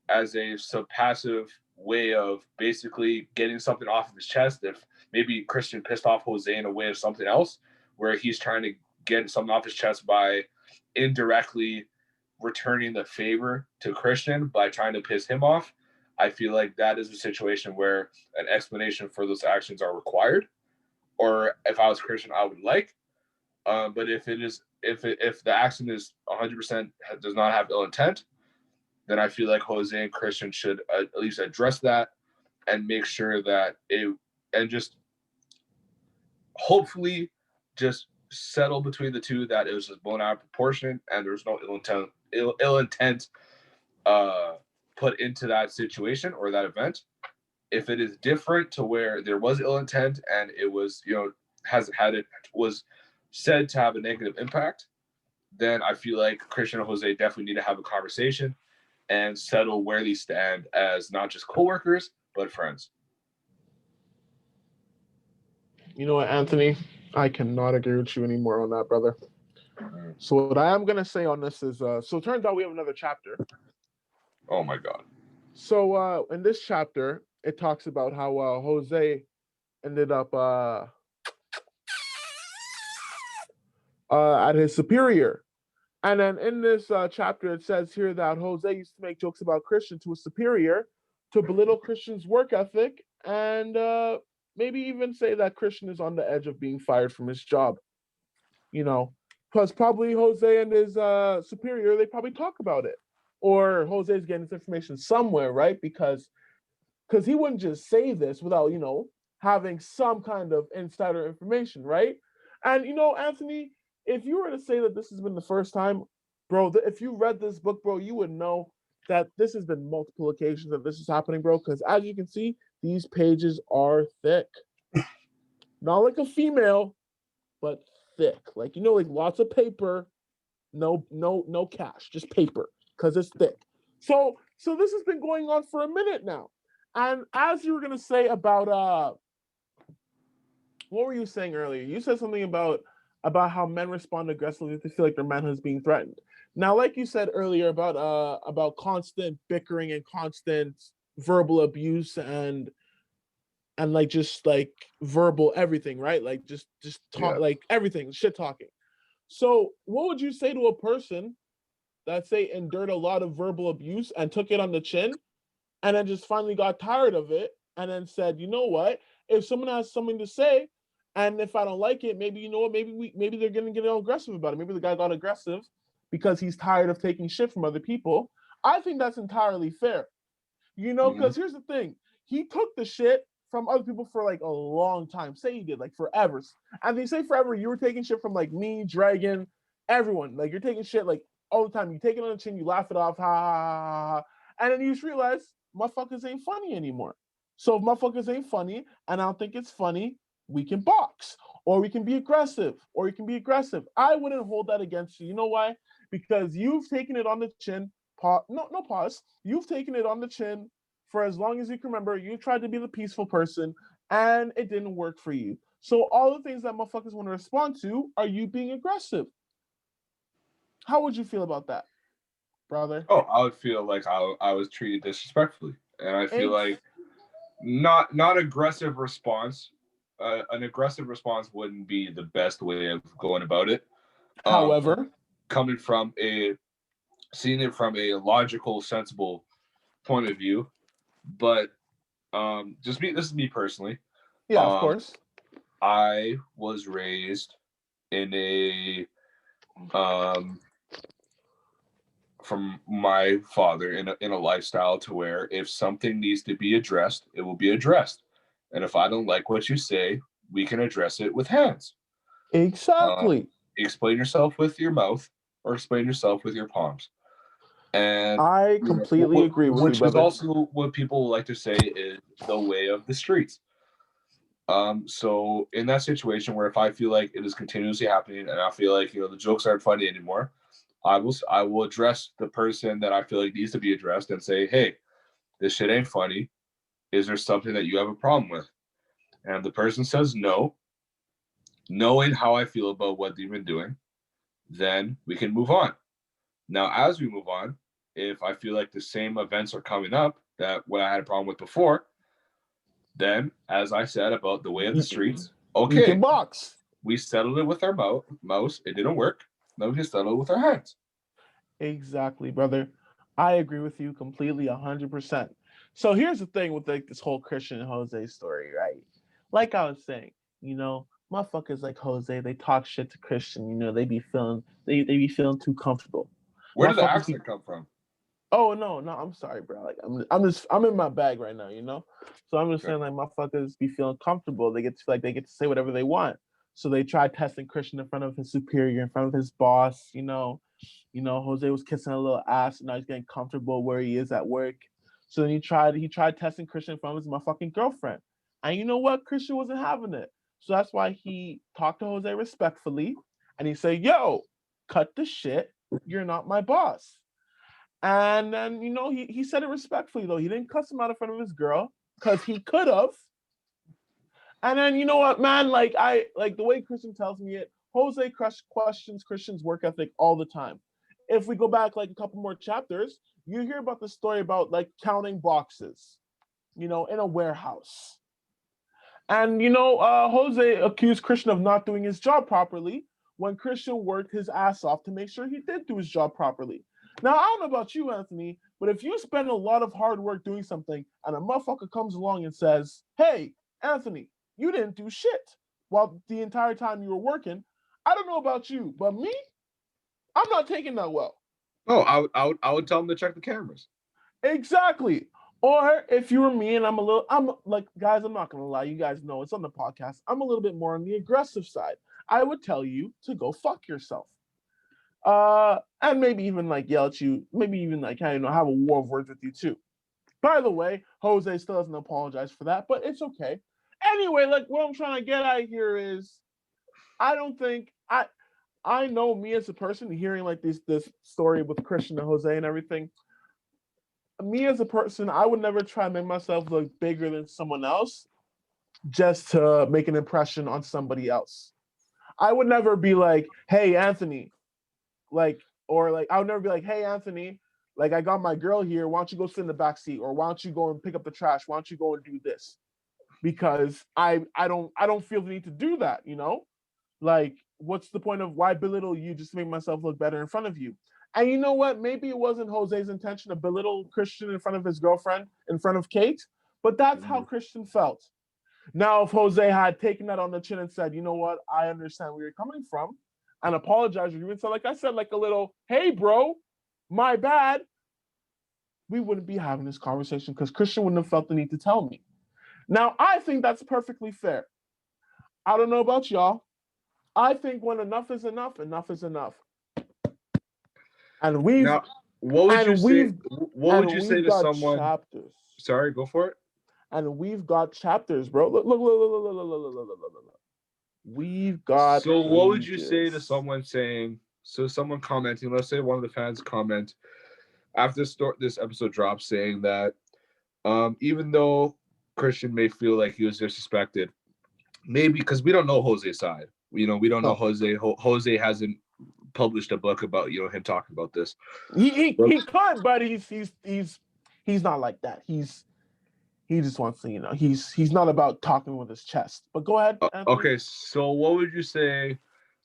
Speaker 2: as a passive way of basically getting something off of his chest, if maybe Christian pissed off Jose in a way of something else, where he's trying to get something off his chest by indirectly returning the favor to Christian by trying to piss him off, I feel like that is a situation where an explanation for those actions are required. Or if I was Christian, I would like. But if the action is 100% does not have ill intent, then I feel like Jose and Christian should at least address that and make sure that just hopefully just settle between the two that it was just blown out of proportion and there's no ill intent put into that situation or that event. If it is different to where there was ill intent and it was, was said to have a negative impact, then I feel like Christian and Jose definitely need to have a conversation and settle where they stand as not just coworkers, but friends.
Speaker 4: You know what, Anthony? I cannot agree with you anymore on that, brother. So what I am going to say on this is, so it turns out we have another chapter.
Speaker 2: Oh, my God.
Speaker 4: So in this chapter, it talks about how Jose ended up at his superior. And then in this chapter, it says here that Jose used to make jokes about Christian to a superior to belittle Christian's work ethic and maybe even say that Christian is on the edge of being fired from his job. Plus probably Jose and his superior, they probably talk about it. Or Jose's getting this information somewhere, right? Because he wouldn't just say this without, having some kind of insider information, right? And, Anthony, if you were to say that this has been the first time, bro, if you read this book, bro, you would know that this has been multiple occasions that this is happening, bro, because as you can see, these pages are thick. Not like a female, but thick. Like, like lots of paper, no cash, just paper, because it's thick. So this has been going on for a minute now. And as you were going to say about, what were you saying earlier? You said something about how men respond aggressively if they feel like their manhood is being threatened. Now, like you said earlier about constant bickering and constant verbal abuse and like just like verbal everything, right? Like just talk, like everything, shit talking. So what would you say to a person that say endured a lot of verbal abuse and took it on the chin and then just finally got tired of it and then said, you know what? If someone has something to say, and if I don't like it, maybe maybe they're gonna get aggressive about it. Maybe the guy got aggressive because he's tired of taking shit from other people. I think that's entirely fair. Because here's the thing. He took the shit from other people for like a long time. Say he did, like forever. And they say forever, you were taking shit from like me, Dragon, everyone. Like you're taking shit like all the time. You take it on the chin, you laugh it off, ha ha ha ha. And then you just realize motherfuckers ain't funny anymore. So if motherfuckers ain't funny, and I don't think it's funny, we can box, or we can be aggressive, or you can be aggressive. I wouldn't hold that against you. You know why? Because you've taken it on the chin. No pause. You've taken it on the chin for as long as you can remember. You tried to be the peaceful person, and it didn't work for you. So all the things that motherfuckers want to respond to are you being aggressive. How would you feel about that, brother?
Speaker 2: Oh, I would feel like I was treated disrespectfully, and I feel like not aggressive response. An aggressive response wouldn't be the best way of going about it.
Speaker 4: However,
Speaker 2: seeing it from a logical, sensible point of view, but this is me personally.
Speaker 4: Yeah, of course.
Speaker 2: I was raised in a from my father in a lifestyle to where if something needs to be addressed, it will be addressed. And if I don't like what you say, we can address it with hands.
Speaker 4: Exactly.
Speaker 2: Explain yourself with your mouth or explain yourself with your palms. And
Speaker 4: I completely agree with you,
Speaker 2: which is
Speaker 4: brother.
Speaker 2: also what people like to say is the way of the streets. So in that situation where if I feel like it is continuously happening and I feel like the jokes aren't funny anymore, I will address the person that I feel like needs to be addressed and say, hey, this shit ain't funny. Is there something that you have a problem with? And if the person says no, knowing how I feel about what they've been doing, then we can move on. Now, as we move on, if I feel like the same events are coming up that what I had a problem with before, then, as I said about the way of the streets, okay,
Speaker 4: we can box.
Speaker 2: We settled it with our mouse. It didn't work. Now we can settle it with our hands.
Speaker 4: Exactly, brother. I agree with you completely, 100%. So here's the thing with like this whole Christian and Jose story, right? Like I was saying, motherfuckers like Jose, they talk shit to Christian. They be feeling too comfortable.
Speaker 2: Where did the accent come from?
Speaker 4: Oh no, I'm sorry, bro. Like I'm in my bag right now, So I'm just saying, like, motherfuckers be feeling comfortable. They get to feel like they get to say whatever they want. So they tried testing Christian in front of his superior, in front of his boss. Jose was kissing a little ass, and now he's getting comfortable where he is at work. So then he tried testing Christian in front of his motherfucking girlfriend. And you know what? Christian wasn't having it. So that's why he talked to Jose respectfully, and he said, "Yo, cut the shit. You're not my boss." And then, he said it respectfully, though. He didn't cuss him out in front of his girl because he could have. And then, you know what, man? Like the way Christian tells me it, Jose questions Christian's work ethic all the time. If we go back like a couple more chapters, you hear about the story about like counting boxes, in a warehouse. And, Jose accused Christian of not doing his job properly when Christian worked his ass off to make sure he did do his job properly. Now, I don't know about you, Anthony, but if you spend a lot of hard work doing something and a motherfucker comes along and says, hey, Anthony, you didn't do shit while the entire time you were working, I don't know about you, but me, I'm not taking that well.
Speaker 2: Oh, I would tell him to check the cameras.
Speaker 4: Exactly. Or if you were me and I'm like, guys, I'm not going to lie. You guys know it's on the podcast. I'm a little bit more on the aggressive side. I would tell you to go fuck yourself. And maybe even like yell at you, maybe even like have a war of words with you too. By the way, Jose still doesn't apologize for that, but it's okay. Anyway, like what I'm trying to get at here is, I don't think I know me as a person hearing like this story with Christian and Jose and everything. Me as a person, I would never try to make myself look bigger than someone else just to make an impression on somebody else. I would never be like, hey, Anthony, I would never be like, hey, Anthony, like I got my girl here. Why don't you go sit in the back seat? Or why don't you go and pick up the trash? Why don't you go and do this? Because I don't feel the need to do that, Like, what's the point of why belittle you just to make myself look better in front of you? And you know what? Maybe it wasn't Jose's intention to belittle Christian in front of his girlfriend, in front of Kate, but that's how Christian felt. Now, if Jose had taken that on the chin and said, you know what, I understand where you're coming from, and apologized, or even said, like I said, like a little, hey, bro, my bad, we wouldn't be having this conversation because Christian wouldn't have felt the need to tell me. Now, I think that's perfectly fair. I don't know about y'all. I think when enough is enough, enough is enough. And
Speaker 2: what would you say to someone?
Speaker 4: Chapters.
Speaker 2: Sorry, go for it.
Speaker 4: And we've got chapters, bro. Look. We've got.
Speaker 2: So, what would you say to someone saying? So, someone commenting. Let's say one of the fans comment after this episode drops, saying that even though Christian may feel like he was disrespected, maybe because we don't know Jose's side. We don't know Jose. Jose hasn't published a book about him talking about this.
Speaker 4: He could, but he's not like that. He just wants to, he's not about talking with his chest. But go ahead. Anthony.
Speaker 2: Okay, so what would you say?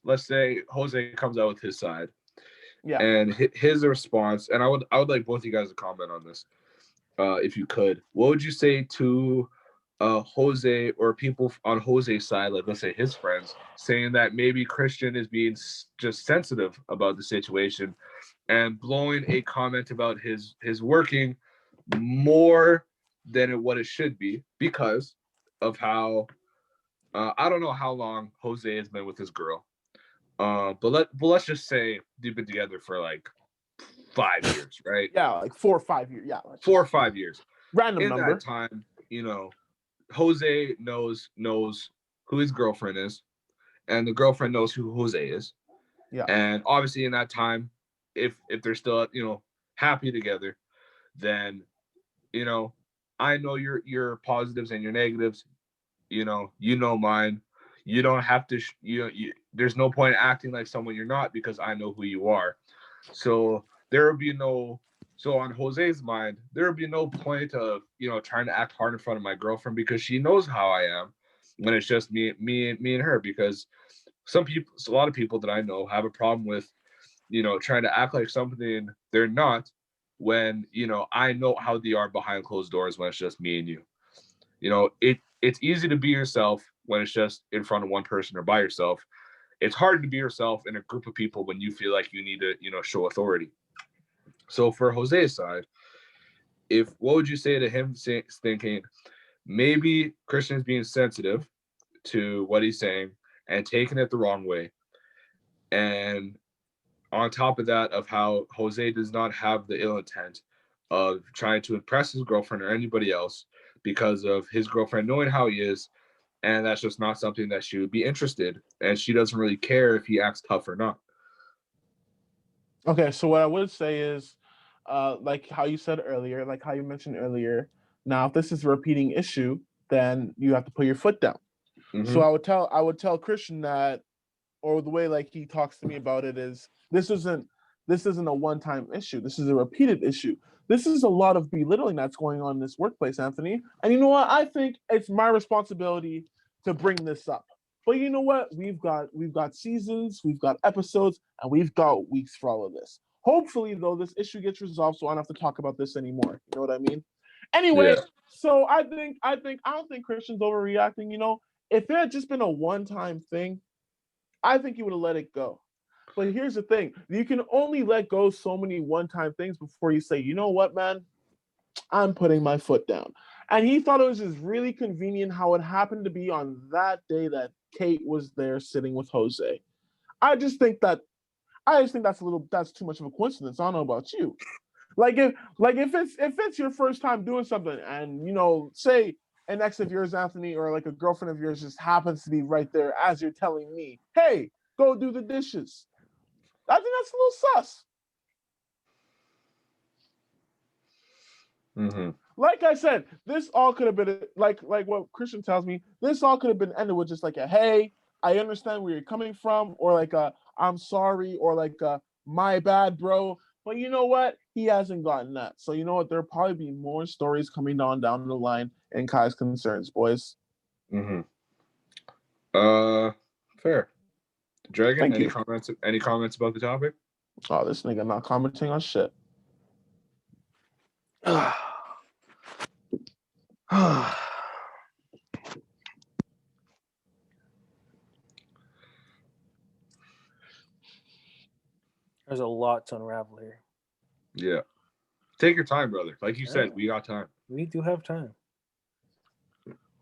Speaker 2: Let's say Jose comes out with his side, and his response. And I would like both of you guys to comment on this, if you could. What would you say to Jose or people on Jose's side, like let's say his friends, saying that maybe Christian is being just sensitive about the situation and blowing a comment about his working more than what it should be because of how I don't know how long Jose has been with his girl, but let's just say they've been together for like 5 years, right?
Speaker 4: Yeah, like 4 or 5 years. Yeah,
Speaker 2: 4 or 5 years.
Speaker 4: Random
Speaker 2: In
Speaker 4: number.
Speaker 2: that time, Jose knows who his girlfriend is, and the girlfriend knows who Jose is.
Speaker 4: Yeah.
Speaker 2: And obviously, in that time, if they're still happy together, then I know your positives and your negatives. You know mine. You don't have to. There's no point acting like someone you're not because I know who you are. So there will be no. So on Jose's mind, there would be no point of trying to act hard in front of my girlfriend because she knows how I am when it's just me and her. Because a lot of people that I know have a problem with trying to act like something they're not when I know how they are behind closed doors when it's just me and you. It's easy to be yourself when it's just in front of one person or by yourself. It's hard to be yourself in a group of people when you feel like you need to show authority. So for Jose's side, what would you say to him thinking maybe Christian's being sensitive to what he's saying and taking it the wrong way, and on top of that, of how Jose does not have the ill intent of trying to impress his girlfriend or anybody else because of his girlfriend knowing how he is, and that's just not something that she would be interested, and she doesn't really care if he acts tough or not.
Speaker 4: Okay, so what I would say is, like how you said earlier, like how you mentioned earlier, now if this is a repeating issue, then you have to put your foot down.
Speaker 2: Mm-hmm.
Speaker 4: So I would tell Christian that, or the way like he talks to me about it is, this isn't a one-time issue. This is a repeated issue. This is a lot of belittling that's going on in this workplace, Anthony. And you know what? I think it's my responsibility to bring this up. But you know what? We've got seasons, we've got episodes, and we've got weeks for all of this. Hopefully, though, this issue gets resolved so I don't have to talk about this anymore. You know what I mean? Anyway,
Speaker 2: Yeah.
Speaker 4: so I don't think Christian's overreacting. If it had just been a one-time thing, I think he would have let it go. But here's the thing. You can only let go so many one-time things before you say, you know what, man? I'm putting my foot down. And he thought it was just really convenient how it happened to be on that day that Kate was there sitting with Jose. I just think that's too much of a coincidence. I don't know about you. If it's your first time doing something and say an ex of yours, Anthony, or like a girlfriend of yours just happens to be right there as you're telling me, hey, go do the dishes. I think that's a little sus.
Speaker 2: Mm-hmm.
Speaker 4: Like I said, this all could have been like what Christian tells me. This all could have been ended with just like a hey, I understand where you're coming from, or like a I'm sorry, or like a my bad, bro. But you know what? He hasn't gotten that. So you know what? There'll probably be more stories coming down the line in Kai's concerns, boys.
Speaker 2: Mm-hmm. Fair. Dragon,
Speaker 4: Thank
Speaker 2: any
Speaker 4: you.
Speaker 2: comments? Any comments about the topic?
Speaker 4: Oh, this nigga not commenting on shit.
Speaker 1: There's a lot to unravel here.
Speaker 2: Yeah. Take your time, brother. Like you said, we got time.
Speaker 1: We do have time.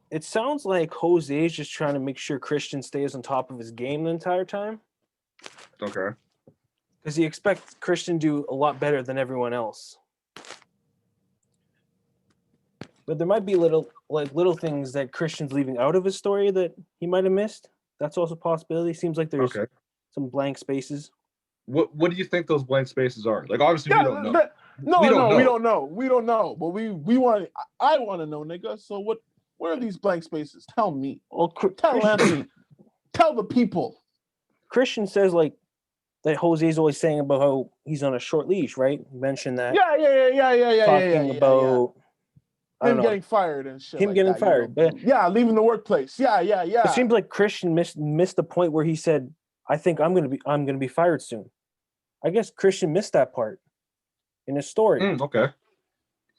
Speaker 1: It sounds like Jose is just trying to make sure Christian stays on top of his game the entire time.
Speaker 2: Okay.
Speaker 1: Because he expects Christian to do a lot better than everyone else. But there might be little things that Christian's leaving out of his story that he might have missed. That's also a possibility. Seems like there's some blank spaces.
Speaker 2: What do you think those blank spaces are? Like, obviously, we don't know.
Speaker 4: We don't know. We don't know. But I want to know, nigga. So what are these blank spaces? Tell me.
Speaker 1: Well,
Speaker 4: tell Anthony. Tell the people.
Speaker 1: Christian says that Jose's always saying about how he's on a short leash, right? You mentioned that.
Speaker 4: Yeah.
Speaker 1: Talking about
Speaker 4: him getting fired and shit.
Speaker 1: Him getting fired. But
Speaker 4: leaving the workplace. Yeah.
Speaker 1: It seems like Christian missed the point where he said, I think I'm gonna be fired soon. I guess Christian missed that part in his story.
Speaker 2: Okay.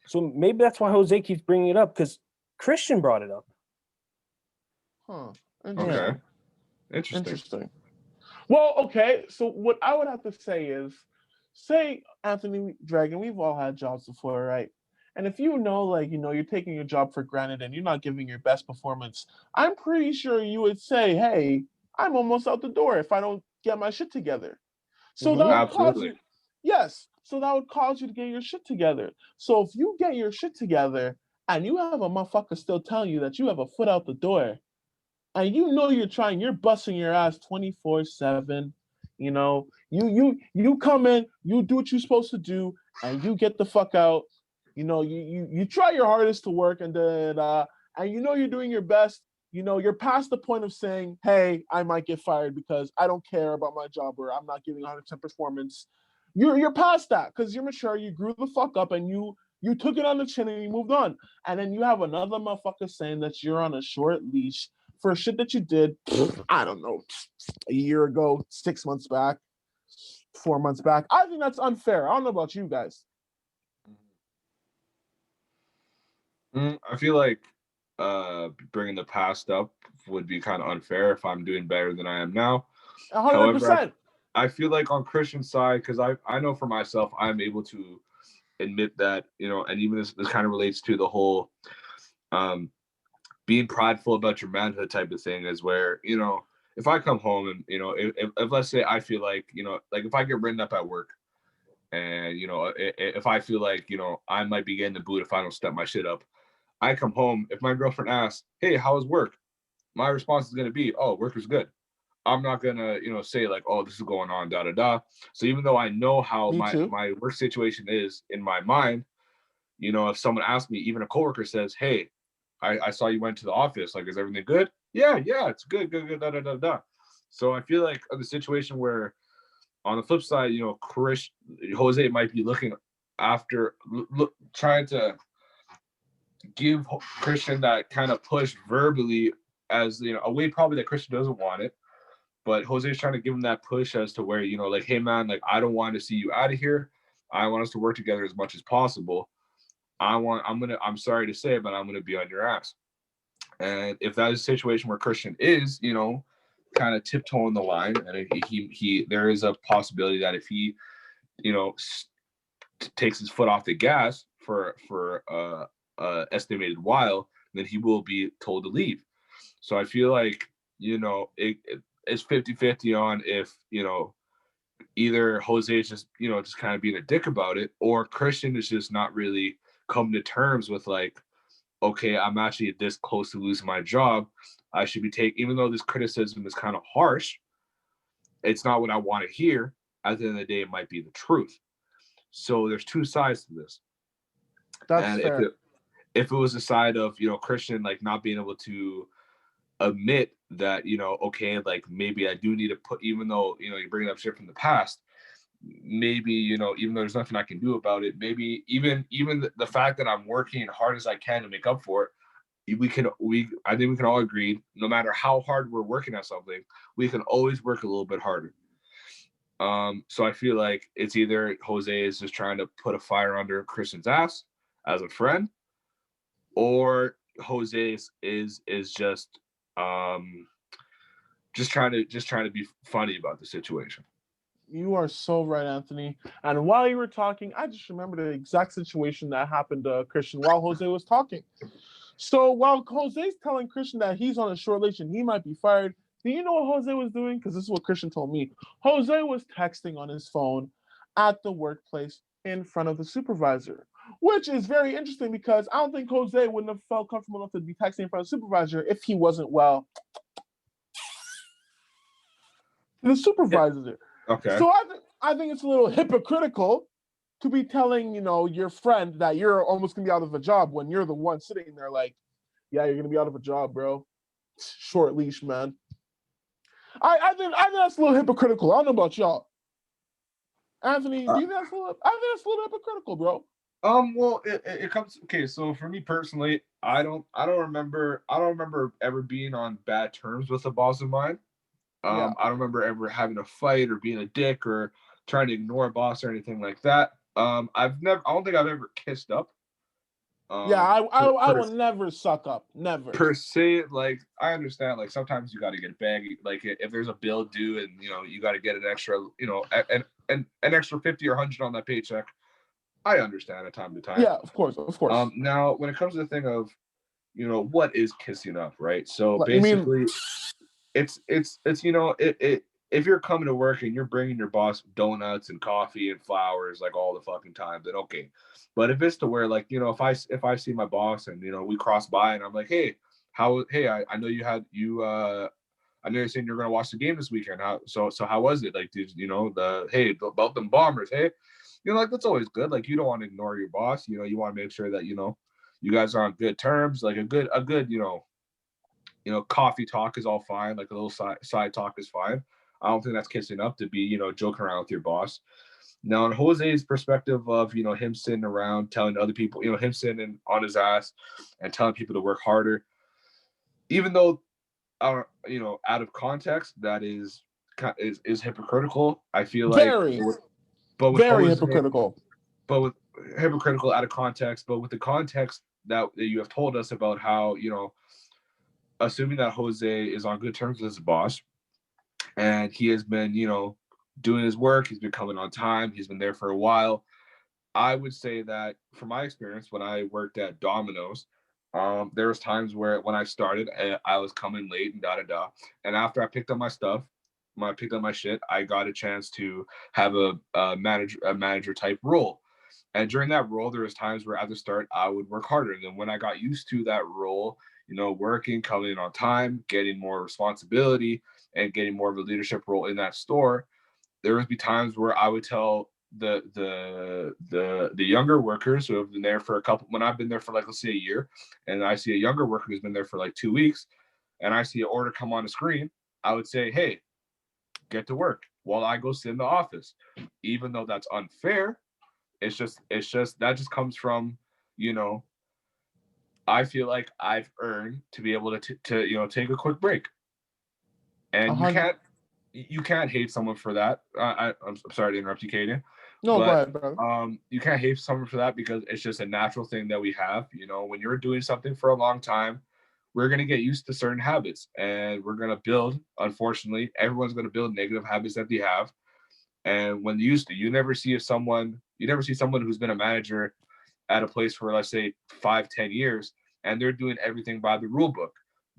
Speaker 1: So maybe that's why Jose keeps bringing it up, because Christian brought it up.
Speaker 4: Huh.
Speaker 2: Okay. Interesting.
Speaker 4: Well, okay. So what I would have to say is, say, Anthony Dragon, we've all had jobs before, right? And if you know, like, you're taking your job for granted and you're not giving your best performance, I'm pretty sure you would say, hey, I'm almost out the door if I don't get my shit together. So that would cause you, yes. So that would cause you to get your shit together. So if you get your shit together and you have a motherfucker still telling you that you have a foot out the door, and you're trying, you're busting your ass 24/7. You come in, you do what you're supposed to do, and you get the fuck out. You try your hardest to work, and then and you're doing your best. You're past the point of saying, hey, I might get fired because I don't care about my job or I'm not giving 100% performance. You're past that because you're mature, you grew the fuck up, and you took it on the chin and you moved on. And then you have another motherfucker saying that you're on a short leash for shit that you did, I don't know, a year ago, 6 months back, 4 months back. I think that's unfair. I don't know about you guys.
Speaker 2: I feel like bringing the past up would be kind of unfair if I'm doing better than I am now.
Speaker 4: 100%.
Speaker 2: However, I feel like on Christian's side, because I know for myself, I'm able to admit that, and even this kind of relates to the whole being prideful about your manhood type of thing, is where, if I come home and, if let's say I feel like, like if I get written up at work and, if I feel like, I might be getting the boot if I don't step my shit up, I come home, if my girlfriend asks, hey, how was work? My response is going to be, oh, work was good. I'm not going to, say like, oh, this is going on, da, da, da. So even though I know how my work situation is in my mind, if someone asks me, even a coworker says, hey, I saw you went to the office. Like, is everything good? Yeah, it's good, da, da, da, da. So I feel like the situation where, on the flip side, Jose might be looking after, trying to give Christian that kind of push verbally, as a way probably that Christian doesn't want it, but Jose is trying to give him that push as to where, like, hey man, like, I don't want to see you out of here. I want us to work together as much as possible. I'm sorry to say, but I'm gonna be on your ass. And if that is a situation where Christian is, kind of tiptoeing the line, and he there is a possibility that if he, takes his foot off the gas for estimated while, then he will be told to leave. So I feel like, it's 50-50 on if, either Jose is just, just kind of being a dick about it, or Christian is just not really coming to terms with, like, okay, I'm actually this close to losing my job. I should be even though this criticism is kind of harsh, it's not what I want to hear. At the end of the day, it might be the truth. So there's two sides to this.
Speaker 4: That's fair.
Speaker 2: If it was the side of, Christian, like, not being able to admit that, okay, like, maybe I do need to put, even though, you're bringing up shit from the past, maybe, even though there's nothing I can do about it, maybe even the fact that I'm working hard as I can to make up for it, I think we can all agree, no matter how hard we're working at something, we can always work a little bit harder. So I feel like it's either Jose is just trying to put a fire under Christian's ass as a friend, or Jose is just trying to be funny about the situation.
Speaker 4: You are so right, Anthony. And while you were talking, I just remembered the exact situation that happened to Christian while Jose was talking. So while Jose's telling Christian that he's on a short leash and he might be fired, do you know what Jose was doing? Because this is what Christian told me. Jose was texting on his phone at the workplace in front of the supervisor, which is very interesting because I don't think Jose wouldn't have felt comfortable enough to be texting in front of the supervisor if he wasn't well. The supervisor. Yeah.
Speaker 2: Okay.
Speaker 4: So I think it's a little hypocritical to be telling, your friend that you're almost gonna be out of a job when you're the one sitting there like, yeah, you're gonna be out of a job, bro. Short leash, man. I think that's a little hypocritical. I don't know about y'all. Anthony, do you think that's a little? I think that's a little hypocritical, bro.
Speaker 2: Well, it comes. Okay, so for me personally, I don't remember ever being on bad terms with a boss of mine. I don't remember ever having a fight or being a dick or trying to ignore a boss or anything like that. I don't think I've ever kissed up.
Speaker 4: I will never suck up, never.
Speaker 2: Per se, like I understand, like sometimes you got to get baggy. Like if there's a bill due and you got to get an extra, an extra 50 or 100 on that paycheck. I understand at time to time.
Speaker 4: Yeah, of course.
Speaker 2: Now, when it comes to the thing of, what is kissing up, right? So basically, it's if you're coming to work and you're bringing your boss donuts and coffee and flowers like all the fucking time, then okay. But if it's to where like if I see my boss and we cross by and I'm like, hey, I know I know you're saying you're gonna watch the game this weekend. So how was it? Like, did about them Bombers? Hey, like that's always good. Like you don't want to ignore your boss. You want to make sure that you guys are on good terms. Like a good coffee talk is all fine. Like a little side talk is fine. I don't think that's kissing up to be, joking around with your boss. Now, in Jose's perspective of, him sitting around telling other people, him sitting on his ass and telling people to work harder, even though, out of context, that is hypocritical. I feel like,
Speaker 4: very hypocritical.
Speaker 2: But with hypocritical out of context, but with the context that you have told us about how, assuming that Jose is on good terms with his boss, and he has been, doing his work, he's been coming on time, he's been there for a while. I would say that from my experience, when I worked at Domino's, there was times where when I started, I was coming late and and after I picked up my stuff, when I picked up my shit, I got a chance to have a manager type role. And during that role, there was times where at the start, I would work harder. And then when I got used to that role, working, coming in on time, getting more responsibility, and getting more of a leadership role in that store, there would be times where I would tell the younger workers who have been there for when I've been there for like, let's say a year, and I see a younger worker who's been there for like 2 weeks, and I see an order come on the screen, I would say, hey, get to work while I go sit in the office. Even though that's unfair, it's just that just comes from, I feel like I've earned to be able to take a quick break. And you can't hate someone for that. I'm sorry to interrupt you, Katie.
Speaker 4: No, go ahead, bro.
Speaker 2: You can't hate someone for that because it's just a natural thing that we have. When you're doing something for a long time, we're going to get used to certain habits, and we're going to build, unfortunately, everyone's going to build negative habits that they have. And when you never see someone who's been a manager at a place for, let's say, 5-10 years, and they're doing everything by the rule book.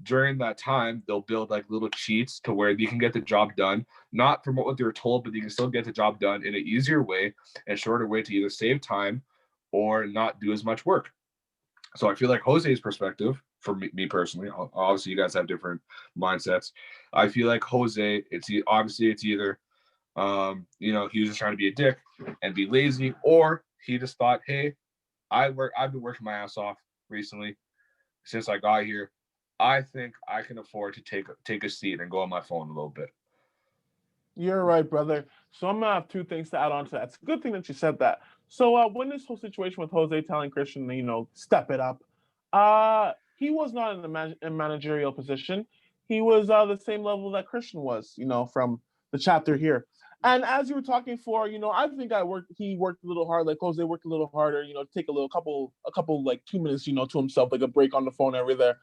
Speaker 2: During that time, they'll build like little cheats to where they can get the job done, not from what they're told, but they can still get the job done in an easier way and shorter way to either save time or not do as much work. So I feel like Jose's perspective, for me personally, obviously you guys have different mindsets. I feel like Jose, it's either, he was just trying to be a dick and be lazy, or he just thought, hey, I've been working my ass off recently since I got here. I think I can afford to take a seat and go on my phone a little bit.
Speaker 4: You're right, brother. So I'm gonna have two things to add on to that. It's a good thing that you said that. So when this whole situation with Jose telling Christian, step it up, he was not in a managerial position. He was the same level that Christian was, from the chapter here. And as you were talking I think he worked a little hard, like Jose worked a little harder, take a couple like 2 minutes, to himself, like a break on the phone over there.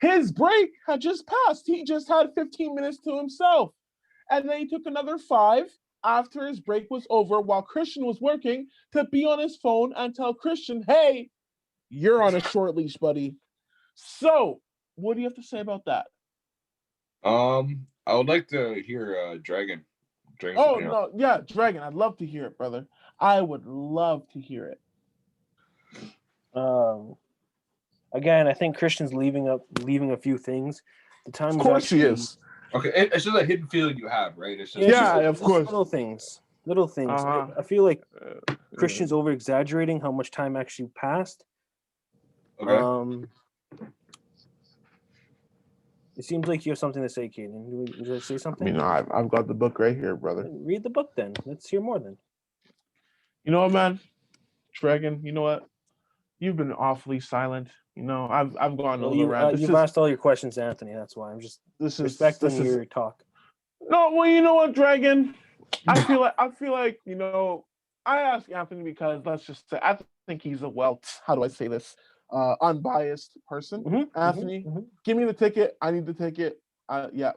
Speaker 4: His break had just passed. He just had 15 minutes to himself. And then he took another 5 after his break was over while Christian was working to be on his phone and tell Christian, hey, you're on a short leash, buddy. So what do you have to say about that?
Speaker 2: I would like to hear Dragon.
Speaker 4: Oh, no. Yeah, Dragon. I'd love to hear it, brother. I would love to hear it.
Speaker 1: Again, I think Christian's leaving a few things. The time,
Speaker 4: of course, he is.
Speaker 2: Okay, it's just a hidden feeling you have, right? It's just,
Speaker 4: of course.
Speaker 1: Little things. Uh-huh. I feel like Christian's over exaggerating how much time actually passed.
Speaker 2: Okay.
Speaker 1: It seems like you have something to say, Kaden. Would you say something?
Speaker 4: I've got the book right here, brother.
Speaker 1: Read the book then. Let's hear more then.
Speaker 4: You know what, man? Dragon, you know what? You've been awfully silent. I've gone a little around.
Speaker 1: You've asked all your questions, Anthony. That's why I'm just respecting your talk.
Speaker 4: No, well, you know what, Dragon? I feel like I asked Anthony because let's just say I think he's how do I say this? unbiased person. Anthony, give me the ticket. I need the ticket. Yeah.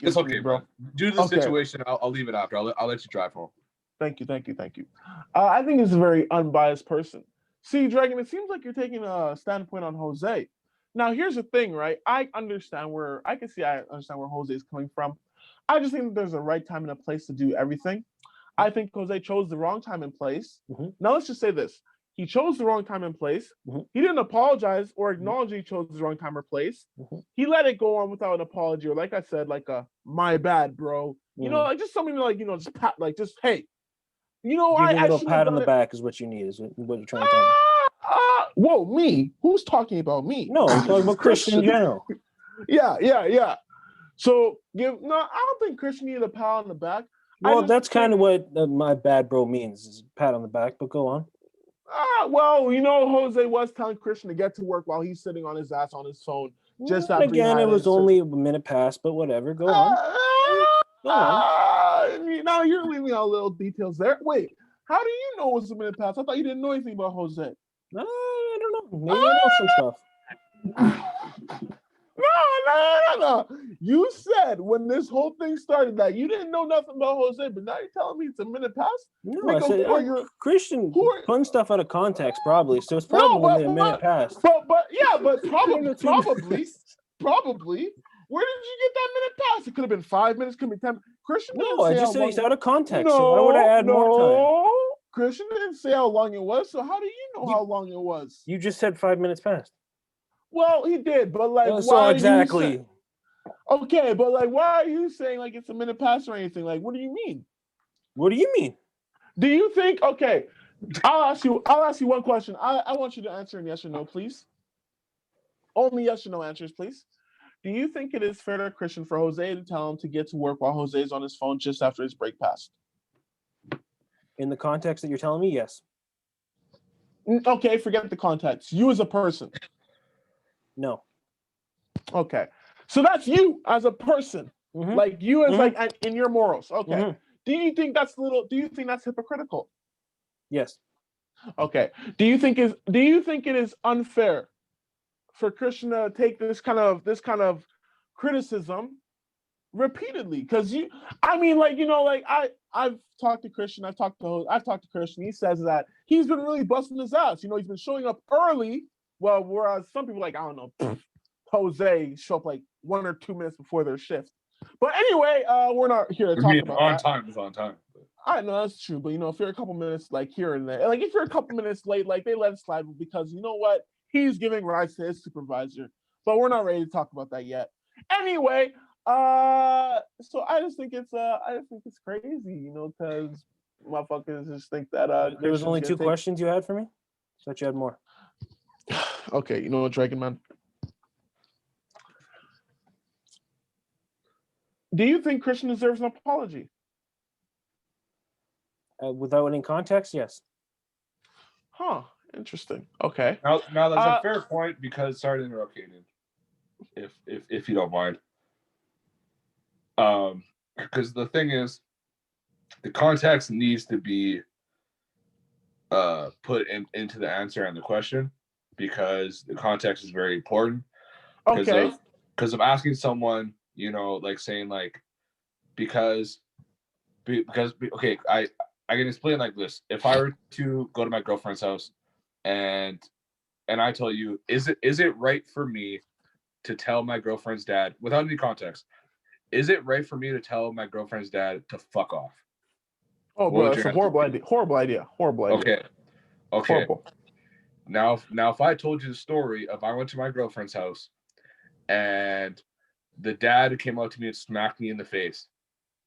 Speaker 2: It's okay, bro. Due to the situation, I'll leave it after. I'll let you drive home.
Speaker 4: Thank you. I think he's a very unbiased person. See, Dragon, it seems like you're taking a standpoint on Jose. Now, here's the thing, right? I understand where Jose is coming from. I just think there's a right time and a place to do everything. I think Jose chose the wrong time and place. Now, let's just say this. He chose the wrong time and place. He didn't apologize or acknowledge he chose the wrong time or place. He let it go on without an apology, or like I said, like a my bad, bro. You know, like just something like, just pat, like just hey. You know,
Speaker 1: give a little pat on the back is what you need, is what you're trying to tell me.
Speaker 4: Whoa, me? Who's talking about me?
Speaker 1: No, I'm talking about Christian in general.
Speaker 4: Yeah. So I don't think Christian needed a pat on the back.
Speaker 1: Well, that's kind of what my bad bro means, is pat on the back, but go on.
Speaker 4: Well, Jose was telling Christian to get to work while he's sitting on his ass on his phone. Just after
Speaker 1: again, it was only a minute past, but whatever. Go on.
Speaker 4: Now you're leaving out little details there. Wait, how do you know it was a minute past? I thought you didn't know anything about Jose.
Speaker 1: I don't know. Maybe I know some stuff.
Speaker 4: No. You said when this whole thing started that you didn't know nothing about Jose, but now you're telling me it's a minute past?
Speaker 1: No, I said Christian pulling stuff out of context, probably. So it's probably a minute past.
Speaker 4: But probably. Where did you get that minute pass? It could have been 5 minutes, could be 10. Christian didn't say
Speaker 1: I just said he's out of context.
Speaker 4: No,
Speaker 1: so why would I add more time?
Speaker 4: Christian didn't say how long it was. So how do you know how long it was?
Speaker 1: You just said 5 minutes past.
Speaker 4: Well, he did, but like,
Speaker 1: why exactly?
Speaker 4: Okay, but like, why are you saying like it's a minute past or anything? Like, what do you mean?
Speaker 1: What do you mean?
Speaker 4: Do you think? Okay, I'll ask you one question. I want you to answer in yes or no, please. Only yes or no answers, please. Do you think it is fair to Christian for Jose to tell him to get to work while Jose is on his phone just after his break passed?
Speaker 1: In the context that you're telling me, yes.
Speaker 4: Okay, forget the context. You as a person.
Speaker 1: No.
Speaker 4: Okay. So that's you as a person. Like you as like in your morals. Okay. Do you think that's hypocritical?
Speaker 1: Yes.
Speaker 4: Okay. Do you think it is unfair for Christian to take this kind of criticism repeatedly? Because I've talked to Christian. I've talked to Christian. He says that he's been really busting his ass. He's been showing up early. Well, whereas some people I don't know, Jose show up like 1 or 2 minutes before their shift. But anyway, we're not here to talk about
Speaker 2: on
Speaker 4: that.
Speaker 2: time is on time.
Speaker 4: I know that's true, but if you're a couple minutes like here and there, like if you're a couple minutes late, like they let it slide because you know what? He's giving rights to his supervisor. But we're not ready to talk about that yet. Anyway, so I just think it's crazy, because motherfuckers just think that
Speaker 1: there was only 2 questions you had for me? I thought you had more.
Speaker 4: Okay, you know what, Dragon Man? Do you think Christian deserves an apology?
Speaker 1: Without any context, yes.
Speaker 4: Huh. Interesting. Okay.
Speaker 2: Now that's a fair point because sorry to interrupt, Kaden, if you don't mind. Because the thing is, the context needs to be put into the answer and the question because the context is very important.
Speaker 4: Okay.
Speaker 2: Because of asking someone, like saying like because okay, I can explain like this. If I were to go to my girlfriend's house and I tell you, is it right for me to tell my girlfriend's dad without any context? Is it right for me to tell my girlfriend's dad to fuck off?
Speaker 4: Oh, bro, that's a horrible idea. Horrible idea.
Speaker 2: Okay.
Speaker 4: Horrible.
Speaker 2: Now, if I told you the story of I went to my girlfriend's house and the dad came up to me and smacked me in the face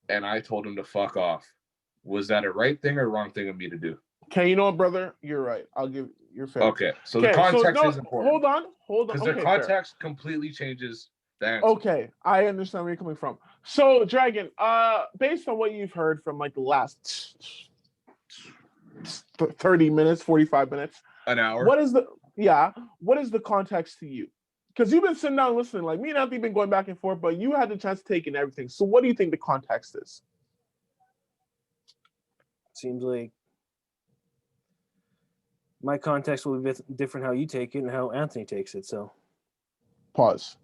Speaker 2: and I told him to fuck off, was that a right thing or wrong thing of me to do?
Speaker 4: Okay, you know what, brother? You're right. You're fair.
Speaker 2: Okay, so the context is important.
Speaker 4: Hold on.
Speaker 2: Because the context completely changes the answer.
Speaker 4: Okay, I understand where you're coming from. So, Dragon, based on what you've heard from like the last 30 minutes, 45 minutes,
Speaker 2: an hour.
Speaker 4: What is the context to you? Because you've been sitting down listening, like me and Anthony been going back and forth, but you had the chance to take in everything. So what do you think the context is?
Speaker 1: Seems like My context will be different how you take it and how Anthony takes it. So,
Speaker 4: Pause.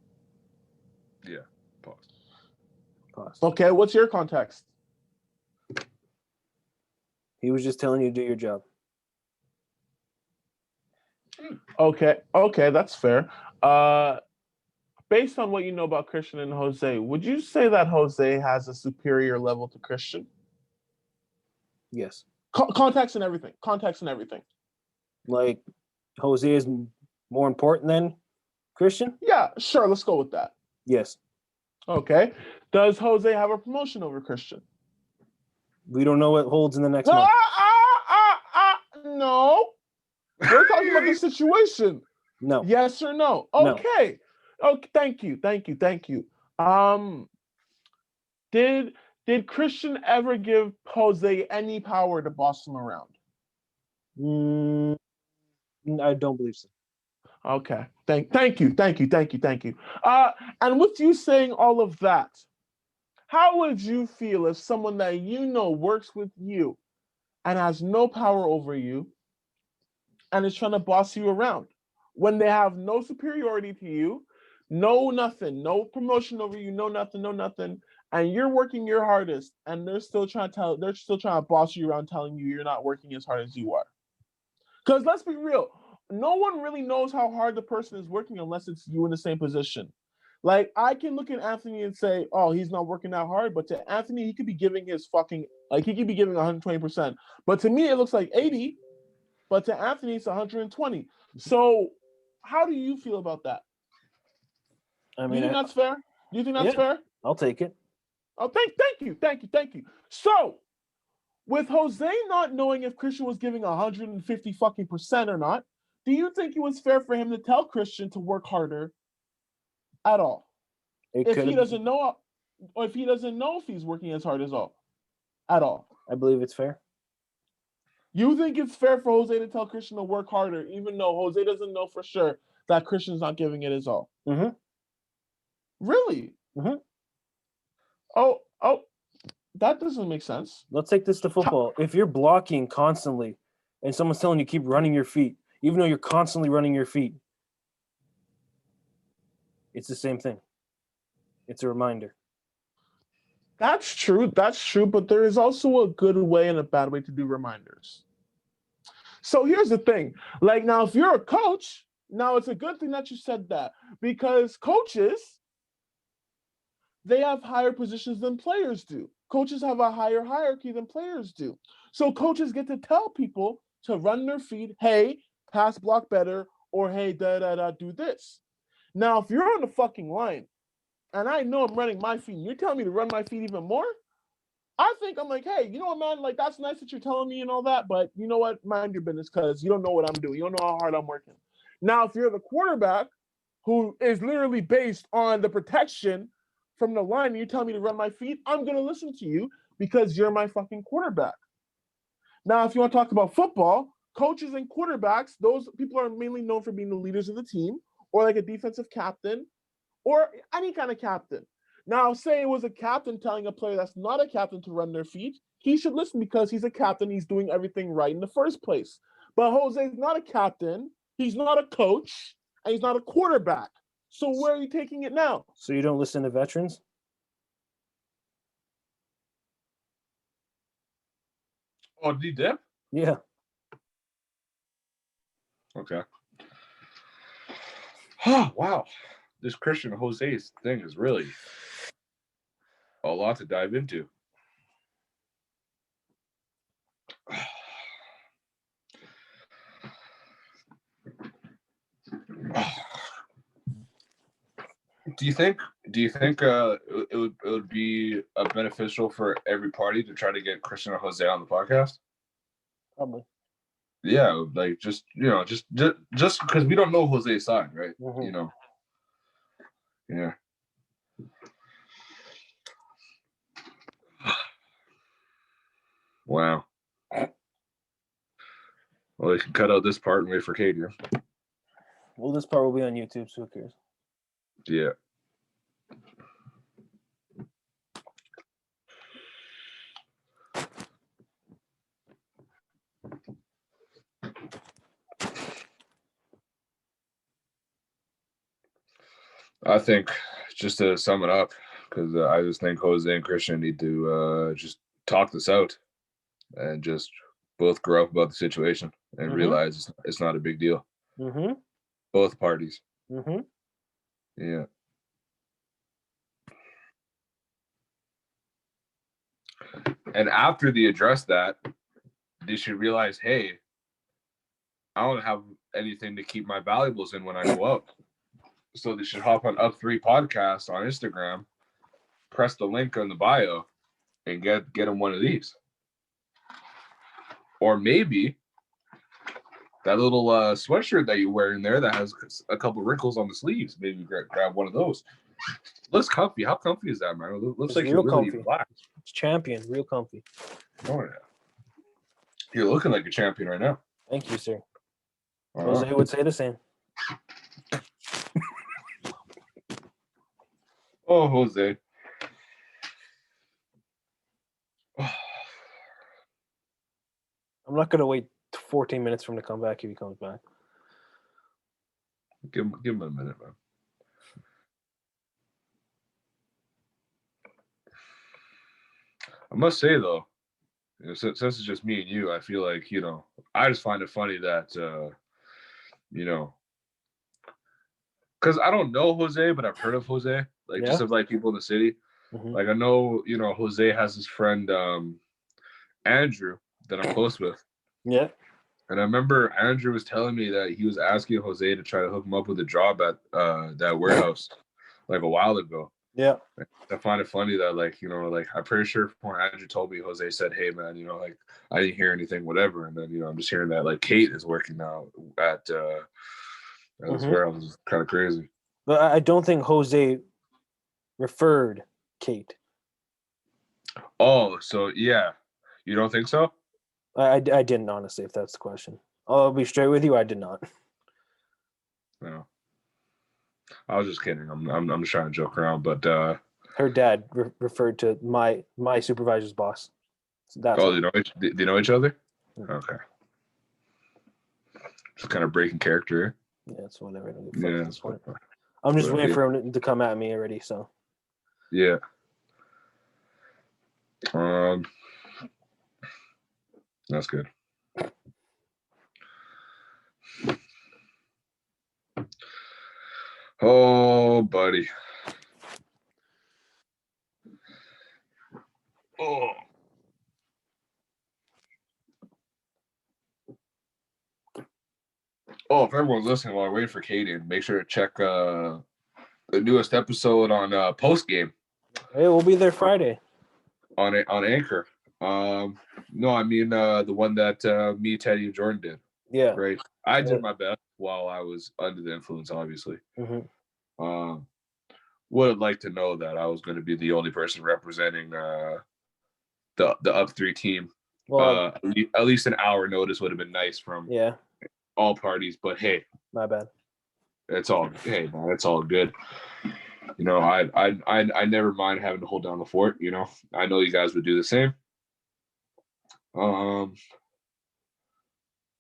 Speaker 2: Yeah. Pause.
Speaker 4: Okay, what's your context?
Speaker 1: He was just telling you to do your job.
Speaker 4: Okay, that's fair. Based on what you know about Christian and Jose, would you say that Jose has a superior level to Christian?
Speaker 1: Yes.
Speaker 4: Context and everything.
Speaker 1: Like, Jose is more important than Christian?
Speaker 4: Yeah, sure. Let's go with that.
Speaker 1: Yes.
Speaker 4: Okay. Does Jose have a promotion over Christian?
Speaker 1: We don't know what holds in the next month.
Speaker 4: No. We're talking about the situation.
Speaker 1: No.
Speaker 4: Yes or no? Okay. No. Okay. Thank you. Did Christian ever give Jose any power to boss him around?
Speaker 1: I don't believe so.
Speaker 4: Okay. Thank you. And with you saying all of that, how would you feel if someone that you know works with you and has no power over you and is trying to boss you around when they have no superiority to you, no nothing, no promotion over you, no nothing, and you're working your hardest and they're still trying to boss you around, telling you you're not working as hard as you are? Because let's be real, no one really knows how hard the person is working unless it's you in the same position. Like, I can look at Anthony and say, oh, he's not working that hard. But to Anthony, he could be giving he could be giving 120%. But to me, it looks like 80. But to Anthony, it's 120. So how do you feel about that?
Speaker 1: I mean,
Speaker 4: do you think that's fair? Do you think that's fair?
Speaker 1: I'll take it.
Speaker 4: Oh, thank you. So with Jose not knowing if Christian was giving 150% or not, do you think it was fair for him to tell Christian to work harder at all? If he doesn't know if he's working as hard as at all.
Speaker 1: I believe it's fair.
Speaker 4: You think it's fair for Jose to tell Christian to work harder, even though Jose doesn't know for sure that Christian's not giving it his all?
Speaker 1: Mm-hmm.
Speaker 4: Really?
Speaker 1: Mm-hmm.
Speaker 4: Oh, that doesn't make sense.
Speaker 1: Let's take this to football. If you're blocking constantly and someone's telling you keep running your feet, even though you're constantly running your feet, it's the same thing. It's a reminder.
Speaker 4: That's true, but there is also a good way and a bad way to do reminders. So here's the thing. Like, now, if you're a coach, now it's a good thing that you said that, because coaches, they have higher positions than players do. Coaches have a higher hierarchy than players do. So coaches get to tell people to run their feet, hey, pass block better, or hey, do this. Now, if you're on the fucking line, and I know I'm running my feet, and you're telling me to run my feet even more, I think I'm like, hey, you know what, man? Like, that's nice that you're telling me and all that, but you know what? Mind your business, because you don't know what I'm doing. You don't know how hard I'm working. Now, if you're the quarterback who is literally based on the protection from the line and you're telling me to run my feet, I'm going to listen to you because you're my fucking quarterback. Now, if you want to talk about football, coaches and quarterbacks, those people are mainly known for being the leaders of the team, or like a defensive captain, or any kind of captain. Now, say it was a captain telling a player that's not a captain to run their feet, he should listen because he's a captain. He's doing everything right in the first place. But Jose's not a captain. He's not a coach. And he's not a quarterback. So where are you taking it now?
Speaker 1: So you don't listen to veterans?
Speaker 2: Oh, did he dip?
Speaker 1: Yeah.
Speaker 2: Okay. Oh, wow. This Christian Jose's thing is really a lot to dive into. Do you think it would be beneficial for every party to try to get Christian or Jose on the podcast?
Speaker 1: Probably.
Speaker 2: Yeah, like just because we don't know Jose's side, right?
Speaker 1: Mm-hmm.
Speaker 2: You know. Yeah. Wow. Well, they can cut out this part and wait for Katie.
Speaker 1: Well, this part will be on YouTube, so who cares?
Speaker 2: Yeah. I think just to sum it up, because I just think Jose and Christian need to just talk this out and just both grow up about the situation and realize it's not a big deal. Both parties. Yeah. And after they address that, they should realize, hey, I don't have anything to keep my valuables in when I go out. So they should hop on Up3 podcast on Instagram, press the link on the bio, and get them one of these. Or maybe that little sweatshirt that you're wearing there that has a couple wrinkles on the sleeves. Maybe grab one of those. Looks comfy. How comfy is that, man? It looks like you're really relaxed.
Speaker 1: It's champion, real comfy.
Speaker 2: Oh yeah. You're looking like a champion right now.
Speaker 1: Thank you, sir. Jose would say the same.
Speaker 2: Oh, Jose.
Speaker 1: I'm not gonna wait 14 minutes for him to come back if he comes back.
Speaker 2: Give him a minute, man. I must say though, since it's just me and you, I feel like, I just find it funny that because I don't know Jose, but I've heard of Jose, just of like people in the city. Like I know, Jose has his friend Andrew that I'm close with.
Speaker 1: Yeah.
Speaker 2: And I remember Andrew was telling me that he was asking Jose to try to hook him up with a job at that warehouse like a while ago.
Speaker 1: Yeah.
Speaker 2: I find it funny that I'm pretty sure when Andrew told me, Jose said, hey man, I didn't hear anything, whatever. And then, I'm just hearing that Kate is working now at this warehouse. It's kind of crazy.
Speaker 1: But I don't think Jose referred Kate.
Speaker 2: Oh, so yeah. You don't think so?
Speaker 1: I didn't, honestly, if that's the question. I'll be straight with you, I did not.
Speaker 2: No. I was just kidding. I'm just trying to joke around, but
Speaker 1: her dad referred to my supervisor's boss. So that's
Speaker 2: they know each other? Okay. Just kind of breaking character.
Speaker 1: Yeah, it's whatever. Yeah. I'm just waiting for him to come at me already. So.
Speaker 2: Yeah. That's good. Oh, buddy. Oh. Oh, if everyone's listening while I wait for Katie, make sure to check the newest episode on post game.
Speaker 1: Hey, we'll be there Friday.
Speaker 2: On Anchor. No, I mean the one that me, Teddy, and Jordan did.
Speaker 1: Yeah.
Speaker 2: Right. I did my best while I was under the influence, obviously. Would have liked to know that I was going to be the only person representing the Up3 team. Well, at least an hour notice would have been nice from all parties. But hey,
Speaker 1: my bad.
Speaker 2: It's all man, it's all good. I never mind having to hold down the fort. I know you guys would do the same.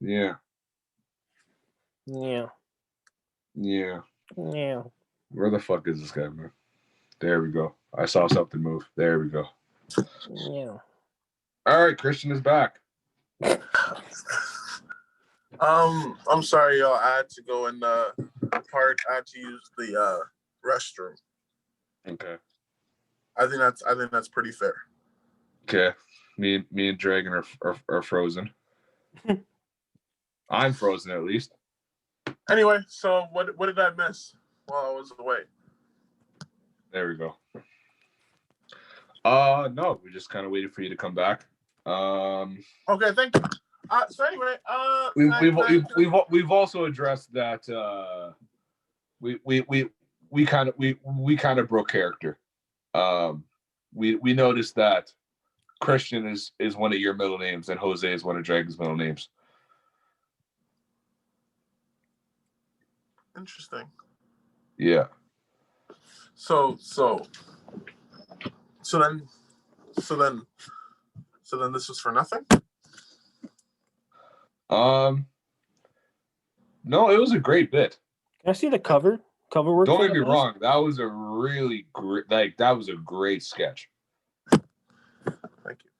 Speaker 2: Yeah. Where the fuck is this guy, man? There we go. I saw something move. There we go.
Speaker 1: Yeah.
Speaker 2: All right, Christian is back.
Speaker 5: I'm sorry, y'all. I had to go in the park. I had to use the restroom.
Speaker 2: Okay.
Speaker 5: I think that's pretty fair.
Speaker 2: Okay. Me and Dragon are frozen. I'm frozen at least.
Speaker 5: Anyway, so what did I miss while I was away?
Speaker 2: There we go. No, we just kind of waited for you to come back.
Speaker 5: Okay, thank you. So anyway,
Speaker 2: we've also addressed that we kind of broke character. We noticed that Christian is one of your middle names and Jose is one of Dragon's middle names.
Speaker 5: Interesting.
Speaker 2: Yeah.
Speaker 5: So then this was for nothing?
Speaker 2: No, it was a great bit.
Speaker 1: Can I see the cover cover work.
Speaker 2: Don't get me wrong. That was a really great, that was a great sketch.
Speaker 5: Thank you.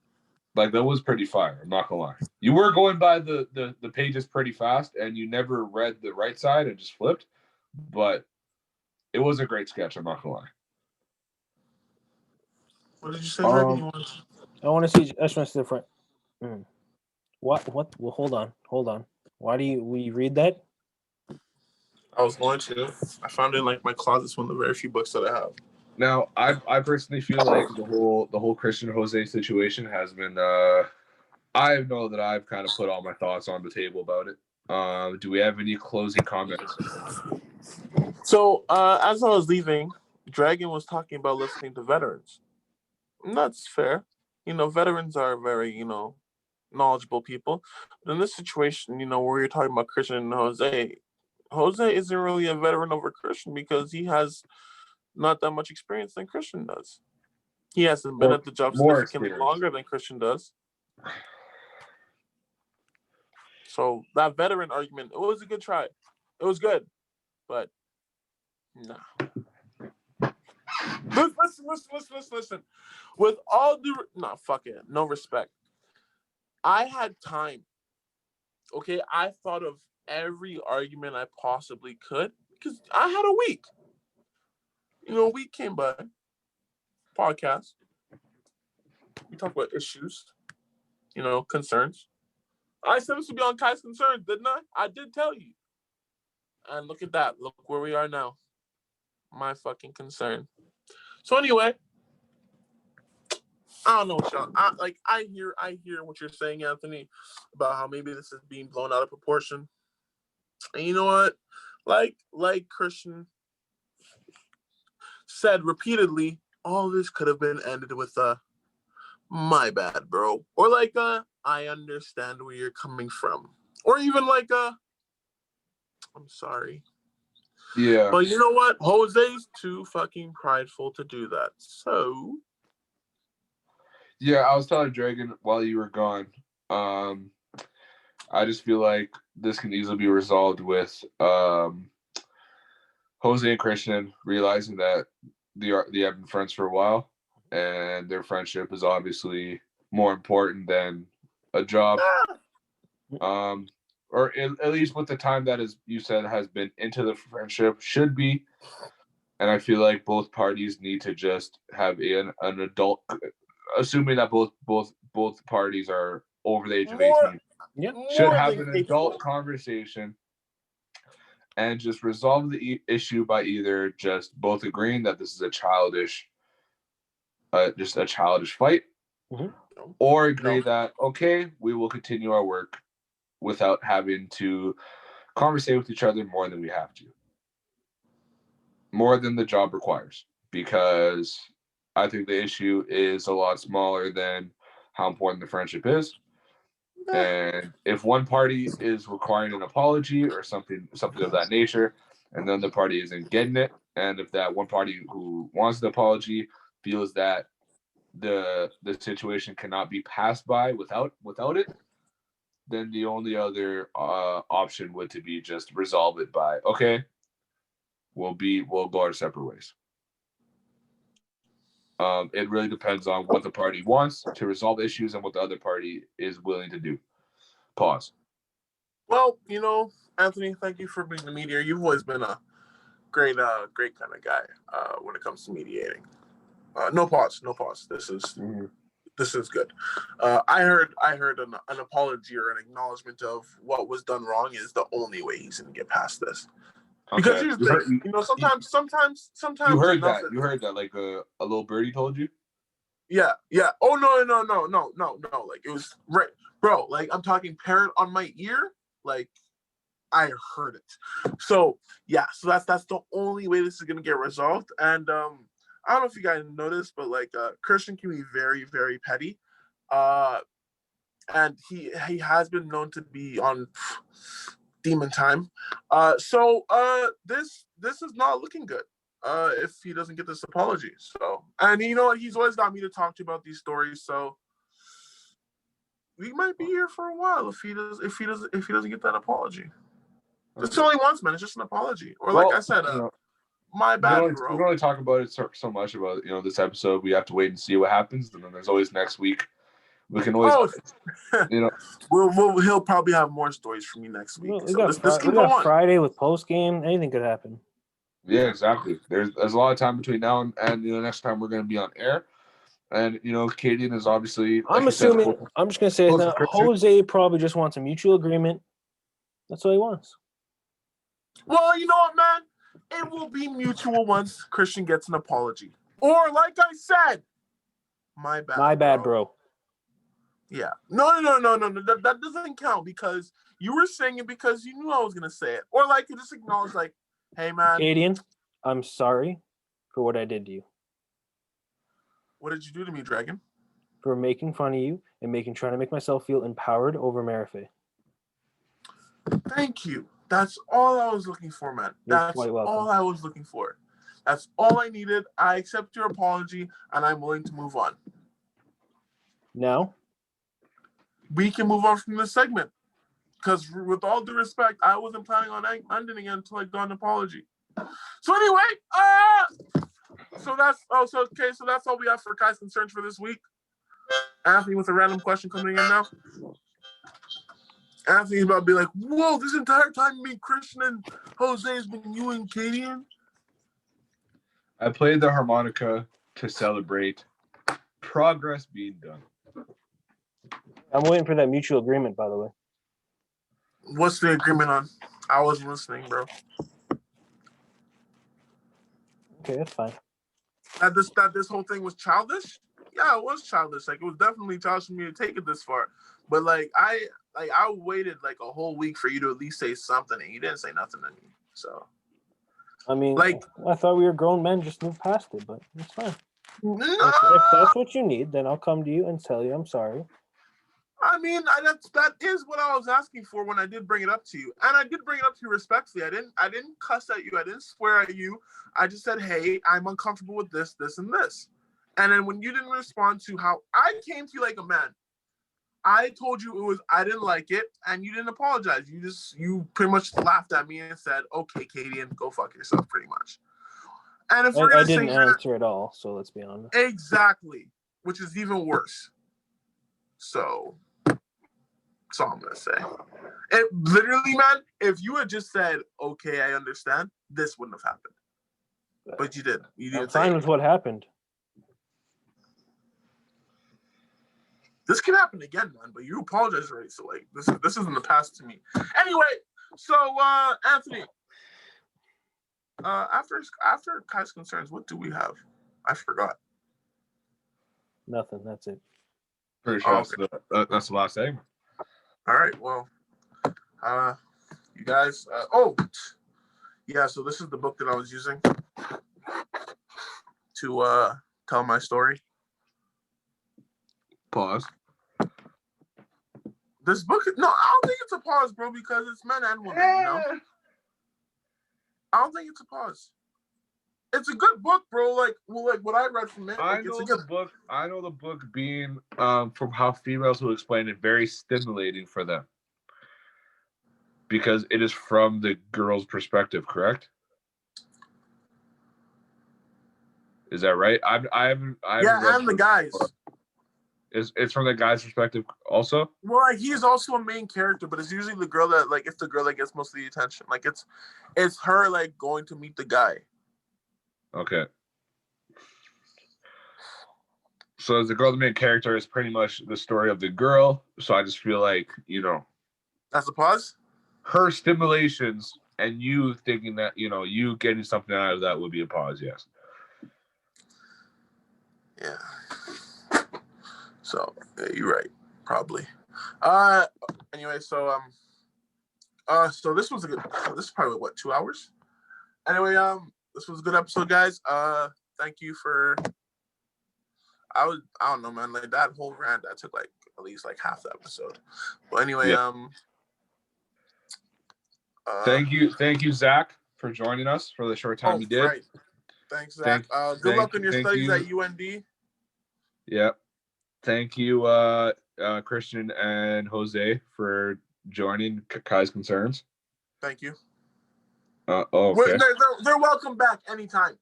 Speaker 2: Like, that was pretty fire. I'm not gonna lie. You were going by the pages pretty fast, and you never read the right side and just flipped. But it was a great sketch. I'm not gonna lie.
Speaker 5: What did you say, Dragon?
Speaker 1: I want to see. I just want to see the front. What? Well, hold on. Why do we read that?
Speaker 5: I was going to. I found it in like my closet. It's one of the very few books that I have.
Speaker 2: Now, I personally feel like the whole Christian Jose situation has been. I know that I've kind of put all my thoughts on the table about it. Do we have any closing comments?
Speaker 5: So, as I was leaving, Dragon was talking about listening to veterans. And that's fair. Veterans are very, knowledgeable people. But in this situation, where you're talking about Christian and Jose isn't really a veteran over Christian because he has not that much experience than Christian does. He hasn't been at the job significantly longer than Christian does. So that veteran argument, it was a good try. It was good. But, no. Listen. With all due... No, fuck it. No respect. I had time. Okay? I thought of every argument I possibly could because I had a week. A week came by. Podcast. We talked about issues. Concerns. I said this would be on Kai's concerns, didn't I? I did tell you. And look at that. Look where we are now. My fucking concern. So anyway, I don't know, Sean. I hear what you're saying, Anthony, about how maybe this is being blown out of proportion. And you know what? Like Christian said repeatedly, all this could have been ended with my bad, bro. Or I understand where you're coming from. Or even I'm sorry.
Speaker 2: Yeah.
Speaker 5: But you know what? Jose's too fucking prideful to do that. So.
Speaker 2: Yeah, I was telling Dragon while you were gone. I just feel like this can easily be resolved with Jose and Christian realizing that they have been friends for a while, and their friendship is obviously more important than a job. Or at least with the time that, as you said, has been into the friendship, should be. And I feel like both parties need to just have an adult, assuming that both parties are over the age of 18, should have an adult conversation and just resolve the issue by either just both agreeing that this is a childish fight, or agree that, okay, we will continue our work without having to conversate with each other more than we have to. More than the job requires. Because I think the issue is a lot smaller than how important the friendship is. And if one party is requiring an apology or something of that nature, and then the party isn't getting it, and if that one party who wants the apology feels that the situation cannot be passed by without it, then the only other option would to be just resolve it by, okay, we'll go our separate ways. It really depends on what the party wants to resolve issues and what the other party is willing to do. Pause.
Speaker 5: Well, Anthony, thank you for being the mediator. You've always been a great kind of guy when it comes to mediating. No pause. This is good. I heard an apology or an acknowledgement of what was done wrong is the only way he's going to get past this. Okay. Because here's the thing, sometimes
Speaker 2: you heard that. You heard that, like a little birdie told you.
Speaker 5: Yeah. Oh no. Like it was right, bro. Like I'm talking parent on my ear. Like I heard it. So yeah. So that's the only way this is going to get resolved. And I don't know if you guys noticed, but Christian can be very, very petty. And he has been known to be on demon time. So this is not looking good if he doesn't get this apology. So, and you know what? He's always got me to talk to about these stories. So we might be here for a while if he doesn't get that apology. It's only once, man. It's just an apology. Or like I said, My
Speaker 2: We
Speaker 5: bad,
Speaker 2: can
Speaker 5: bro.
Speaker 2: only talk about it so much about this episode. We have to wait and see what happens, and then there's always next week. We can always,
Speaker 5: he'll probably have more stories for me next week.
Speaker 1: We
Speaker 5: So
Speaker 1: got
Speaker 5: this can go on.
Speaker 1: Friday with post game. Anything could happen.
Speaker 2: Yeah, exactly. There's a lot of time between now and next time we're going to be on air, and Cadian is obviously.
Speaker 1: I'm assuming. I'm just gonna say it now. Jose probably just wants a mutual agreement. That's what he wants.
Speaker 5: Well, you know what, man? It will be mutual once Christian gets an apology. Or, like I said, my bad.
Speaker 1: My bad, bro.
Speaker 5: Yeah. No. That doesn't count because you were saying it because you knew I was gonna say it. Or like you just acknowledge, like, hey, man.
Speaker 1: Cadian, I'm sorry for what I did to you.
Speaker 5: What did you do to me, Dragon?
Speaker 1: For making fun of you and trying to make myself feel empowered over Marife.
Speaker 5: Thank you. That's all I was looking for, man. That's all I was looking for. That's all I needed. I accept your apology, and I'm willing to move on.
Speaker 1: Now?
Speaker 5: We can move on from this segment. Because with all due respect, I wasn't planning on ending it until I got an apology. So anyway, so that's all we have for Kai's concerns for this week. Anthony with a random question coming in now. Anthony's about to be like, whoa, this entire time me, Christian, and Jose has been you and Cadian?
Speaker 2: I played the harmonica to celebrate progress being done.
Speaker 1: I'm waiting for that mutual agreement, by the way.
Speaker 5: What's the agreement on? I wasn't listening, bro.
Speaker 1: Okay, that's fine.
Speaker 5: That this whole thing was childish? Yeah, it was childish. Like, it was definitely childish for me to take it this far. But I waited like a whole week for you to at least say something, and you didn't say nothing to me. So,
Speaker 1: I mean,
Speaker 5: like,
Speaker 1: I thought we were grown men, just move past it, but it's fine. If that's what you need, then I'll come to you and tell you I'm sorry.
Speaker 5: I mean, that is what I was asking for when I did bring it up to you, and I did bring it up to you respectfully. I didn't cuss at you. I didn't swear at you. I just said, hey, I'm uncomfortable with this, and this. And then when you didn't respond to how I came to you like a man, I told you I didn't like it, and you didn't apologize. You pretty much laughed at me and said, okay, Cadian, go fuck yourself, pretty much. And if we're
Speaker 1: I didn't answer at all, so let's be honest.
Speaker 5: Exactly, which is even worse. So that's all I'm gonna say. It literally, man, if you had just said, okay, I understand, this wouldn't have happened. But you did. You didn't.
Speaker 1: I'm fine with what happened.
Speaker 5: This can happen again, man, but you apologized already, so like this isn't the past to me. Anyway, so Anthony, after Kai's concerns, what do we have? I forgot.
Speaker 1: Nothing. That's it.
Speaker 2: Pretty sure that's the last segment.
Speaker 5: All right. Well, you guys. Yeah. So this is the book that I was using to tell my story.
Speaker 2: Pause.
Speaker 5: This book, no, I don't think it's a pause, bro, because it's men and women, you know? I don't think it's a pause. It's a good book, bro. Like what I read from it.
Speaker 2: I know the book being from how females will explain it, very stimulating for them. Because it is from the girl's perspective, correct? Is that right? I haven't
Speaker 5: and the guys.
Speaker 2: It's from the guy's perspective also?
Speaker 5: Well, like, he's also a main character, but it's usually the girl that, like, it's the girl that gets most of the attention. Like, it's her, like, going to meet the guy.
Speaker 2: Okay. So the girl, the main character, is pretty much the story of the girl. So I just feel like,
Speaker 5: That's a pause?
Speaker 2: Her stimulations and you thinking that, you getting something out of that would be a pause, yes.
Speaker 5: Yeah. So, yeah, you're right. Probably. Anyway, so this was this is probably what, 2 hours? Anyway, this was a good episode, guys. Thank you for I don't know, man, like that whole rant that took like at least like half the episode. But anyway,
Speaker 2: yeah. Thank you, Zach, for joining us for the short time you did. Right.
Speaker 5: Thanks, Zach. Good luck in your studies at UND.
Speaker 2: Yep. Thank you, Christian and Jose, for joining Kai's Concerns.
Speaker 5: Thank you.
Speaker 2: Okay.
Speaker 5: They're welcome back anytime.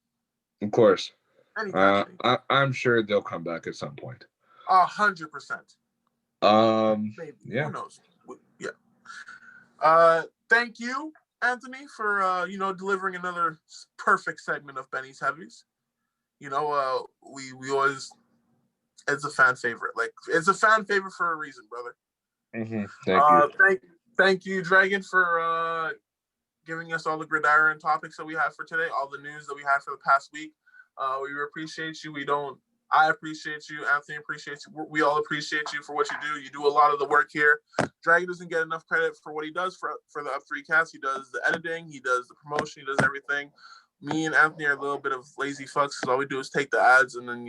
Speaker 2: Of course.
Speaker 5: Anytime.
Speaker 2: I'm sure they'll come back at some point.
Speaker 5: 100%. Maybe.
Speaker 2: Yeah.
Speaker 5: Who knows? Yeah. Thank you, Anthony, for delivering another perfect segment of Benny's Heavies. We always, it's a fan favorite. Like, it's a fan favorite for a reason, brother.
Speaker 2: Mm-hmm. Thank you.
Speaker 5: Thank you, Dragon, for giving us all the gridiron topics that we had for today, all the news that we had for the past week. We appreciate you. I appreciate you. Anthony appreciates you. We all appreciate you for what you do. You do a lot of the work here. Dragon doesn't get enough credit for what he does for the Up3 cast. He does the editing. He does the promotion. He does everything. Me and Anthony are a little bit of lazy fucks because all we do is take the ads and then,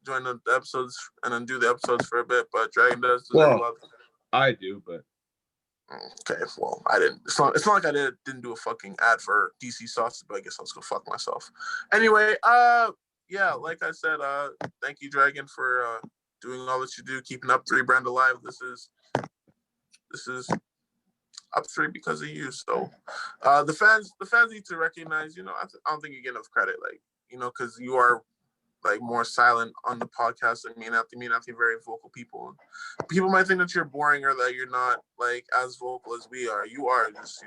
Speaker 5: join the episodes and then do the episodes for a bit. But Dragon does a lot.
Speaker 2: I do, but.
Speaker 5: Okay, well, I didn't. It's not like I didn't do a fucking ad for DC Sauce, but I guess I'll just go fuck myself. Anyway, yeah, like I said, thank you, Dragon, for doing all that you do, keeping Up3 brand alive. This is Up3 because of you. So, the fans need to recognize. I don't think you get enough credit, because you are like more silent on the podcast than me and Anthony. Very vocal people. People might think that you're boring or that you're not like as vocal as we are. You are just,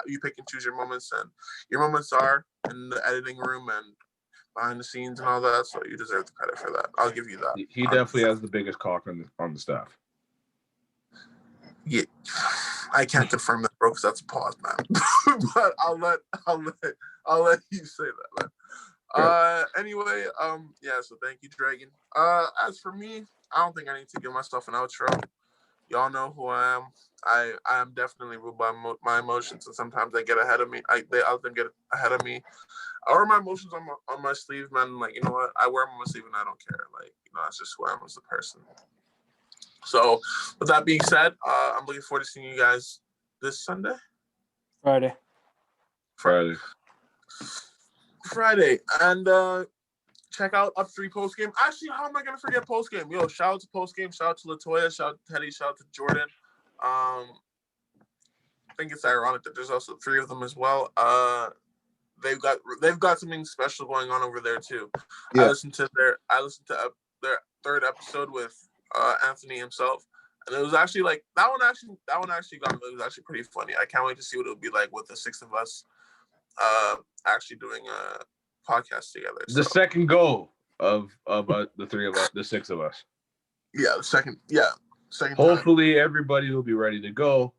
Speaker 5: you pick and choose your moments, and your moments are in the editing room and behind the scenes and all that. So you deserve the credit for that. I'll give you that.
Speaker 2: He definitely has the biggest cock on the staff.
Speaker 5: Yeah, I can't confirm that, bro, because that's a pause, man. But I'll let you say that, man. Anyway, yeah, so thank you, Dragon. As for me, I don't think I need to give myself an outro. Y'all know who I am. I am definitely ruled by my emotions, and sometimes they get ahead of me. They often get ahead of me. I wear my emotions on my sleeve, man. Like, you know what? I wear them on my sleeve and I don't care. Like, that's just who I am as a person. So, with that being said, I'm looking forward to seeing you guys this Sunday. Friday, and check out Up3 postgame. Actually, how am I gonna forget postgame? Yo, shout out to postgame, shout out to Latoya, shout out to Teddy, shout out to Jordan. I think it's ironic that there's also 3 of them as well. They've got something special going on over there too. Yeah. I listened to their 3rd episode with Anthony himself, and it was actually like that one actually got me. It was actually pretty funny. I can't wait to see what it would be like with the 6 of us actually doing a podcast together.
Speaker 2: The second go of the 3 of us, the 6 of us.
Speaker 5: Yeah, the second.
Speaker 2: Hopefully everybody will be ready to go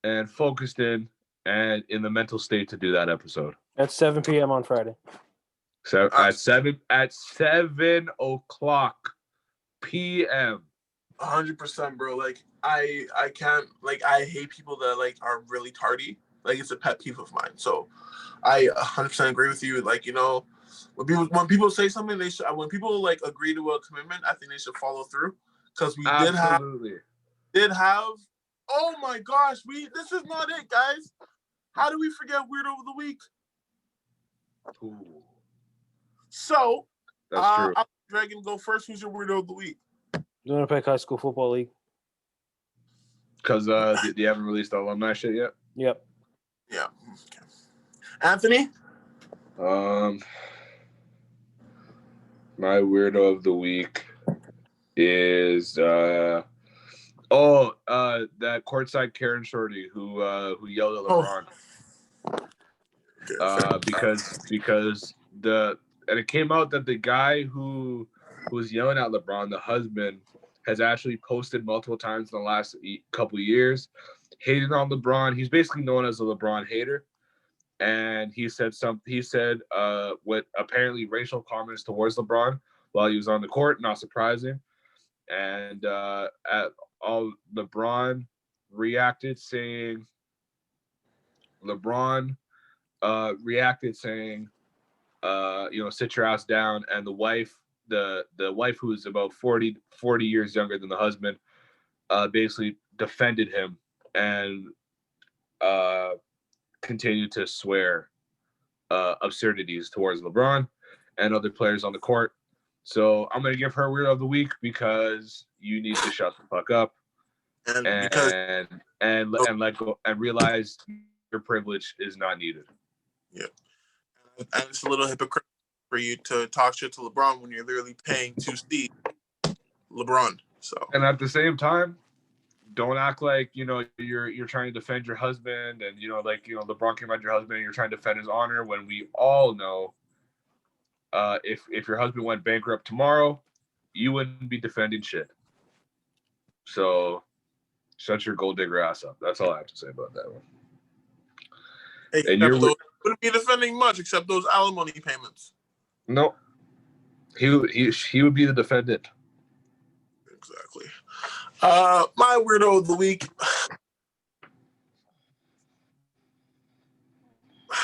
Speaker 2: and focused in and in the mental state to do that episode.
Speaker 1: At 7 p.m. on Friday.
Speaker 2: So at 7 o'clock p.m.
Speaker 5: 100%, bro. Like I can't, like, I hate people that like are really tardy. Like, it's a pet peeve of mine. So I 100% agree with you. Like, when people say something, they should. When people like agree to a commitment, I think they should follow through. Because we did have. Oh my gosh, this is not it, guys. How do we forget Weirdo of the Week?
Speaker 2: Ooh.
Speaker 5: So,
Speaker 2: that's true.
Speaker 5: I'll let Dragon go first. Who's your Weirdo of the Week?
Speaker 1: Winnipeg High School Football League.
Speaker 2: Because they haven't released the alumni shit yet?
Speaker 1: Yep.
Speaker 5: Yeah. Okay. Anthony?
Speaker 2: My Weirdo of the Week is that courtside Karen Shorty who yelled at LeBron. Because it came out that the guy who was yelling at LeBron, the husband, has actually posted multiple times in the last couple of years hating on LeBron. He's basically known as a LeBron hater. And he said what apparently racial comments towards LeBron while he was on the court, not surprising. And LeBron reacted saying, sit your ass down. And the wife who is about 40 years younger than the husband, basically defended him and continued to swear absurdities towards LeBron and other players on the court. So I'm gonna give her Weirdo of the Week because you need to shut the fuck up and let go and realize privilege is not needed.
Speaker 5: Yeah. And it's a little hypocritical for you to talk shit to LeBron when you're literally paying to see LeBron. So.
Speaker 2: And at the same time, don't act like, you're trying to defend your husband and, LeBron came at your husband and you're trying to defend his honor when we all know if your husband went bankrupt tomorrow, you wouldn't be defending shit. So shut your gold digger ass up. That's all I have to say about that one.
Speaker 5: Except those wouldn't be defending much except those alimony payments.
Speaker 2: No. He would be the defendant.
Speaker 5: Exactly. My weirdo of the week.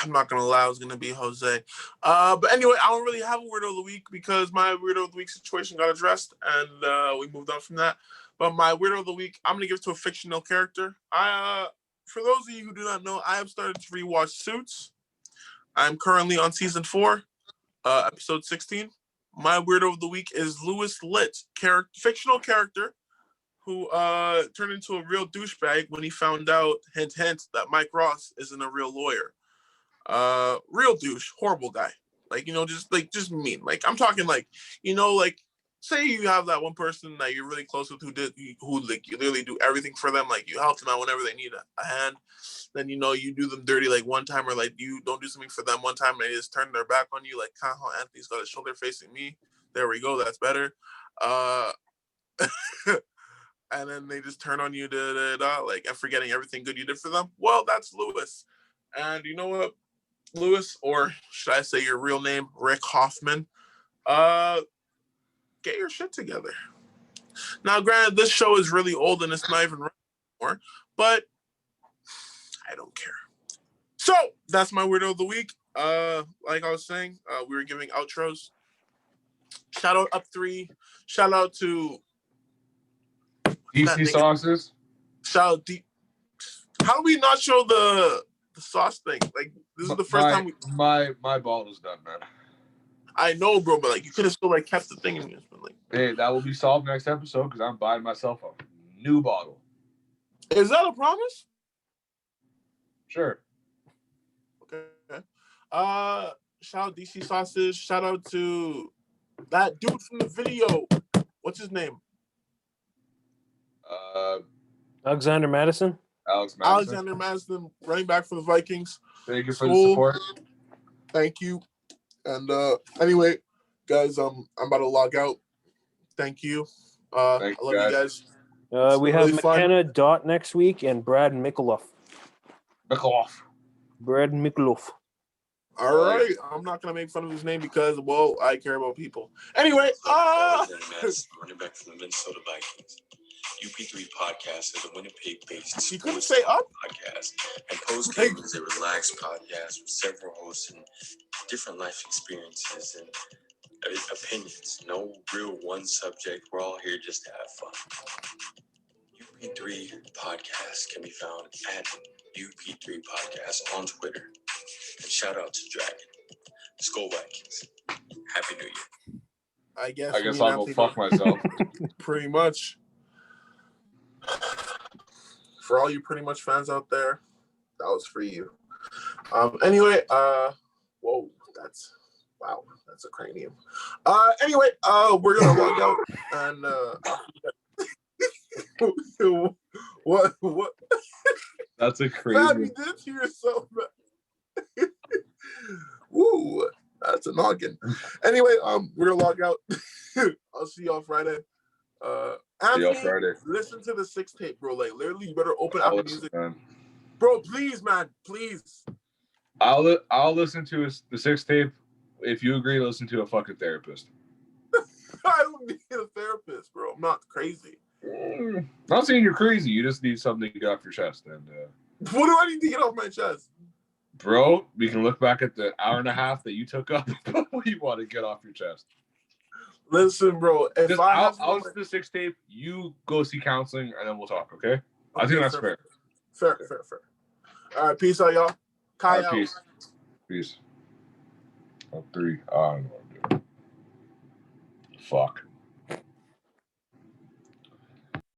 Speaker 5: I'm not gonna lie, it's gonna be Jose. But anyway, I don't really have a weirdo of the week because my weirdo of the week situation got addressed and we moved on from that. But my weirdo of the week, I'm gonna give it to a fictional character. For those of you who do not know, I have started to rewatch Suits. I'm currently on season 4, episode 16. My weirdo of the week is Louis Litt, fictional character who turned into a real douchebag when he found out, hint, hint, that Mike Ross isn't a real lawyer. Real douche, horrible guy. Like, just mean. Like, I'm talking like, say you have that one person that you're really close with who you literally do everything for them. Like, you help them out whenever they need a hand. Then, you do them dirty like one time, or like you don't do something for them one time and they just turn their back on you. Like, how Anthony's got his shoulder facing me. There we go. That's better. And then they just turn on you, like, and forgetting everything good you did for them. Well, that's Louis. And you know what? Louis, or should I say your real name, Rick Hoffman, get your shit together. Now, granted, this show is really old and it's not even running anymore, but I don't care. So that's my weirdo of the week. Like I was saying, we were giving outros. Shout out Up 3. Shout out to
Speaker 2: DC sauces.
Speaker 5: Shout out How do we not show the sauce thing? Like, this is the first time
Speaker 2: my bottle is done, man.
Speaker 5: I know, bro, but like, you could have still like kept the thing in your like.
Speaker 2: Hey, that will be solved next episode because I'm buying myself a new bottle.
Speaker 5: Is that a promise?
Speaker 2: Sure.
Speaker 5: Okay. Shout out DC sauces. Shout out to that dude from the video. What's his name?
Speaker 1: Alexander Madison.
Speaker 5: Alexander Madison, running back for the Vikings.
Speaker 2: Thank you for the support.
Speaker 5: Thank you. And anyway, guys, I'm about to log out. Thank you. I love you guys.
Speaker 1: We have really McKenna Dot next week and Brad Mikaloff. Brad Mikaloff.
Speaker 5: All right. I'm not gonna make fun of his name because, well, I care about people. Anyway,
Speaker 6: running back for the Minnesota Vikings. UP3 podcast is a Winnipeg-based
Speaker 5: you couldn't say up
Speaker 6: podcast, and Post Game is a relaxed podcast with several hosts and different life experiences and opinions. No real one subject. We're all here just to have fun. UP3 podcast can be found at UP3 podcast on Twitter. And shout out to Dragon. Let's go Vikings. Happy New Year.
Speaker 5: I guess
Speaker 2: I'll go fuck myself.
Speaker 5: Pretty much. For all you pretty much fans out there, that was for you. Anyway, whoa, that's a cranium. Anyway, we're gonna log out and what?
Speaker 2: That's a crazy.
Speaker 5: Fab, you did to yourself. Woo, that's a noggin. Anyway, we're gonna log out. I'll see y'all Friday. Anthony, listen to the 6 tape, bro. Like, literally, you better open Apple Music,
Speaker 2: man.
Speaker 5: Bro. Please, man, please.
Speaker 2: I'll listen to the 6 tape if you agree to listen to a fucking therapist.
Speaker 5: I don't need a therapist, bro. I'm not crazy.
Speaker 2: I'm not saying you're crazy. You just need something to get off your chest. And
Speaker 5: what do I need to get off my chest?
Speaker 2: Bro, we can look back at the hour and a half that you took up. What you want to get off your chest?
Speaker 5: Listen, bro. If
Speaker 2: I'll listen to the 6 tape. You go see counseling, and then we'll talk. Okay? I think that's fair.
Speaker 5: Fair. All right, peace out, y'all. Kai out.
Speaker 2: Peace. Up 3. I don't know what I'm doing. Fuck.